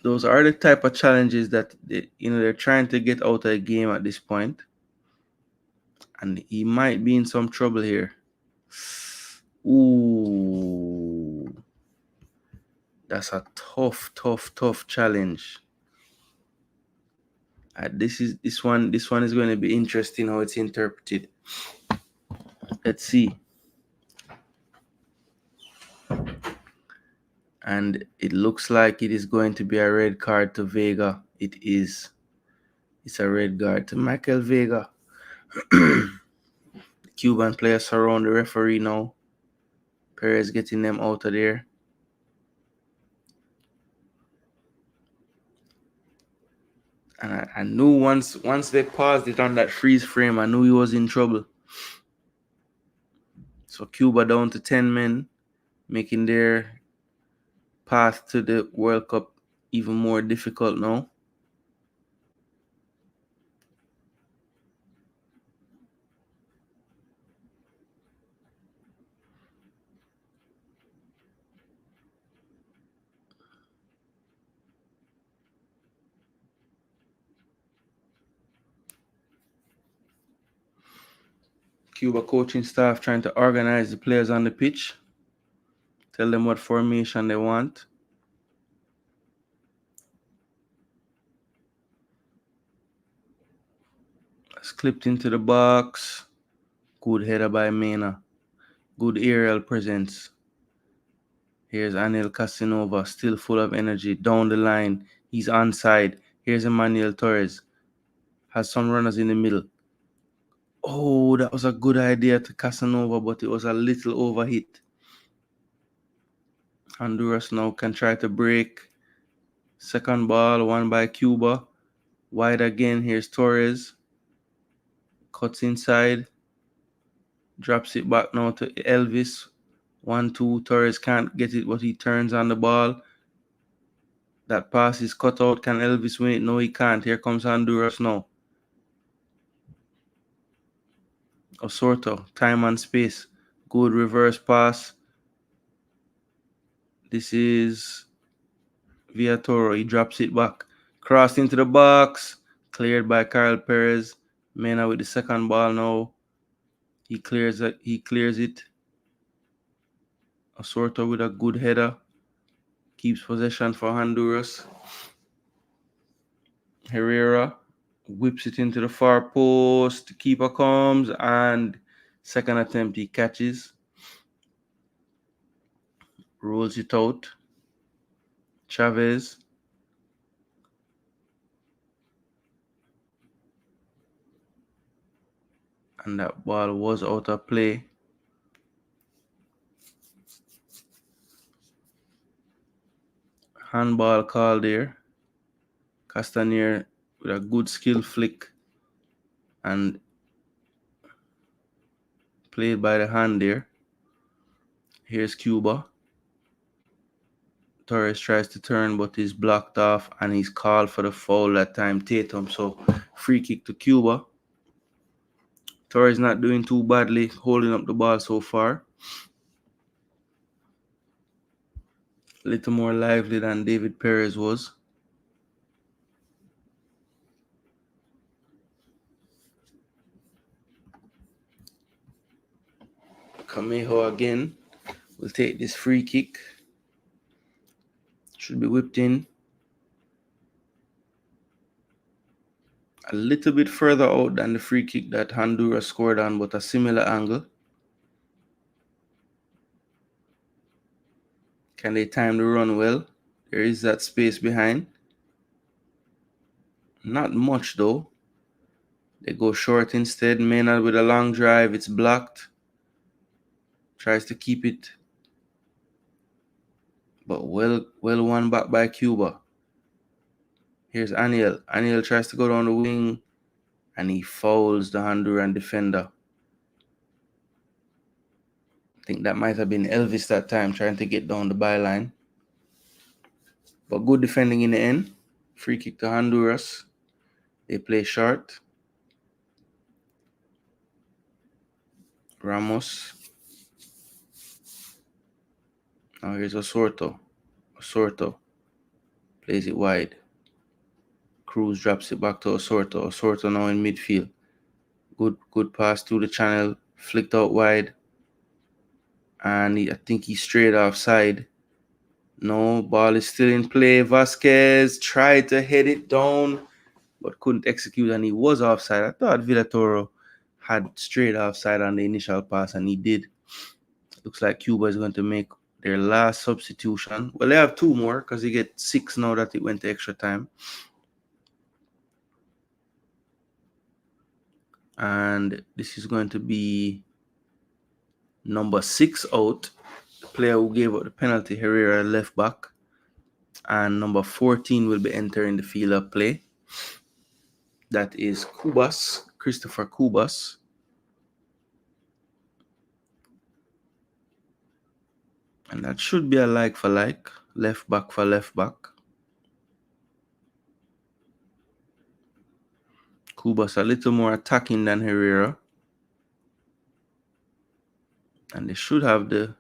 Those are the type of challenges that they're trying to get out of the game at this point. And he might be in some trouble here. Ooh. That's a tough challenge. This one is going to be interesting how it's interpreted. Let's see. And it looks like it is going to be a red card to Vega. It is. It's a red card to Michael Vega. The Cuban players surround the referee now. Perez getting them out of there. And I knew once they paused it on that freeze frame, I knew he was in trouble. So Cuba down to 10 men, making their path to the World Cup even more difficult now. Cuba coaching staff trying to organize the players on the pitch. Tell them what formation they want. It's clipped into the box. Good header by Mena. Good aerial presence. Here's Anel Casanova, still full of energy. Down the line. He's onside. Here's Emmanuel Torres. Has some runners in the middle. Oh, that was a good idea to Casanova, but it was a little overhit. Honduras now can try to break. Second ball, won by Cuba. Wide again. Here's Torres. Cuts inside. Drops it back now to Elvis. 1-2. Torres can't get it, but he turns on the ball. That pass is cut out. Can Elvis win it? No, he can't. Here comes Honduras now. Osorto, time and space. Good reverse pass. This is Villatoro. He drops it back. Crossed into the box. Cleared by Carl Perez. Mena with the second ball now. He clears it. Osorto with a good header. Keeps possession for Honduras. Herrera whips it into the far post. The keeper comes, and second attempt he catches. Rolls it out. Chavez. And that ball was out of play. Handball call there. Castaner with a good skill flick and played by the hand there. Here's Cuba. Torres tries to turn, but he's blocked off, and he's called for the foul that time, Tatum. So free kick to Cuba. Torres not doing too badly, holding up the ball so far. A little more lively than David Perez was. Camejo again will take this free kick. Should be whipped in. A little bit further out than the free kick that Honduras scored on, but a similar angle. Can they time the run well? There is that space behind. Not much though. They go short instead. Maynard with a long drive. It's blocked. Tries to keep it. But well won back by Cuba. Here's Aniel. Aniel tries to go down the wing, and he fouls the Honduran defender. I think that might have been Elvis that time, trying to get down the byline. But good defending in the end. Free kick to Honduras. They play short. Ramos. Now here's Osorto. Osorto plays it wide. Cruz drops it back to Osorto. Osorto now in midfield. Good pass through the channel. Flicked out wide. And I think he's straight offside. No, ball is still in play. Vasquez tried to head it down, but couldn't execute, and he was offside. I thought Villatoro had straight offside on the initial pass, and he did. Looks like Cuba is going to make their last substitution. Well, they have two more because they get 6 now that it went to extra time. And this is going to be number 6 out, the player who gave up the penalty, Herrera, left back. And number 14 will be entering the field of play. That is Christopher Cubas. And that should be a like for like, left back for left back. Cubas a little more attacking than Herrera. And they should have the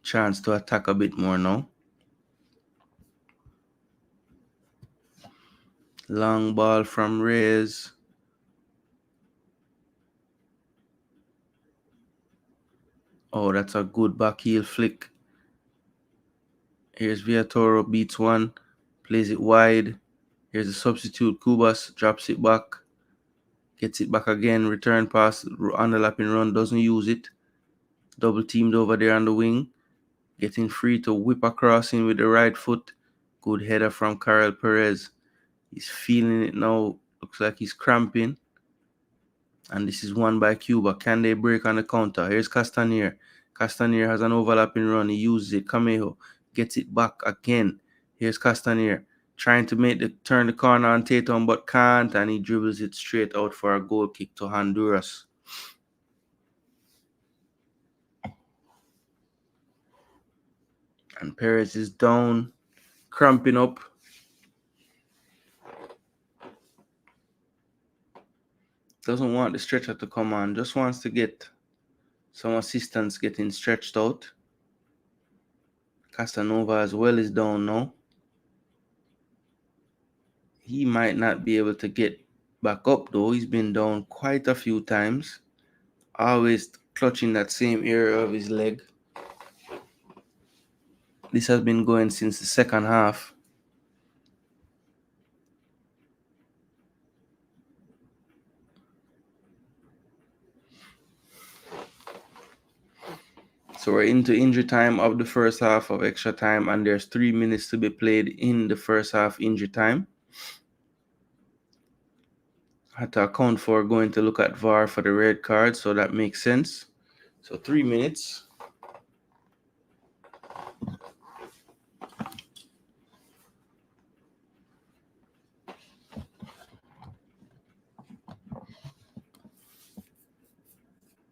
chance to attack a bit more now. Long ball from Reyes. Oh, that's a good back heel flick. Here's Villatoro, beats one, plays it wide. Here's the substitute, Cubas, drops it back, gets it back again, return pass, underlapping run, doesn't use it. Double teamed over there on the wing, getting free to whip across in with the right foot. Good header from Karel Perez. He's feeling it now. Looks like he's cramping. And this is won by Cuba. Can they break on the counter? Here's Castaner. Castaner has an overlapping run. He uses it. Camejo gets it back again. Here's Castaner trying to turn the corner on Tatum, but can't. And he dribbles it straight out for a goal kick to Honduras. And Perez is down, cramping up. Doesn't want the stretcher to come on. Just wants to get some assistance getting stretched out. Casanova as well is down now. He might not be able to get back up though. He's been down quite a few times. Always clutching that same area of his leg. This has been going since the second half. So we're into injury time of the first half of extra time, and there's 3 minutes to be played in the first half injury time. I had to account for going to look at VAR for the red card, so that makes sense. So 3 minutes.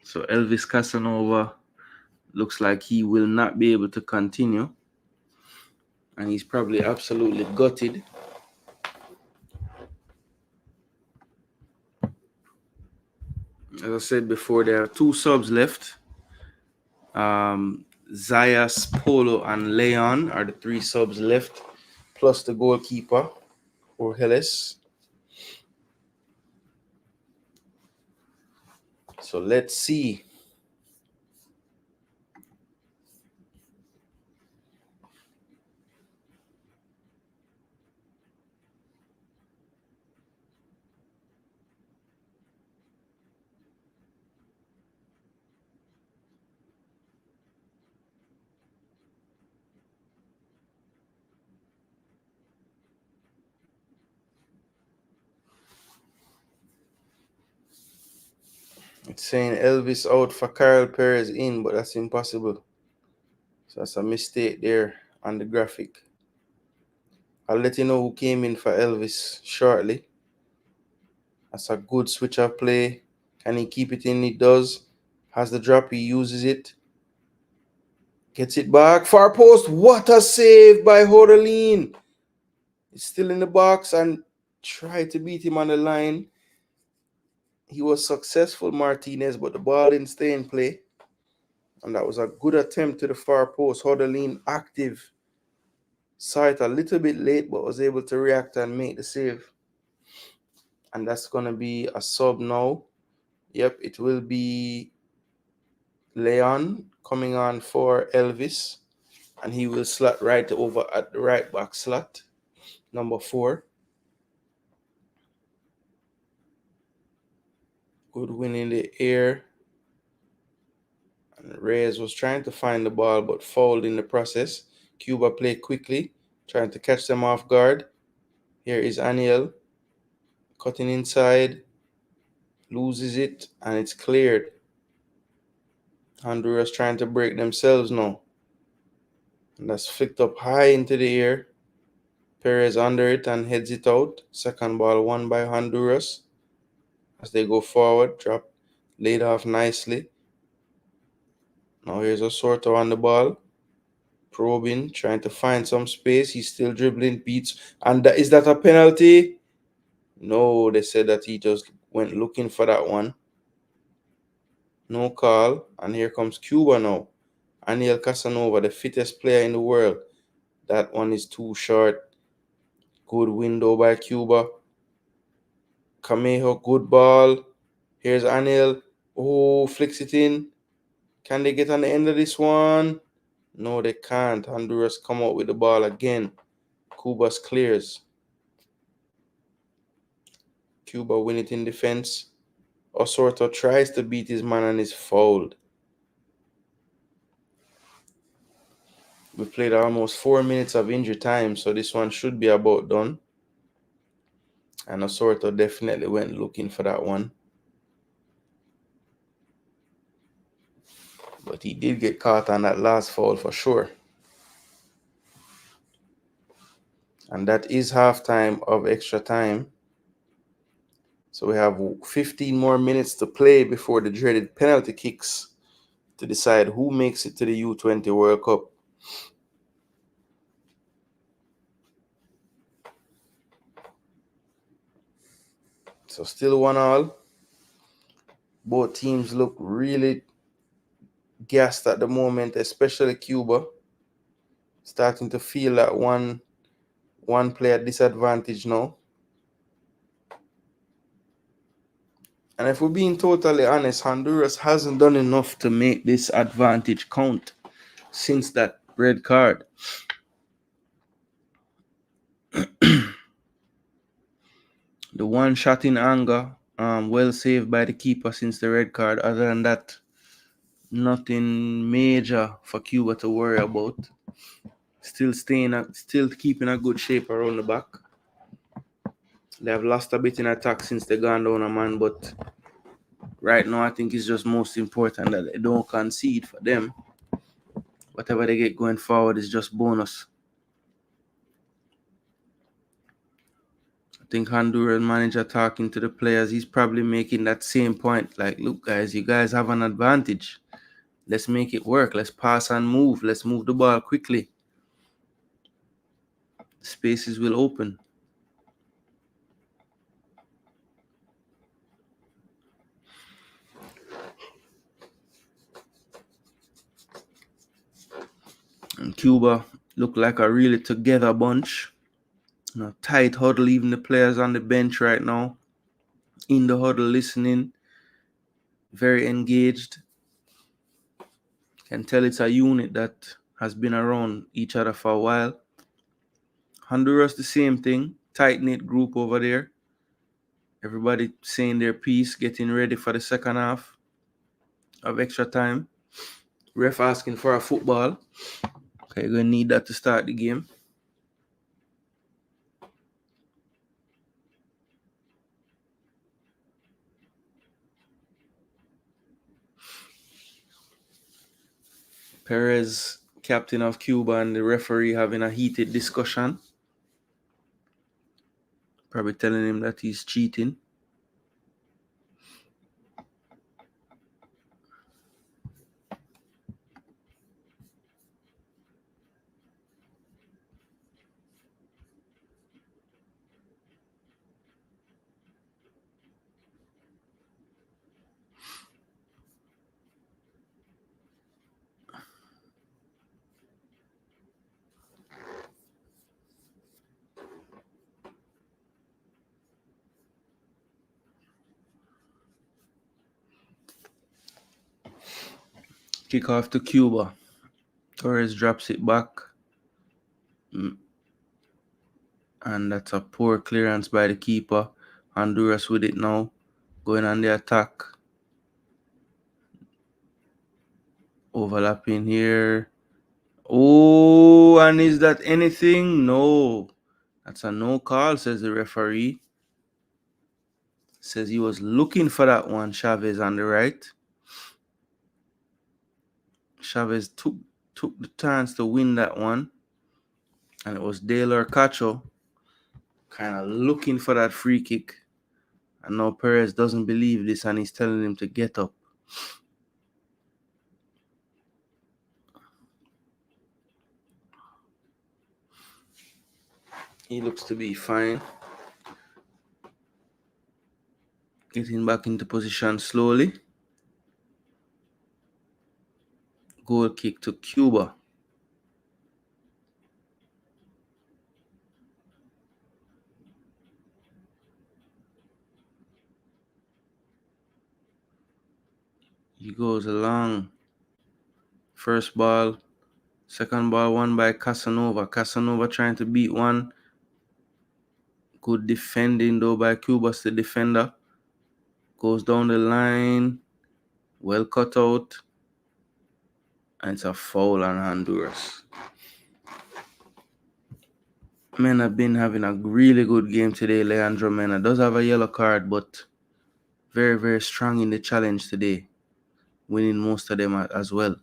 So Elvis Casanova looks like he will not be able to continue. And he's probably absolutely gutted. As I said before, there are 2 subs left. Zayas, Polo, and Leon are the 3 subs left, plus the goalkeeper, Orgeles. So let's see. It's saying Elvis out for Karel Perez in, but that's impossible. So that's a mistake there on the graphic. I'll let you know who came in for Elvis shortly. That's a good switch of play. Can he keep it in? He does. Has the drop, he uses it. Gets it back. Far post. What a save by Hodelin. It's still in the box and tried to beat him on the line. He was successful, Martinez, but the ball didn't stay in play. And that was a good attempt to the far post. Hodelin active. Saw it a little bit late, but was able to react and make the save. And that's going to be a sub now. Yep, it will be Leon coming on for Elvis. And he will slot right over at the right back slot. Number 4. Good win in the air. And Reyes was trying to find the ball but fouled in the process. Cuba played quickly, trying to catch them off guard. Here is Aniel cutting inside, loses it, and it's cleared. Honduras trying to break themselves now. And that's flicked up high into the air. Perez under it and heads it out. Second ball won by Honduras. As they go forward, drop, laid off nicely. Now here's Osorto on the ball. Probing, trying to find some space. He's still dribbling, beats. And is that a penalty? No, they said that he just went looking for that one. No call. And here comes Cuba now. Aniel Casanova, the fittest player in the world. That one is too short. Good window by Cuba. Camejo, good ball. Here's Aniel. Oh, flicks it in. Can they get on the end of this one? No, they can't. Honduras come out with the ball again. Cuba's clears. Cuba win it in defense. Osorto tries to beat his man and is fouled. We played almost 4 minutes of injury time, so this one should be about done. And Osorto definitely went looking for that one. But he did get caught on that last foul for sure. And that is halftime of extra time. So we have 15 more minutes to play before the dreaded penalty kicks to decide who makes it to the U20 World Cup. So still 1-1. Both teams look really gassed at the moment, especially Cuba. Starting to feel that one player disadvantage now. And if we're being totally honest, Honduras hasn't done enough to make this advantage count since that red card. The one shot in anger, well saved by the keeper since the red card. Other than that, nothing major for Cuba to worry about. Still keeping a good shape around the back. They have lost a bit in attack since they gone down a man, but right now I think it's just most important that they don't concede for them. Whatever they get going forward is just bonus. I think Honduras manager talking to the players, he's probably making that same point. Like, look, guys, you guys have an advantage. Let's make it work. Let's pass and move. Let's move the ball quickly. Spaces will open. And Cuba look like a really together bunch. Tight huddle, even the players on the bench right now. In the huddle listening. Very engaged. Can tell it's a unit that has been around each other for a while. Honduras, the same thing. Tight-knit group over there. Everybody saying their piece, getting ready for the second half of extra time. Ref asking for a football. Okay, you're going to need that to start the game. Perez, captain of Cuba, and the referee having a heated discussion. Probably telling him that he's cheating. Kickoff to Cuba. Torres drops it back. And that's a poor clearance by the keeper. Honduras with it now. Going on the attack. Overlapping here. Oh, and is that anything? No. That's a no call, says the referee. Says he was looking for that one, Chavez on the right. Chavez took the chance to win that one. And it was Taylor Cacho kind of looking for that free kick. And now Perez doesn't believe this and he's telling him to get up. He looks to be fine. Getting back into position slowly. Goal kick to Cuba. He goes along. First ball. Second ball won by Casanova. Casanova trying to beat one. Good defending though by Cuba's the defender. Goes down the line. Well cut out. And it's a foul on Honduras. Mena been having a really good game today. Leandro Mena does have a yellow card, but very, very strong in the challenge today. Winning most of them as well.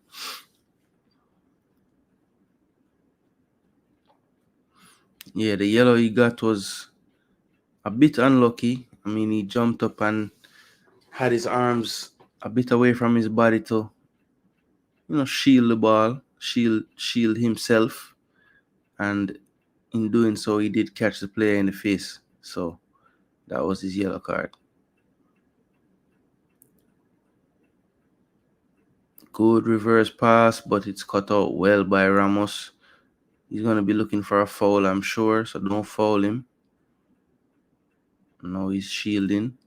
Yeah, the yellow he got was a bit unlucky. I mean, he jumped up and had his arms a bit away from his body to, shield the ball, shield himself. And in doing so, he did catch the player in the face. So that was his yellow card. Good reverse pass, but it's cut out well by Ramos. He's going to be looking for a foul, I'm sure, so don't foul him. Now he's shielding.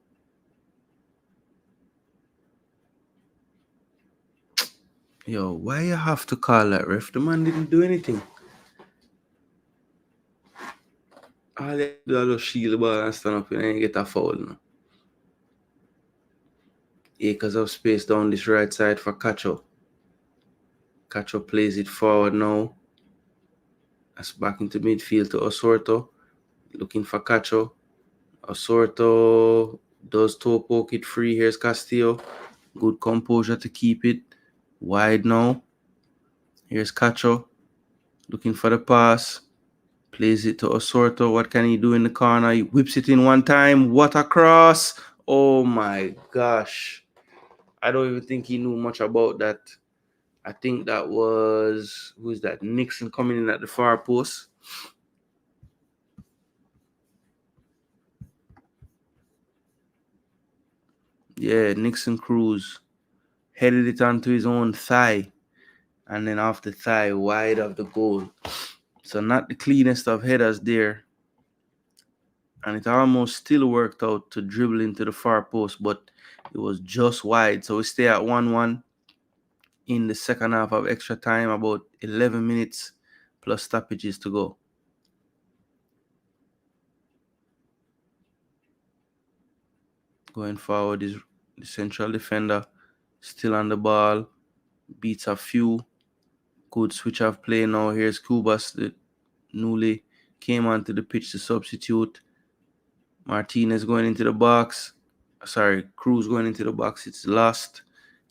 Yo, why you have to call that, ref? The man didn't do anything. All you do is shield the ball and stand up and then you get a foul now. Acres of space down this right side for Cacho. Cacho plays it forward now. That's back into midfield to Osorto. Looking for Cacho. Osorto does toe poke it free. Here's Castillo. Good composure to keep it. Wide now. Here's Cacho. Looking for the pass. Plays it to Osorto. What can he do in the corner? He whips it in one time. What a cross. Oh my gosh. I don't even think he knew much about that. I think that was, who's that? Nixon coming in at the far post. Yeah, Nixon Cruz headed it onto his own thigh. And then off the thigh, wide of the goal. So not the cleanest of headers there. And it almost still worked out to dribble into the far post, but it was just wide. So we stay at 1-1 in the second half of extra time, about 11 minutes plus stoppages to go. Going forward is the central defender, still on the ball, beats a few. Good switch of play now. Here's Cubas, the newly came onto the pitch to substitute. Martinez going into the box. Sorry, Cruz going into the box. It's lost.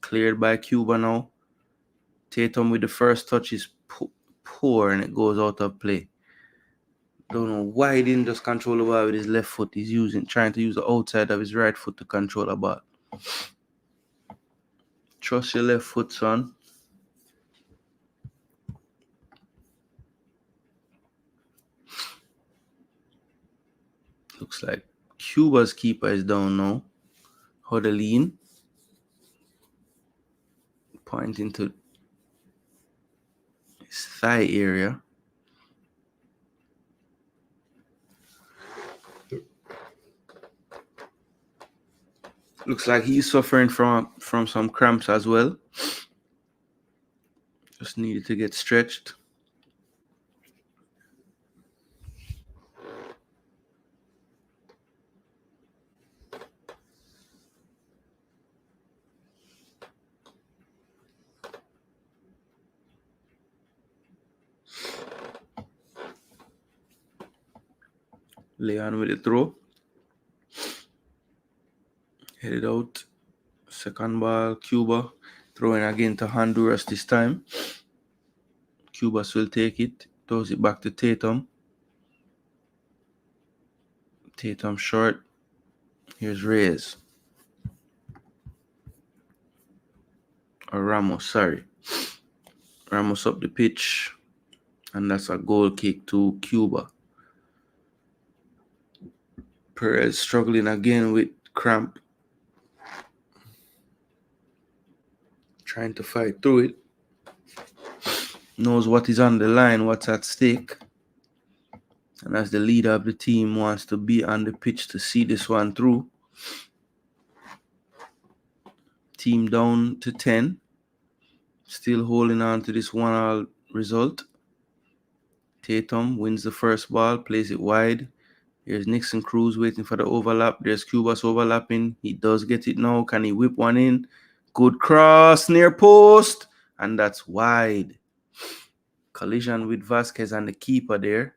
Cleared by Cuba now. Tatum with the first touch is poor and it goes out of play. Don't know why he didn't just control the ball with his left foot. He's trying to use the outside of his right foot to control the ball. Trust your left foot, son. Looks like Cuba's keeper is down now. Hodelin. Pointing to his thigh area. Looks like he's suffering from some cramps as well. Just needed to get stretched. Leon with the throw. Headed out. Second ball, Cuba. Throwing again to Honduras this time. Cuba will take it. Throws it back to Tatum. Tatum short. Here's Reyes. Or Ramos, sorry. Ramos up the pitch. And that's a goal kick to Cuba. Perez struggling again with cramp. Trying to fight through it. Knows what is on the line, what's at stake. And as the leader of the team, wants to be on the pitch to see this one through. Team down to 10. Still holding on to this 1-1 result. Tatum wins the first ball, plays it wide. Here's Nixon Cruz waiting for the overlap. There's Cubas overlapping. He does get it now. Can he whip one in? Good cross, near post. And that's wide. Collision with Vasquez and the keeper there.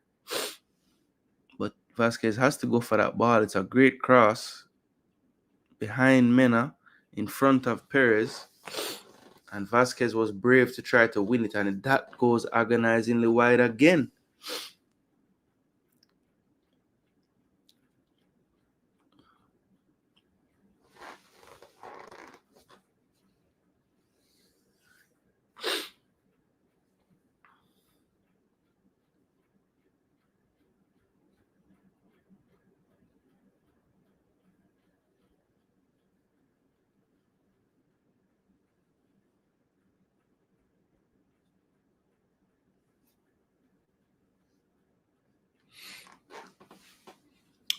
But Vasquez has to go for that ball. It's a great cross. Behind Mena, in front of Perez. And Vasquez was brave to try to win it. And that goes agonizingly wide again.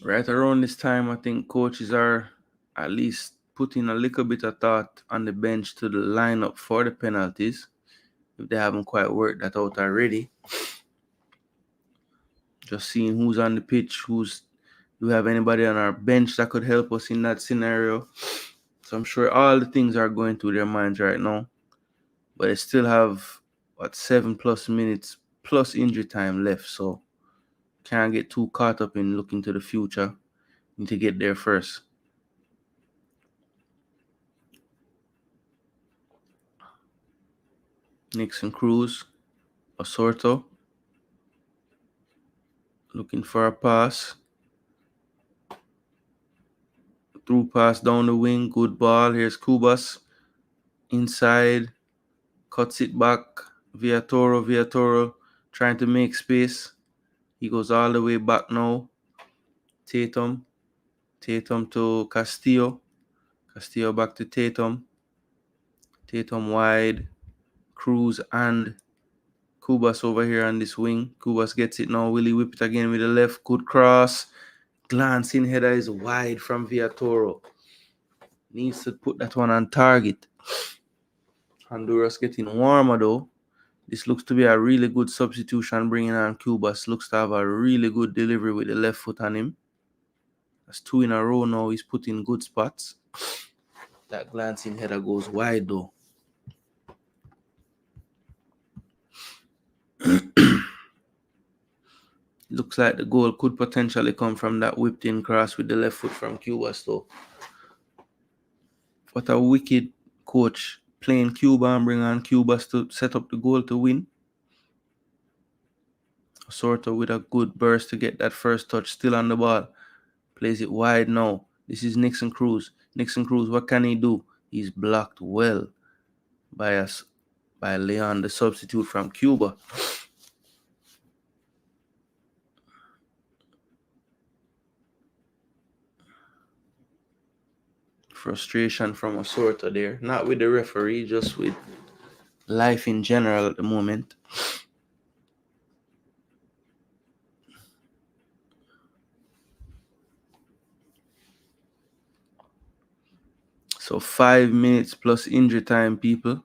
Right around this time, I think coaches are at least putting a little bit of thought on the bench to the lineup for the penalties, if they haven't quite worked that out already. Just seeing who's on the pitch, do we have anybody on our bench that could help us in that scenario. So I'm sure all the things are going through their minds right now. But they still have, 7+ minutes plus injury time left. So can't get too caught up in looking to the future. Need to get there first. Nixon Cruz, Osorto, looking for a pass. Through pass down the wing, good ball. Here's Cubas, inside, cuts it back. Villatoro trying to make space. He goes all the way back now. Tatum to Castillo back to Tatum wide. Cruz and Cubas over here on this wing. Cubas gets it now. Will he whip it again with the left? Good cross. Glancing header is wide from Villatoro. Needs to put that one on target. Honduras getting warmer though. This looks to be a really good substitution, bringing on Cubas. Looks to have a really good delivery with the left foot on him. That's 2 in a row now. He's put in good spots. That glancing header goes wide though. Looks like the goal could potentially come from that whipped in cross with the left foot from Cubas though. What a wicked coach, playing Cuba and bring on Cubas to set up the goal to win. Sort of with a good burst to get that first touch, still on the ball. Plays it wide now. This is Nixon Cruz. What can he do? He's blocked well by Leon, the substitute from Cuba. Frustration from Osorto there. Not with the referee, just with life in general at the moment. So 5 minutes plus injury time, people.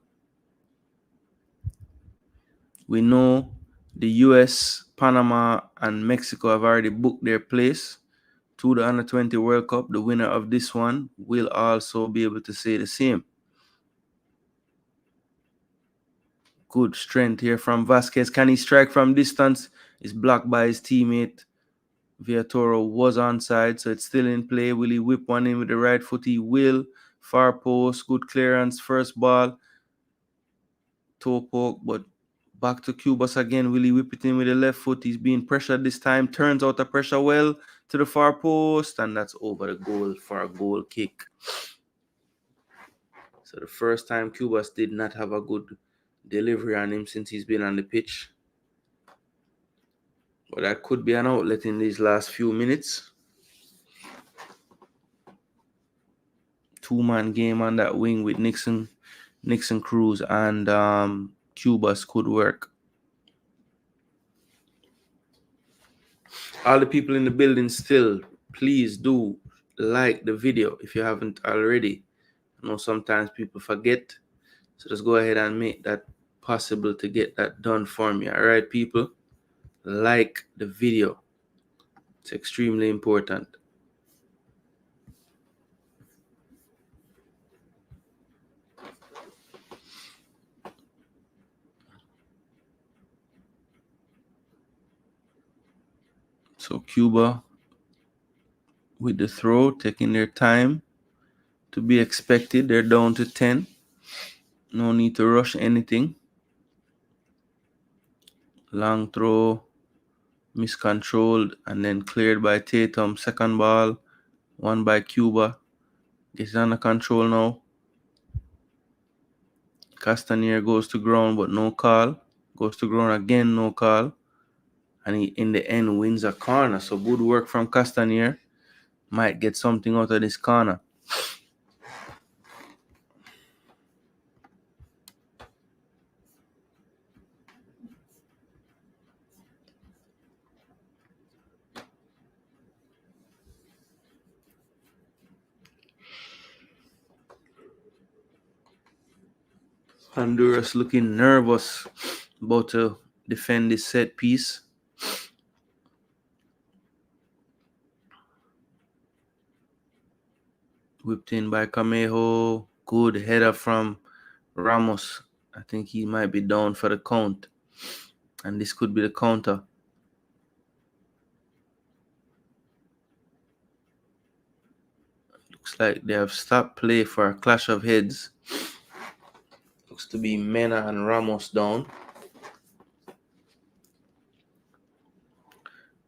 We know the US, Panama, and Mexico have already booked their place to the Under-20 World Cup. The winner of this one will also be able to say the same. Good strength here from Vasquez. Can he strike from distance? Is blocked by his teammate. Villatoro was onside, so it's still in play. Will he whip one in with the right foot? He will. Far post, good clearance, first ball. Toe poke, but back to Cubas again. Will he whip it in with the left foot? He's being pressured this time. Turns out the pressure well to the far post, and that's over the goal for a goal kick. So the first time Cubas did not have a good delivery on him since he's been on the pitch. But that could be an outlet in these last few minutes. 2-man game on that wing with Nixon Cruz and Cubas could work. All the people in the building still, please do like the video if you haven't already. I know sometimes people forget, So just go ahead and make that possible to get that done for me. All right, people, like the video. It's extremely important. So Cuba with the throw, taking their time, to be expected. They're down to 10. No need to rush anything. Long throw, miscontrolled, and then cleared by Tatum. Second ball, one by Cuba. Gets under control now. Castanier goes to ground, but no call. Goes to ground again, no call. And he, in the end, wins a corner. So good work from Castanier. Might get something out of this corner. Honduras looking nervous about to defend this set piece. Whipped in by Camejo. Good header from Ramos. I think he might be down for the count. And this could be the counter. Looks like they have stopped play for a clash of heads. Looks to be Mena and Ramos down.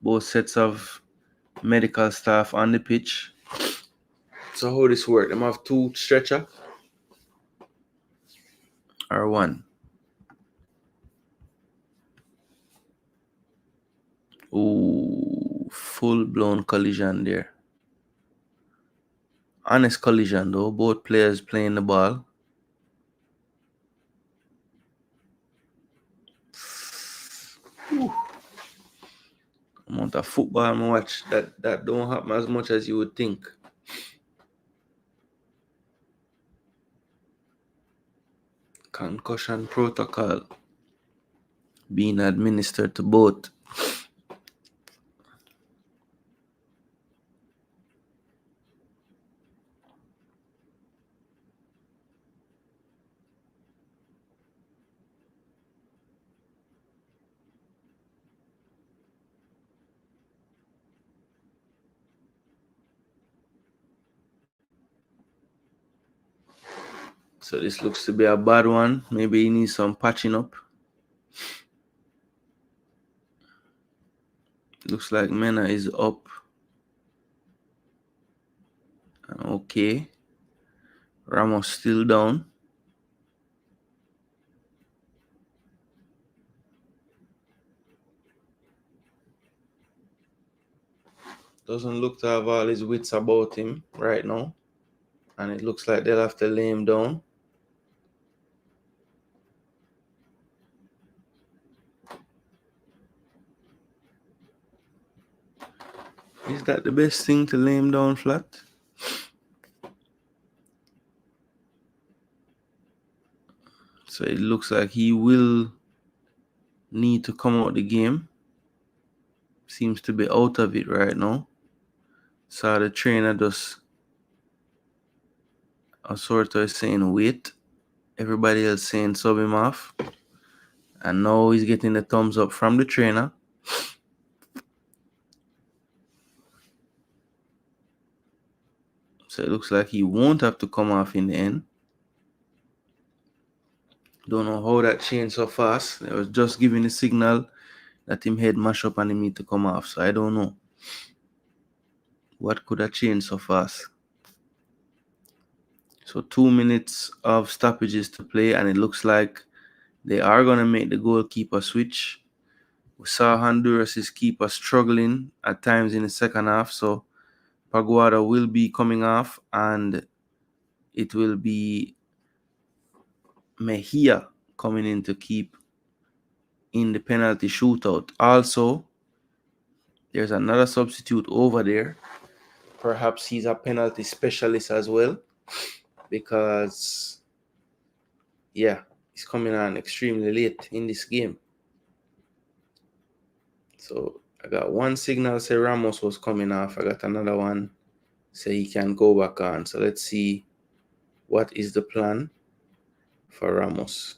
Both sets of medical staff on the pitch. So how this work? Them have two stretcher or one? Ooh, full-blown collision there. Honest collision though. Both players playing the ball. Ooh. Amount of football I watch that don't happen as much as you would think. Concussion protocol being administered to both. So this looks to be a bad one. Maybe he needs some patching up. Looks like Mena is up. Okay. Ramos still down. Doesn't look to have all his wits about him right now. And it looks like they'll have to lay him down. Is that the best thing, to lay him down flat? So it looks like he will need to come out the game. Seems to be out of it right now. So the trainer just sort of saying wait. Everybody else saying sub him off. And now he's getting the thumbs up from the trainer. So it looks like he won't have to come off in the end. Don't know how that changed so fast. It was just giving a signal that him head mash up and him need to come off. So I don't know what could have changed so fast. So 2 minutes of stoppages to play, and it looks like they are going to make the goalkeeper switch. We saw Honduras' keeper struggling at times in the second half. So Paguada will be coming off, and it will be Mejia coming in to keep in the penalty shootout. Also, there's another substitute over there. Perhaps he's a penalty specialist as well, because yeah, he's coming on extremely late in this game. So I got one signal say Ramos was coming off. I got another one say he can go back on. So let's see what is the plan for Ramos.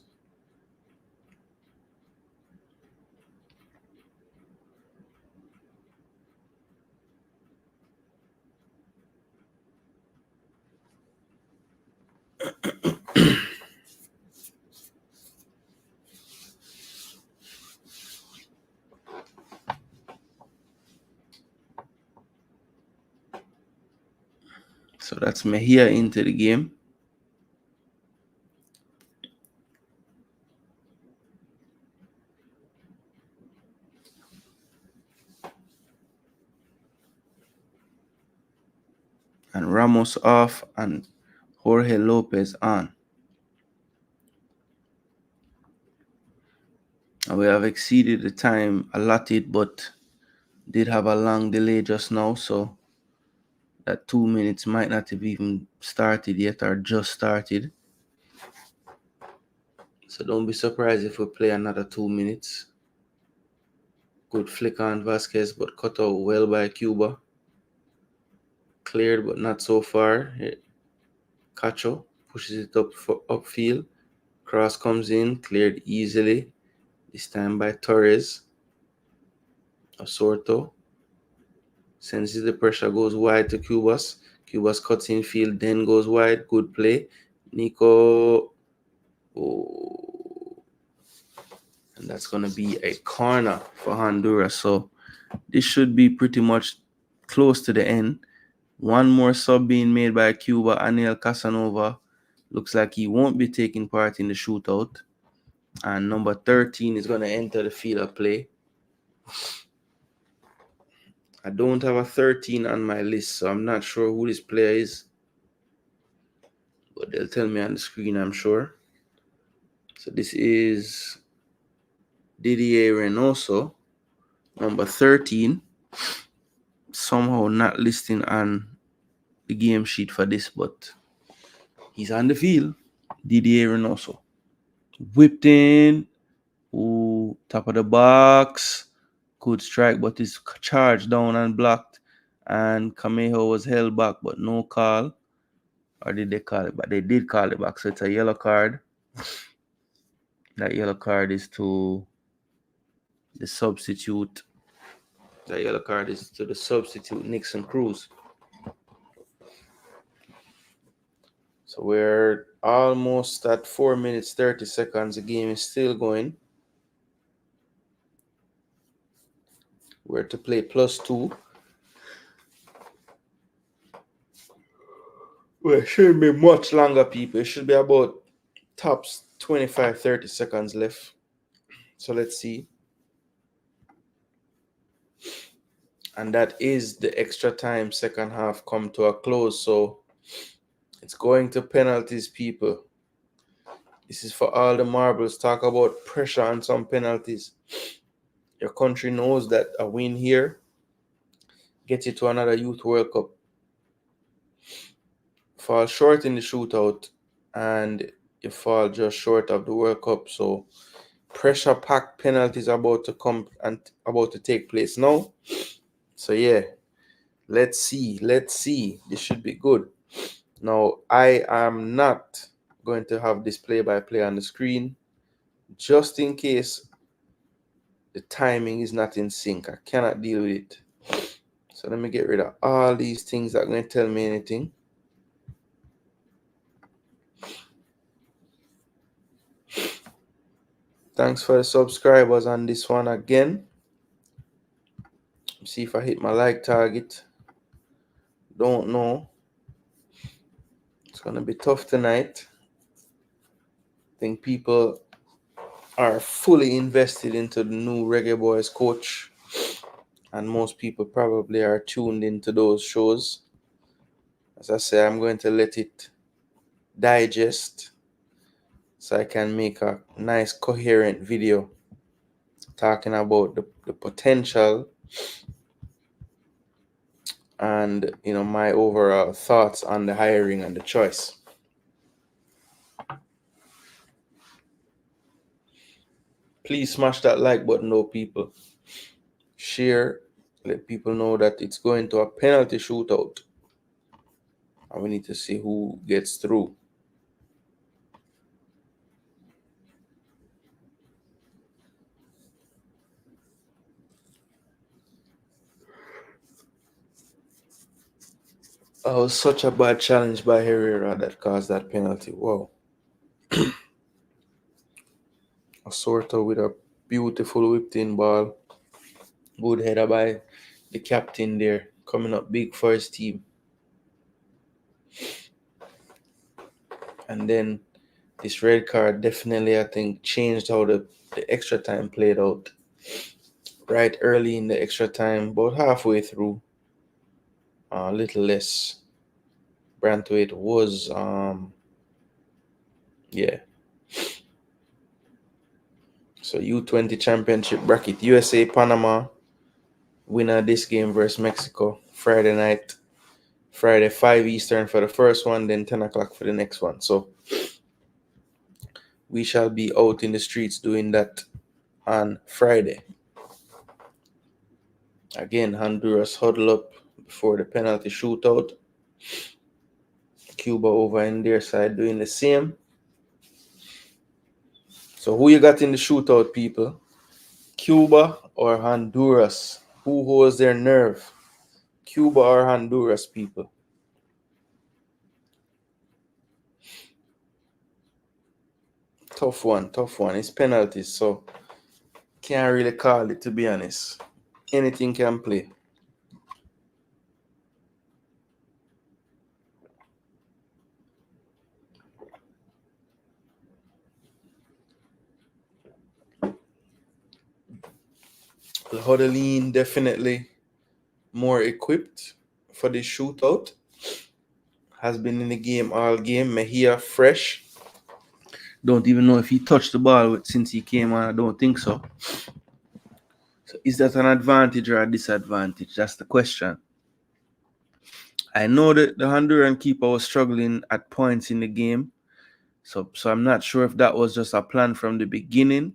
So that's Mejia into the game. And Ramos off and Jorge Lopez on. And we have exceeded the time allotted, but did have a long delay just now, so that 2 minutes might not have even started yet or just started. So don't be surprised if we play another 2 minutes. Good flick on Vasquez, but cut out well by Cuba. Cleared, but not so far. Cacho pushes it up for upfield. Cross comes in, cleared easily. This time by Torres. Osorto senses the pressure, goes wide to Cubas. Cubas cuts in field, then goes wide. Good play. Nico. Oh. And that's going to be a corner for Honduras. So this should be pretty much close to the end. One more sub being made by Cuba. Aniel Casanova looks like he won't be taking part in the shootout. And number 13 is going to enter the field of play. I don't have a 13 on my list, so I'm not sure who this player is. But they'll tell me on the screen, I'm sure. So this is Didier Reynoso, number 13. Somehow not listing on the game sheet for this, but he's on the field. Didier Reynoso. Whipped in. Ooh, top of the box. Good strike, but it's charged down and blocked. And Camejo was held back, but no call. Or did they call it back? They did call it back. So it's a yellow card. That yellow card is to the substitute. That yellow card is to the substitute, Nixon Cruz. So we're almost at 4 minutes, 30 seconds. The game is still going. We're to play +2. Well, it shouldn't be much longer, people. It should be about tops 25, 30 seconds left. So let's see. And that is the extra time second half come to a close. So it's going to penalties, people. This is for all the marbles. Talk about pressure on some penalties. Your country knows that a win here gets you to another Youth World Cup. Fall short in the shootout and you fall just short of the World Cup. So pressure-packed penalties about to come and about to take place now. So yeah, let's see. This should be good. Now, I am not going to have this play-by-play on the screen just in case the timing is not in sync. I cannot deal with it. So let me get rid of all these things that are going to tell me anything. Thanks for the subscribers on this one again. See if I hit my like target. Don't know. It's going to be tough tonight. I think people are fully invested into the new Reggae Boys coach. And most people probably are tuned into those shows. As I say, I'm going to let it digest so I can make a nice coherent video talking about the potential and my overall thoughts on the hiring and the choice. Please smash that like button though, people. Share, let people know that it's going to a penalty shootout. And we need to see who gets through. Oh, was such a bad challenge by Herrera that caused that penalty. Wow. Osorta with a beautiful whipped in ball. Good header by the captain there. Coming up big for his team. And then this red card definitely, I think, changed how the extra time played out. Right early in the extra time, about halfway through, a little less. Branthwaite was, yeah. So U20 Championship bracket, USA, Panama, winner this game versus Mexico, Friday night. Friday, 5 Eastern for the first one, then 10 o'clock for the next one. So we shall be out in the streets doing that on Friday. Again, Honduras huddle up before the penalty shootout. Cuba over in their side doing the same. So who you got in the shootout, people? Cuba or Honduras? Who holds their nerve? Cuba or Honduras, people? Tough one. It's penalties, so can't really call it, to be honest. Anything can play. Hodelin definitely more equipped for this shootout. Has been in the game all game. Mejia fresh. Don't even know if he touched the ball since he came on. I don't think so. So is that an advantage or a disadvantage? That's the question. I know that the Honduran keeper was struggling at points in the game. So I'm not sure if that was just a plan from the beginning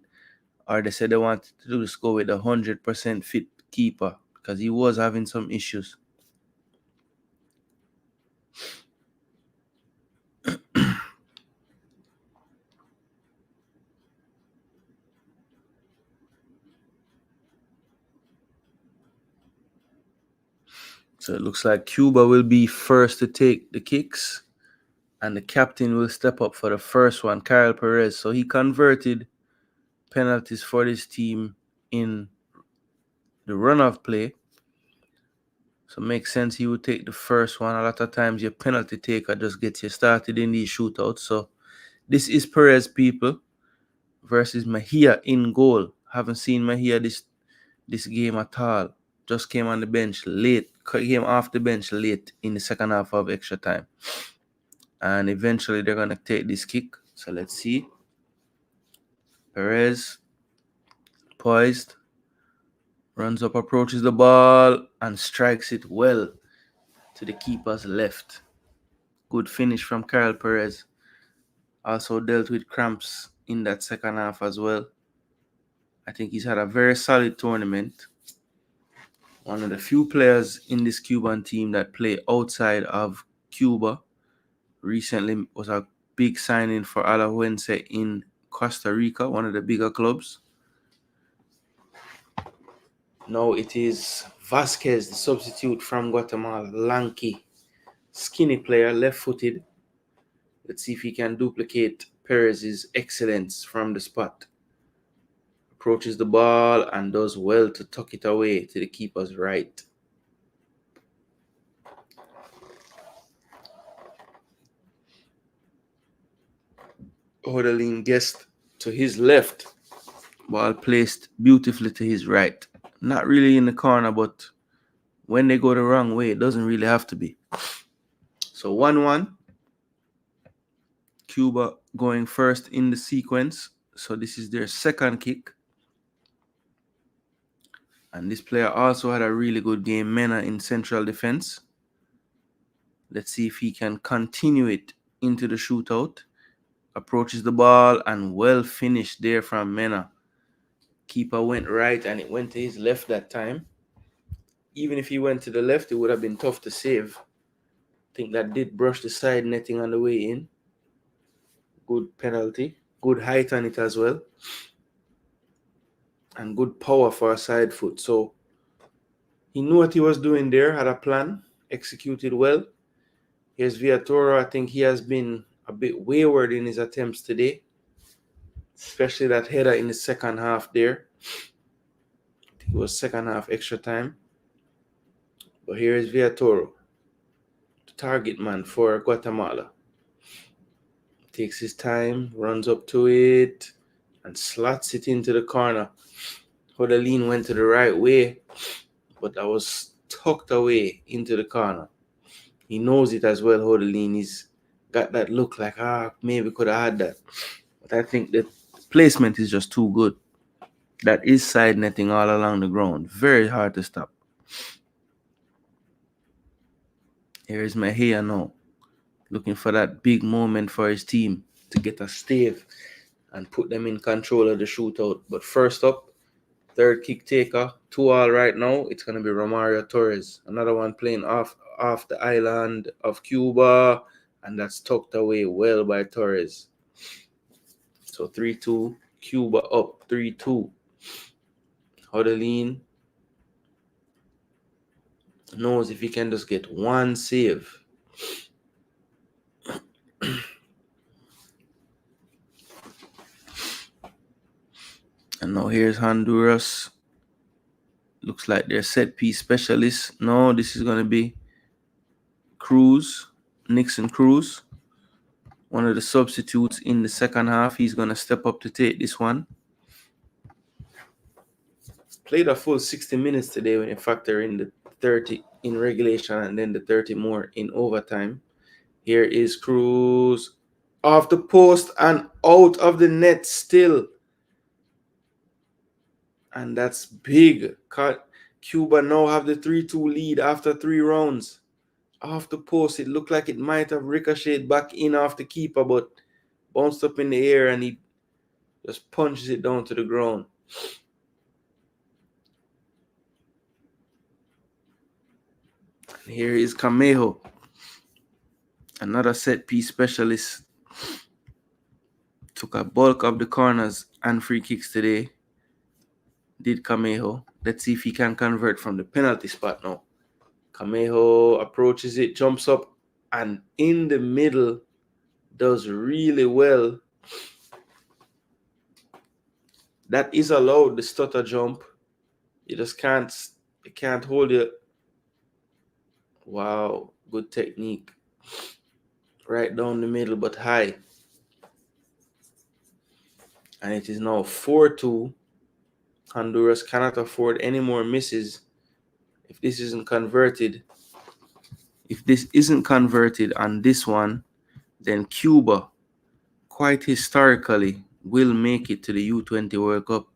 or they said they wanted to just go with a 100% fit keeper because he was having some issues. So it looks like Cuba will be first to take the kicks, and the captain will step up for the first one, Kyle Perez. So he converted penalties for this team in the run-off play. So it makes sense he would take the first one. A lot of times your penalty taker just gets you started in these shootouts. So this is Perez, people, versus Mejia in goal. Haven't seen Mejia this game at all. Just came on the bench late. Came off the bench late in the second half of extra time. And eventually they're going to take this kick. So let's see. Perez, poised, runs up, approaches the ball, and strikes it well to the keeper's left. Good finish from Carl Perez. Also dealt with cramps in that second half as well. I think he's had a very solid tournament. One of the few players in this Cuban team that play outside of Cuba. Recently was a big signing for Alajuelense in Costa Rica, one of the bigger clubs. Now it is Vasquez, the substitute from Guatemala, lanky, skinny player, left-footed. Let's see if he can duplicate Perez's excellence from the spot. Approaches the ball and does well to tuck it away to the keeper's right. Hodelin gets to his left. Ball placed beautifully to his right. Not really in the corner, but when they go the wrong way, it doesn't really have to be. So 1-1. Cuba going first in the sequence. So this is their second kick. And this player also had a really good game, Mena, in central defense. Let's see if he can continue it into the shootout. Approaches the ball and well finished there from Mena. Keeper went right and it went to his left that time. Even if he went to the left, it would have been tough to save. I think that did brush the side netting on the way in. Good penalty. Good height on it as well. And good power for a side foot. So he knew what he was doing there, had a plan, executed well. Here's Villatoro. I think he has been a bit wayward in his attempts today, especially that header in the second half there. I think it was second half extra time. But here is Villatoro, the target man for Guatemala. Takes his time, runs up to it, and slots it into the corner. Hodelin went to the right way, but that was tucked away into the corner. He knows it as well, Hodelin. He's got that look like, maybe could have had that. But I think the placement is just too good. That is side netting all along the ground. Very hard to stop. Here is Mejia now, looking for that big moment for his team to get a stave and put them in control of the shootout. But first up, third kick taker, 2-2 right now. It's going to be Romario Torres. Another one playing off the island of Cuba, and that's tucked away well by Torres. So 3-2, Cuba up 3-2. Hodelin knows if he can just get one save. And now here's Honduras. Looks like they're set piece specialists. No, this is going to be Cruz, Nixon Cruz. One of the substitutes in the second half. He's going to step up to take this one. Played a full 60 minutes today when you factor in the 30 in regulation and then the 30 more in overtime. Here is Cruz off the post and out of the net still. And that's big. Cuba now have the 3-2 lead after 3 rounds. Off the post, it looked like it might have ricocheted back in off the keeper, but bounced up in the air and he just punches it down to the ground. And here is Camejo, another set piece specialist. Took a bulk of the corners and free kicks today. Did Camejo. Let's see if he can convert from the penalty spot now. Camejo approaches it, jumps up, and in the middle does really well. That is allowed, the stutter jump. You just can't hold it. Wow, good technique. Right down the middle, but high. And it is now 4-2. Honduras cannot afford any more misses. If this isn't converted on this one, then Cuba, quite historically, will make it to the U20 World Cup.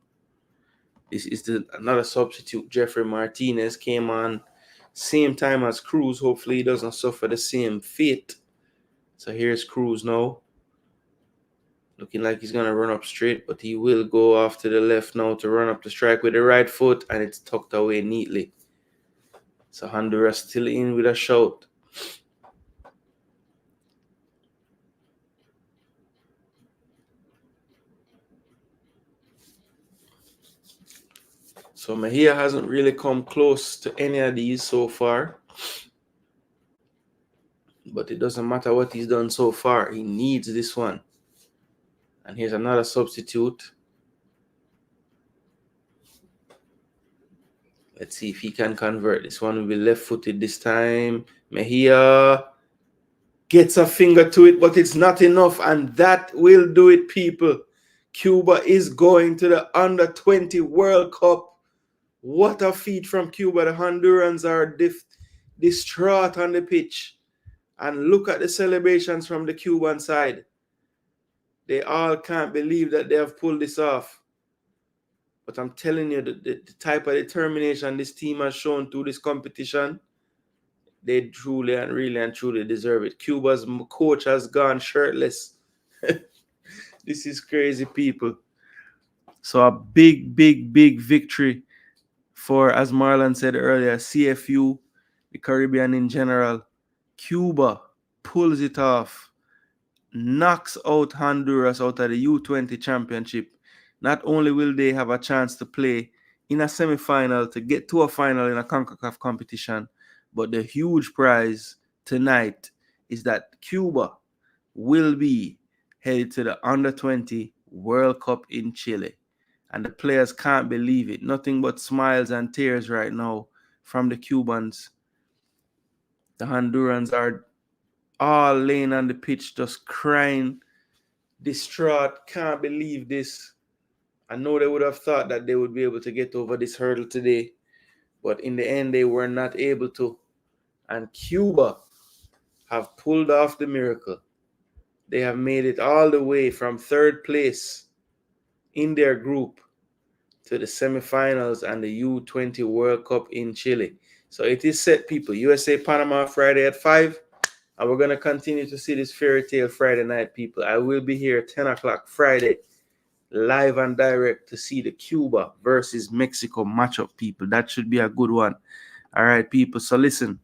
This is another substitute. Jeffrey Martinez came on same time as Cruz. Hopefully he doesn't suffer the same fate. So here's Cruz now. Looking like he's going to run up straight, but he will go off to the left now to run up the strike with the right foot, and it's tucked away neatly. So Honduras still in with a shout. So Mejia hasn't really come close to any of these so far. But it doesn't matter what he's done so far. He needs this one. And here's another substitute. Let's see if he can convert. This one will be left-footed this time. Mejia gets a finger to it, but it's not enough. And that will do it, people. Cuba is going to the Under-20 World Cup. What a feat from Cuba. The Hondurans are distraught on the pitch. And look at the celebrations from the Cuban side. They all can't believe that they have pulled this off. But I'm telling you, the type of determination this team has shown through this competition, they truly and really and truly deserve it. Cuba's coach has gone shirtless. This is crazy, people. So a big victory for, as Marlon said earlier, CFU, the Caribbean in general. Cuba pulls it off, knocks out Honduras out of the U20 Championship. Not only will they have a chance to play in a semi-final to get to a final in a Concacaf competition, but the huge prize tonight is that Cuba will be headed to the Under-20 World Cup in Chile. And the players can't believe it. Nothing but smiles and tears right now from the Cubans. The Hondurans are all laying on the pitch, just crying, distraught, can't believe this. I know they would have thought that they would be able to get over this hurdle today, but in the end, they were not able to. And Cuba have pulled off the miracle. They have made it all the way from third place in their group to the semifinals and the U20 World Cup in Chile. So it is set, people. USA Panama Friday at 5. And we're going to continue to see this fairy tale Friday night, people. I will be here 10 o'clock Friday, live and direct, to see the Cuba versus Mexico matchup, people. That should be a good one. All right, people. So listen,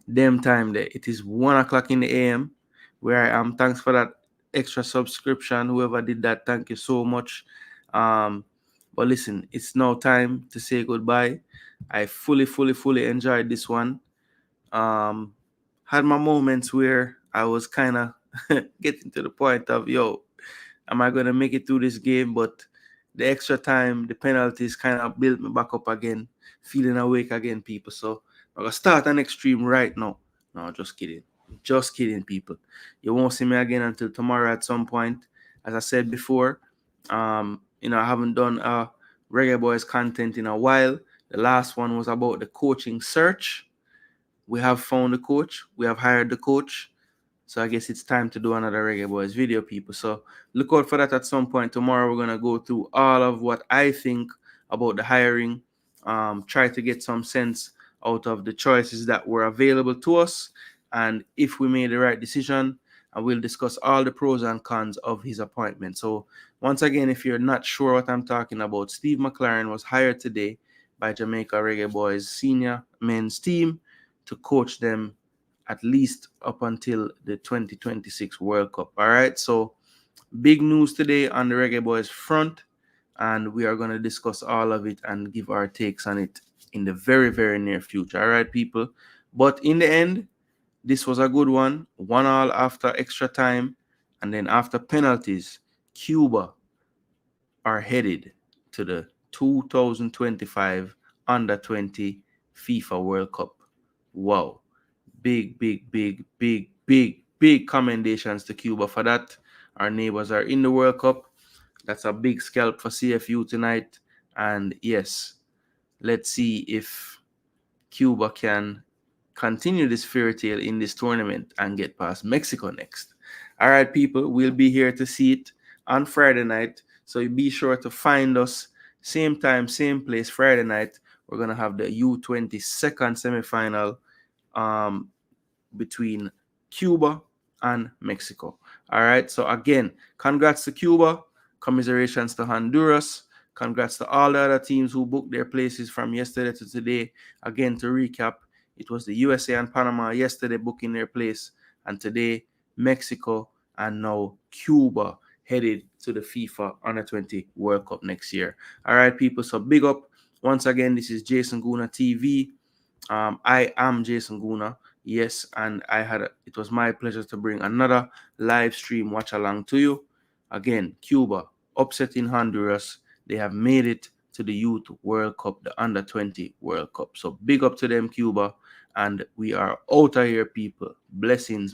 them time there. It is 1 o'clock in the AM where I am. Thanks for that extra subscription. Whoever did that, thank you so much. But listen, it's now time to say goodbye. I fully enjoyed this one. Had my moments where I was kind of getting to the point of, yo, am I going to make it through this game? But the extra time, the penalties kind of built me back up again, feeling awake again, people. So I'm going to start an extreme right now. No, just kidding. Just kidding, people. You won't see me again until tomorrow at some point. As I said before, I haven't done Reggae Boys content in a while. The last one was about the coaching search. We have found the coach. We have hired the coach. So I guess it's time to do another Reggae Boys video, people. So look out for that at some point. Tomorrow we're going to go through all of what I think about the hiring. Try to get some sense out of the choices that were available to us and if we made the right decision. And we'll discuss all the pros and cons of his appointment. So once again, if you're not sure what I'm talking about, Steve McLaren was hired today by Jamaica Reggae Boys senior men's team to coach them at least up until the 2026 World Cup. All right, so big news today on the Reggae Boys front, and we are going to discuss all of it and give our takes on it in the very near future. All right, people. But in the end, this was a good one. 1-1 after extra time, and then after penalties, Cuba are headed to the 2025 Under-20 FIFA World Cup. Wow. Big commendations to Cuba for that. Our neighbors are in the World Cup. That's a big scalp for CFU tonight. And yes, let's see if Cuba can continue this fairy tale in this tournament and get past Mexico next. All right, people, we'll be here to see it on Friday night. So be sure to find us same time, same place, Friday night. We're going to have the U20 second semifinal between Cuba and Mexico. All right. So again, congrats to Cuba. Commiserations to Honduras. Congrats to all the other teams who booked their places from yesterday to today. Again, to recap, it was the USA and Panama yesterday booking their place, and today Mexico and now Cuba headed to the FIFA Under-20 World Cup next year. All right, people. So big up. Once again, this is Jason Gooner TV. I am Jason Gooner. Yes, and it was my pleasure to bring another live stream watch along to you. Again, Cuba upsetting Honduras. They have made it to the Youth World Cup, the Under-20 World Cup. So big up to them, Cuba. And we are out of here, people. Blessings.